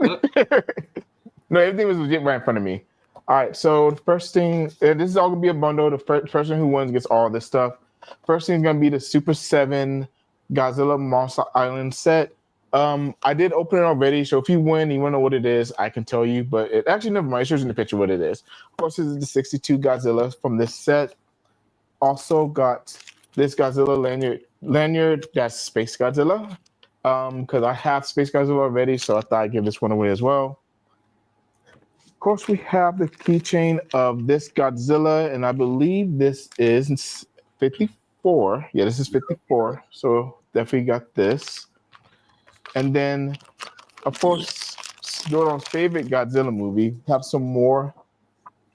No, everything was legit right in front of me. All right. So the first thing, this is all gonna be a bundle. The person who wins gets all this stuff. First thing is gonna be the Super 7 Godzilla Monster Island set. I did open it already, so if you win, you want to know what it is, I can tell you, but it actually never mind. It shows in the picture what it is. Of course, this is the 62 Godzilla from this set. Also got this Godzilla lanyard that's Space Godzilla, because I have Space Godzilla already, so I thought I'd give this one away as well. Of course, we have the keychain of this Godzilla, and I believe this is 54. Yeah, this is 54, so definitely got this. And then, of course, Jordan's favorite Godzilla movie, have some more.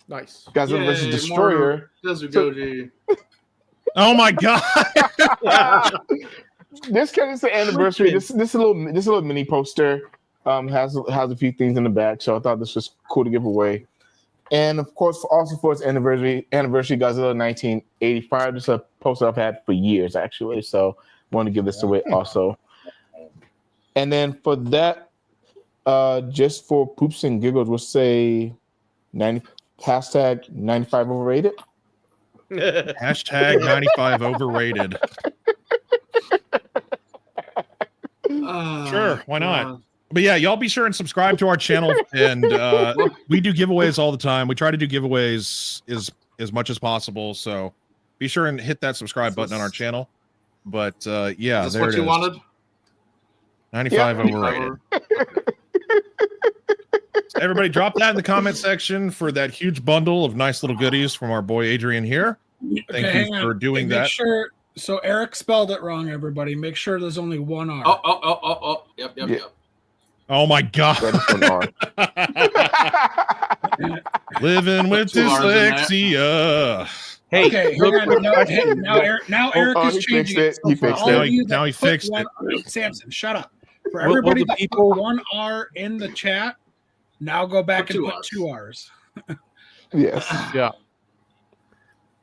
Nice. Godzilla vs. Destroyer. Oh my god! This kind of an anniversary. This little mini poster has a few things in the back, so I thought this was cool to give away. And of course, also for its anniversary Godzilla 1985. This is a poster I've had for years actually, so I want to give this away also. And then for that, just for poops and giggles, we'll say hashtag 95 overrated. Hashtag 95 overrated. Sure, why not? But yeah, y'all be sure and subscribe to our channel, and we do giveaways all the time. We try to do giveaways as much as possible, so be sure and hit that subscribe button on our channel. But yeah, is this there what it you is. Wanted? 95 overrated. So everybody drop that in the comment section for that huge bundle of nice little goodies from our boy Adrian here. Thank you for doing that. Sure. So Eric spelled it wrong, everybody. Make sure there's only one R. Oh. Yep. Oh my god. Living with 2 hours in that. dyslexia. Hey, Okay, real hang on. quick No, question. now Eric Oh, is he changing fixed it. So He for fixed all it. of you Now that he put fixed one, it. Samson, shut up. For Will everybody the that people- put 1 R in the chat, now go back Put and 2 put Rs. 2 R's. Yes. Yeah.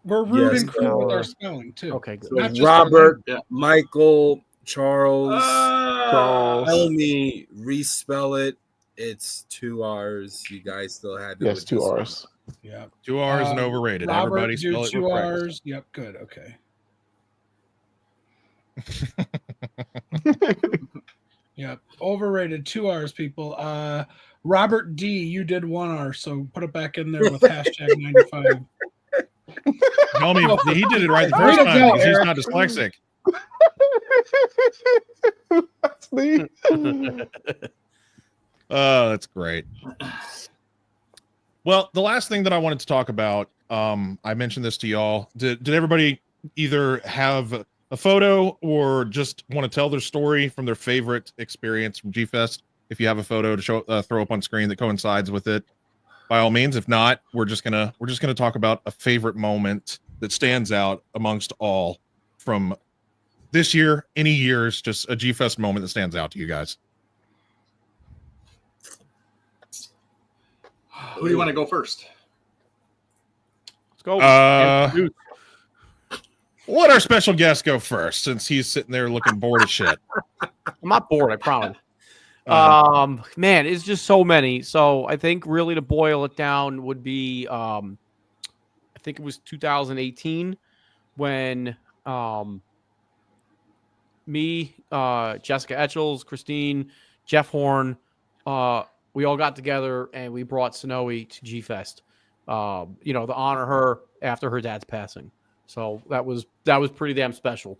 We're rooting Yes, for with Power. our spelling too. Okay, good. So Not just our Robert, Yeah. Michael, Charles, Charles. tell me, respell it. It's 2 R's. You guys still have it Yes, with 2 this one. R's. Yeah. 2 R's and overrated. Robert, Everybody do spell it 2 with R's. Yep, good. Okay. Yep. Overrated 2 R's, people. Robert D, you did 1 R, so put it back in there with hashtag 95. Tell me he did it right the Way first to time go, because he's Eric. not dyslexic. That's me. Oh, that's great. Well, the last thing that I wanted to talk about, I mentioned this to y'all. Did everybody either have a photo or just want to tell their story from their favorite experience from G-Fest? If you have a photo to show, throw up on screen that coincides with it, by all means. If not, we're just gonna talk about a favorite moment that stands out amongst all from this year, any years, just a G-Fest moment that stands out to you guys. Who do you want to go first? Let's go. Let our special guest go first, since he's sitting there looking bored as shit. I'm not bored, I promise. Man, it's just so many. So I think really to boil it down would be I think it was 2018 when me, Jessica Etchels, Christine, Jeff Horn, we all got together and we brought Snowy to G-Fest. To honor her after her dad's passing. So that was pretty damn special,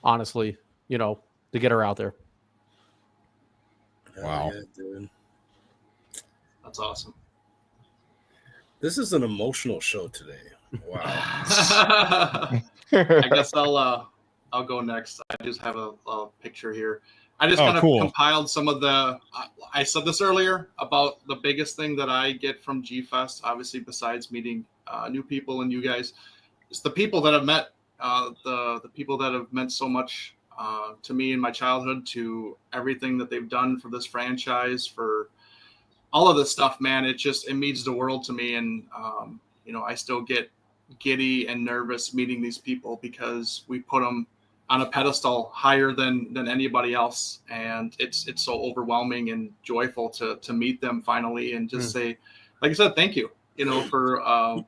honestly, to get her out there. Wow. Yeah, dude. That's awesome. This is an emotional show today. Wow. I guess I'll go next. I just have a picture here. I just kind of compiled some of the. I said this earlier about the biggest thing that I get from G-Fest, obviously besides meeting new people and you guys, it's the people that I've met, the people that have meant so much to me in my childhood, to everything that they've done for this franchise, for all of this stuff, man. It means the world to me, and I still get giddy and nervous meeting these people because we put them on a pedestal higher than anybody else, and it's so overwhelming and joyful to meet them finally and just say, like I said, thank you, for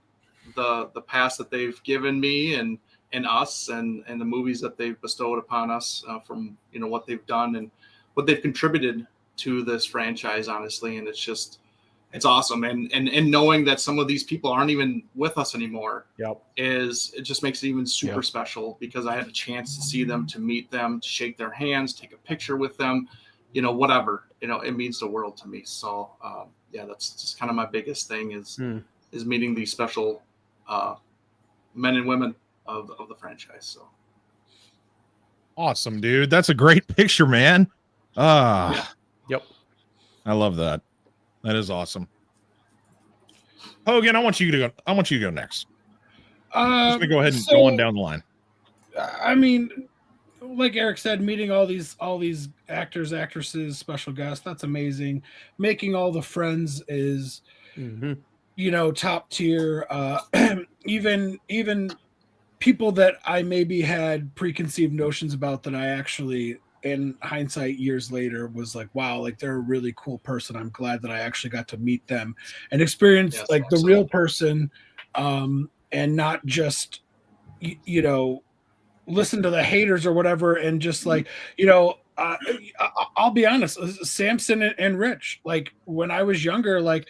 the past that they've given me and us and the movies that they've bestowed upon us, from what they've done and what they've contributed to this franchise, honestly. And it's awesome. And knowing that some of these people aren't even with us anymore, it just makes it even super special, because I had a chance to see them, to meet them, to shake their hands, take a picture with them, whatever, it means the world to me. So that's just kind of my biggest thing is meeting these special men and women of the franchise. So awesome, dude. That's a great picture, man. Yep. I love that. That is awesome. Hogan, I want you to go next. Just go ahead and go on down the line. I mean, like Eric said, meeting all these actors, actresses, special guests, that's amazing. Making all the friends is top tier. Even people that I maybe had preconceived notions about, that I actually, in hindsight years later, was like, wow, like they're a really cool person. I'm glad that I actually got to meet them and experience the real person, and not just listen to the haters or whatever. And just like, I'll be honest, Samson and Rich, like when I was younger, like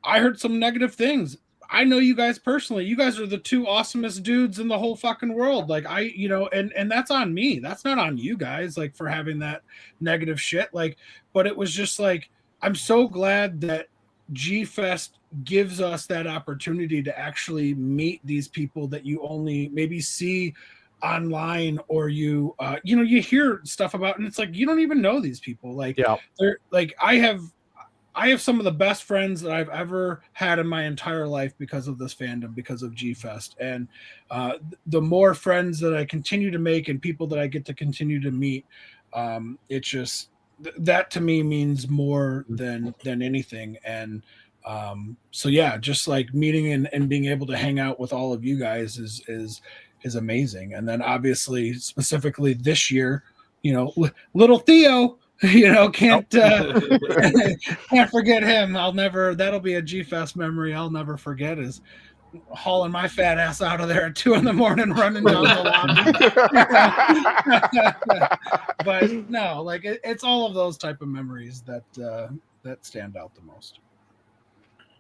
I heard some negative things. I know you guys personally. You guys are the two awesomest dudes in the whole fucking world. Like and that's on me. That's not on you guys, like, for having that negative shit. Like, but it was just like, I'm so glad that G-Fest gives us that opportunity to actually meet these people that you only maybe see online, or you hear stuff about, and it's like, you don't even know these people. Like, they're like, I have some of the best friends that I've ever had in my entire life because of this fandom, because of G-Fest. And the more friends that I continue to make and people that I get to continue to meet, it's just that to me means more than anything. And so yeah, just like meeting and being able to hang out with all of you guys is amazing. And then obviously specifically this year, little Theo, can't can't forget him. That'll be a G-Fest memory I'll never forget, is hauling my fat ass out of there at 2 a.m. running down the lobby. But no, like it's all of those type of memories that stand out the most.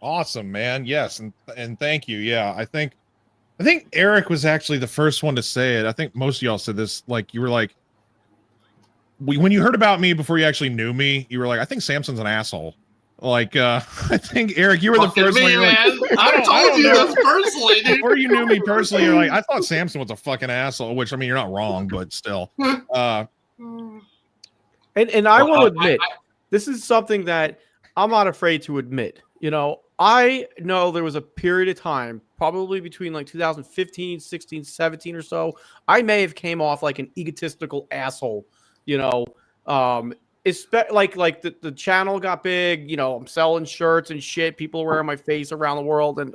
Awesome, man. Yes, and thank you. Yeah, I think Eric was actually the first one to say it. I think most of y'all said this. Like, you were like, when you heard about me before you actually knew me, you were like, I think Samson's an asshole. Like, I think Eric, you were the first one. Man. I told you this personally, dude. Before you knew me personally, you're like, I thought Samson was a fucking asshole. Which, I mean, you're not wrong, but still. And I will admit, this is something that I'm not afraid to admit. I know there was a period of time, probably between like 2015, 16, 17 or so, I may have came off like an egotistical asshole. Like the channel got big, I'm selling shirts and shit. People are wearing my face around the world. And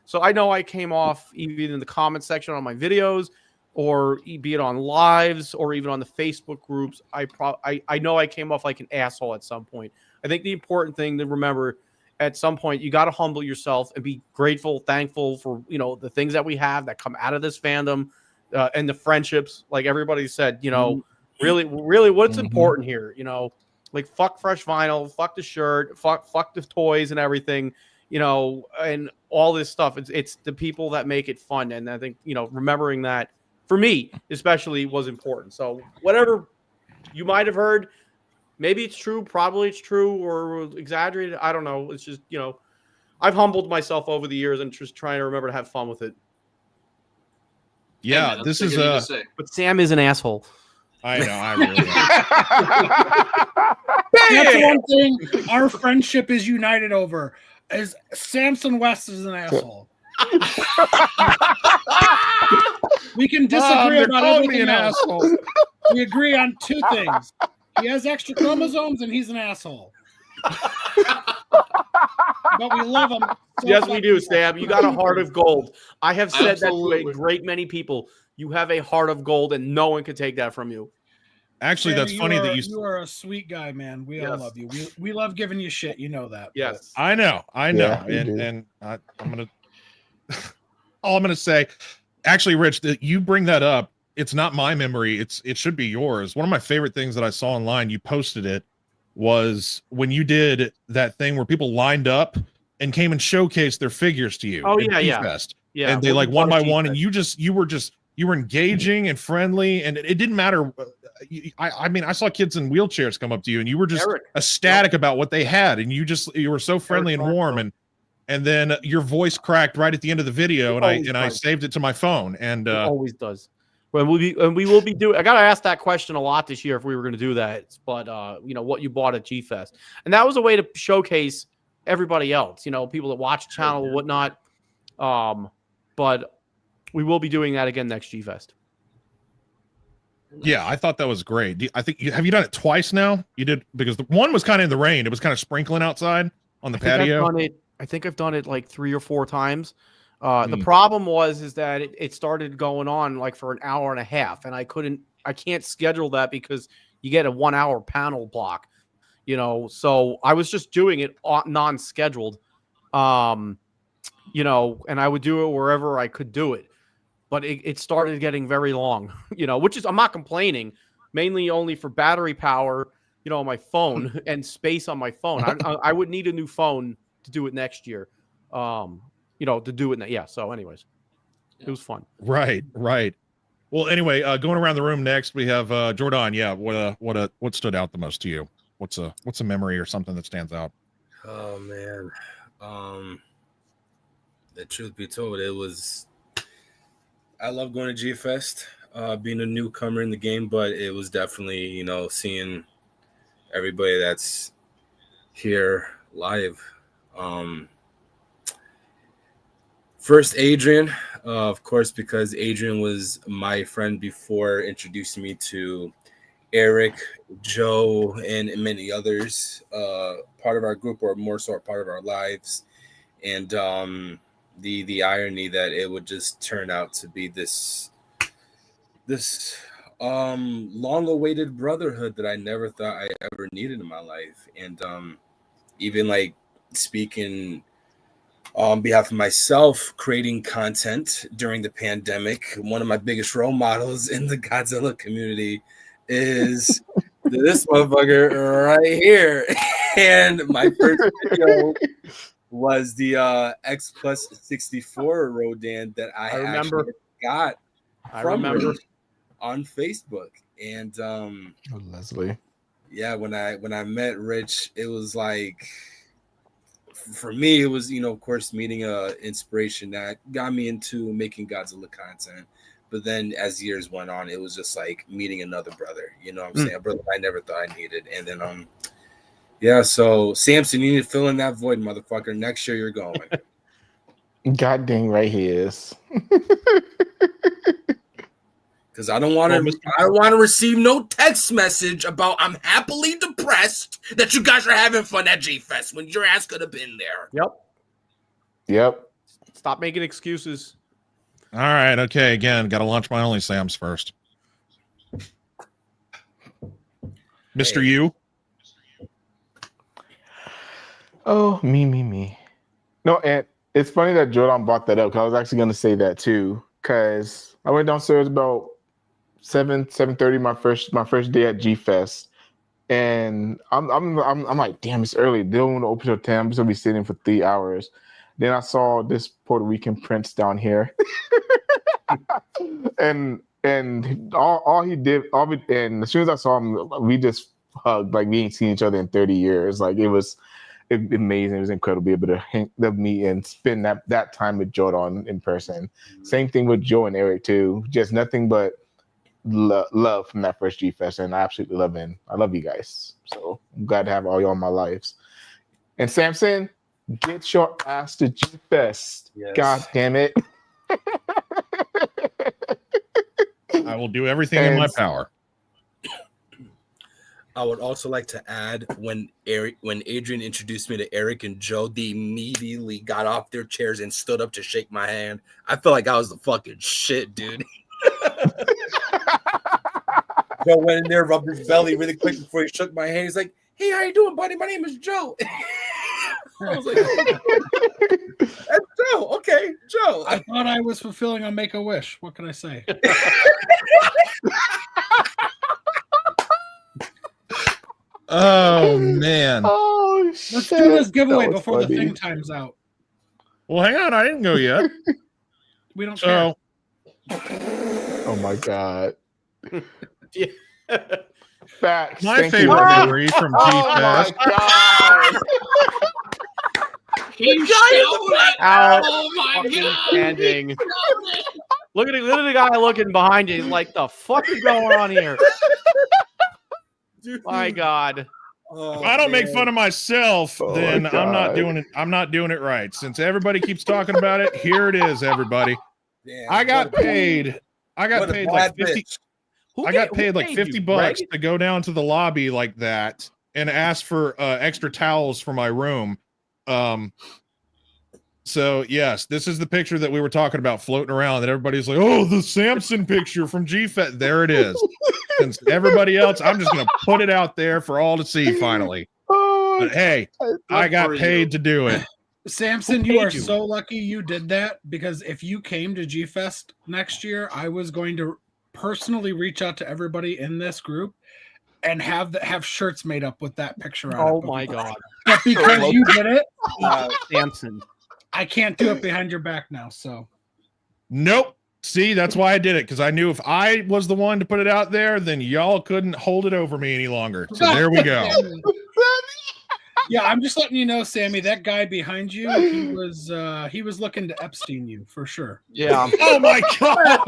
so I know I came off even in the comment section on my videos, or be it on lives, or even on the Facebook groups. I know I came off like an asshole at some point. I think the important thing to remember, at some point, you got to humble yourself and be grateful, thankful for, the things that we have that come out of this fandom, and the friendships, like everybody said, really what's important here, like fuck fresh vinyl, fuck the shirt, fuck the toys and everything, and all this stuff. It's the people that make it fun. And I think, remembering that for me, especially, was important. So whatever you might have heard, maybe it's true, probably it's true, or exaggerated. I don't know. It's just, I've humbled myself over the years and just trying to remember to have fun with it. Yeah, this is but Sam is an asshole. I know. I really am. That's one thing our friendship is united over, is Samson West is an asshole. We can disagree about everything else. Asshole. We agree on 2 things. He has extra chromosomes and he's an asshole. But we love him. So yes, we do, Sam. You got a heart of gold. I have said that to a great many people. You have a heart of gold, and no one can take that from you. Actually, Sam, that's funny that you are a sweet guy, man. We all love you. We love giving you shit. You know that. Yes, but... I know. Yeah, and I'm gonna. All I'm gonna say, actually, Rich, that you bring that up. It's not my memory. It should be yours. One of my favorite things that I saw online, you posted it, was when you did that thing where people lined up and came and showcased their figures to you. Oh at yeah. G-Fest. Yeah, and they like one by one, and you were engaging and friendly, and it didn't matter. I mean, I saw kids in wheelchairs come up to you, and you were just ecstatic about what they had, and you were so friendly and warm, and then your voice cracked right at the end of the video, and I saved it to my phone, and it always does. When we will be doing, I got to ask that question a lot this year if we were going to do that, but what you bought at G-Fest, and that was a way to showcase everybody else, people that watch the channel and whatnot. But we will be doing that again next G-Fest. Yeah, I thought that was great. I think have you done it twice now? You did, because the one was kind of in the rain. It was kind of sprinkling outside on the patio. I think I've done it like 3 or 4 times. The problem is that it started going on like for an hour and a half, and I can't schedule that because you get a 1 hour panel block, so I was just doing it non-scheduled, and I would do it wherever I could do it. But it started getting very long, which is, I'm not complaining, mainly only for battery power, on my phone and space on my phone. I would need a new phone to do it next year, to do it. Yeah. So anyways, it was fun. Right. Well, anyway, going around the room next, we have Jordan. Yeah. What stood out the most to you? What's a memory or something that stands out? Oh man. The truth be told, I love going to G-Fest, being a newcomer in the game, but it was definitely, seeing everybody that's here live. First, Adrian, of course, because Adrian was my friend before introducing me to Eric, Joe, and many others, part of our group, or more so part of our lives. And the irony that it would just turn out to be this long-awaited brotherhood that I never thought I ever needed in my life. And even like speaking on behalf of myself, creating content during the pandemic, one of my biggest role models in the Godzilla community is this motherfucker right here. And my first video was the X Plus 64 Rodan that I actually got from Rich on Facebook. And Leslie. Yeah, when I met Rich, it was like, for me, it was, of course, meeting a inspiration that got me into making Godzilla content. But then as years went on, it was just like meeting another brother, what I'm saying? A brother I never thought I needed. And then, yeah, so Samson, you need to fill in that void, motherfucker. Next year you're going. God dang right he is. Because I don't want to receive no text message about I'm happily depressed that you guys are having fun at G-Fest when your ass could have been there. Yep. Stop making excuses. All right. Okay. Again, got to launch my only Sam's first. Mr. Hey. U. Oh, me. No, and it's funny that Jordan brought that up because I was actually going to say that too. Because I went downstairs about 7:30 my first day at G Fest, and I'm like, damn, it's early. They don't want to open till 10. I'm just gonna be sitting for 3 hours. Then I saw this Puerto Rican prince down here, and all he did, and as soon as I saw him, we just hugged like we ain't seen each other in 30 years. Like it was amazing. It was incredible to be able to meet and spend that time with Jordan in person. Same thing with Joe and Eric too. Just nothing but love from that first G Fest, and I absolutely love it. I love you guys. So I'm glad to have all y'all in my lives. And Samson, get your ass to G Fest. Yes. God damn it. I will do everything in my power. I would also like to add, when Adrian introduced me to Eric and Joe, they immediately got off their chairs and stood up to shake my hand. I felt like I was the fucking shit, dude. Joe went in there, rubbed his belly really quick before he shook my hand. He's like, "Hey, how you doing, buddy? My name is Joe." I was like, "That's Joe. Okay, Joe." I thought I was fulfilling a Make-A-Wish. What can I say? Oh man! Oh shit! Let's do this giveaway before the thing times out. Well, hang on, I didn't go yet. We don't care. Oh my god! Yeah. Facts. My favorite memory from G Fest. Oh my god! He showed it. Out. Oh my god! Standing. Look at the guy looking behind you. He's like, the fuck is going on here? Dude. My god. Oh, If I don't make fun of myself, then I'm not doing it. I'm not doing it right. Since everybody keeps talking about it, here it is, everybody. Damn, I got paid. I got paid like 50. I got paid like $50 to go down to the lobby like that and ask for extra towels for my room. So yes, this is the picture that we were talking about floating around that everybody's like, oh, the Samson picture from GFET. There it is. Since everybody else, I'm just going to put it out there for all to see finally. But hey, I got paid to do it. Samson, you are so lucky you did that, because if you came to G-Fest next year, I was going to personally reach out to everybody in this group and have shirts made up with that picture on it. Oh my god. But because you did it, Samson, I can't do it behind your back now, so. Nope. See, that's why I did it, because I knew if I was the one to put it out there, then y'all couldn't hold it over me any longer. So there we go. Yeah, I'm just letting you know, Sammy, that guy behind you, he was looking to Epstein you for sure. yeah. Oh my god.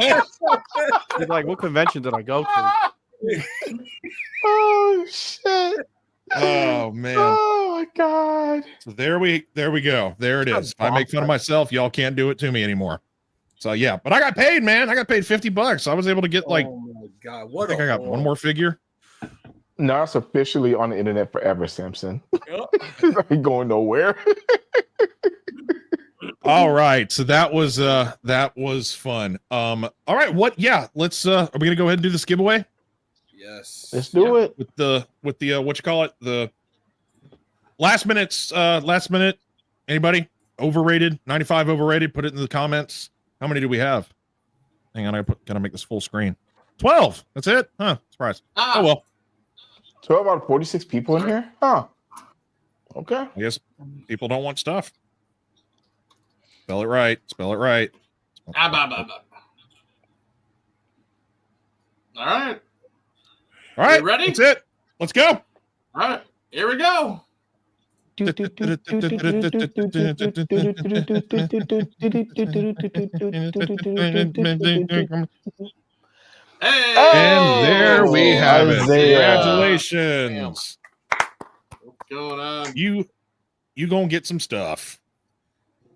He's like, what convention did I go to? Oh shit. Oh man. Oh my god. So there we go. There it is. If I make fun of myself, y'all can't do it to me anymore. So yeah, but I got paid, man. I got paid $50. So I was able to get like, oh my god, I what think a I got one more figure. Now it's officially on the internet forever, Simpson. Ain't going nowhere. All right. So that was fun. All right, let's are we gonna go ahead and do this giveaway? Yes. Let's do it. With the what you call it? The last minute, anybody? Overrated, 95 overrated, put it in the comments. How many do we have? Hang on, gotta make this full screen. 12. That's it? Huh. Surprise. Oh well. 12 out of 46 people in here? Huh. Okay. I guess people don't want stuff. Spell it right. All right. All right. You ready? That's it. Let's go. All right. Here we go. Hey! And there we have it. Isaiah. Congratulations. What's going on? You gonna get some stuff.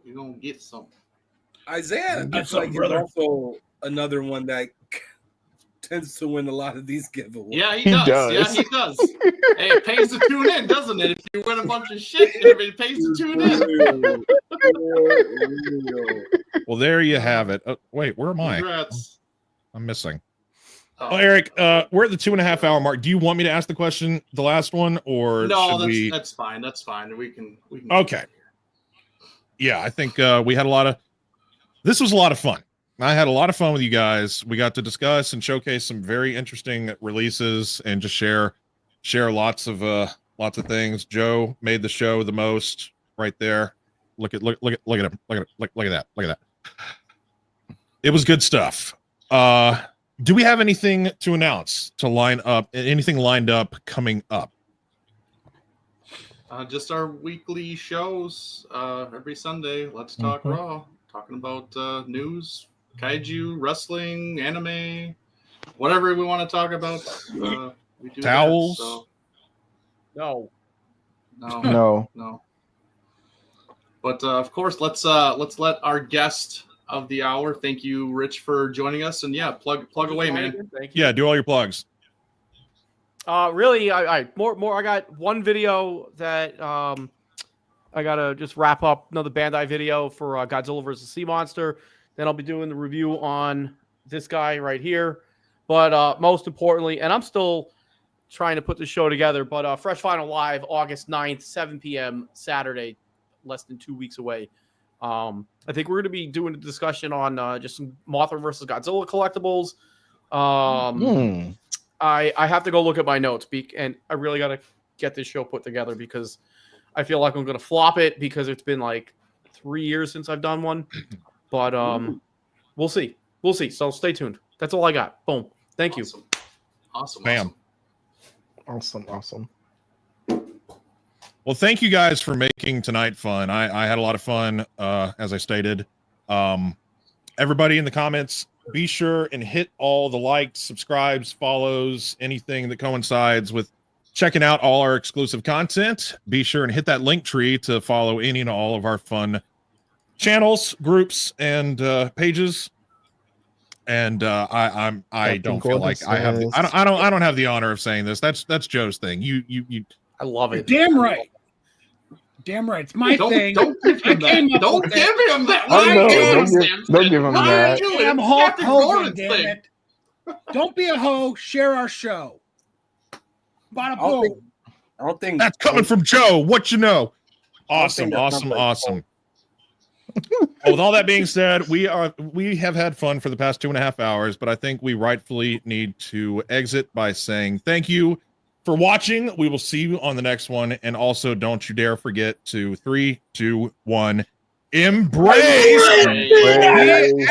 You're going to get some. Isaiah, I feel like he's also another one that tends to win a lot of these giveaways. Yeah, he He does. does. Yeah, he does. Hey, it pays to tune in, doesn't it? If you win a bunch of shit, it pays to tune in. Well, there you have it. Wait, where am I? Congrats. I'm missing. Oh, Eric, we're at the 2.5 hour mark. Do you want me to ask the question, the last one, or No, should that's fine. That's fine. We can. Okay. Yeah, I think we had this was a lot of fun. I had a lot of fun with you guys. We got to discuss and showcase some very interesting releases and just share lots of things. Joe made the show the most right there. Look at him. Look at that. It was good stuff. Do we have anything to announce to line up? Anything lined up coming up? Just our weekly shows every Sunday. Let's Talk Raw. Talking about news, kaiju, wrestling, anime, whatever we want to talk about. We do Towels? That, so. No. But of course, let's let our guest of the hour. Thank you, Rich, for joining us. And yeah, plug away, man. Thank you. Yeah, do all your plugs. Really, I more. I got one video that I gotta just wrap up. Another Bandai video for Godzilla versus Sea Monster. Then I'll be doing the review on this guy right here. But most importantly, and I'm still trying to put the show together. But Fresh Final Live, August 9th, 7 p.m. Saturday, less than 2 weeks away. I think we're going to be doing a discussion on just some Mothra versus Godzilla collectibles. I have to go look at my notes, and I really got to get this show put together because I feel like I'm going to flop it because it's been like 3 years since I've done one. But we'll see. We'll see. So stay tuned. That's all I got. Boom. Thank you. Awesome. Bam. Awesome. Well, thank you guys for making tonight fun. I had a lot of fun, as I stated. Everybody in the comments, be sure and hit all the likes, subscribes, follows, anything that coincides with checking out all our exclusive content. Be sure and hit that link tree to follow any and all of our fun channels, groups, and pages. And I don't feel like I have I don't have the honor of saying this. That's Joe's thing. You I love it. Damn right. It's my thing. Don't give him that. Don't give him that. Don't give him that. I'm Hulk Hogan, damn it. Don't be a hoe. Share our show. Bada boom. I don't think that's coming from Joe. What you know? Awesome. Well, with all that being said, we have had fun for the past 2.5 hours, but I think we rightfully need to exit by saying thank you for watching. We will see you on the next one, and also don't you dare forget to 3, 2, 1, embrace the attitude.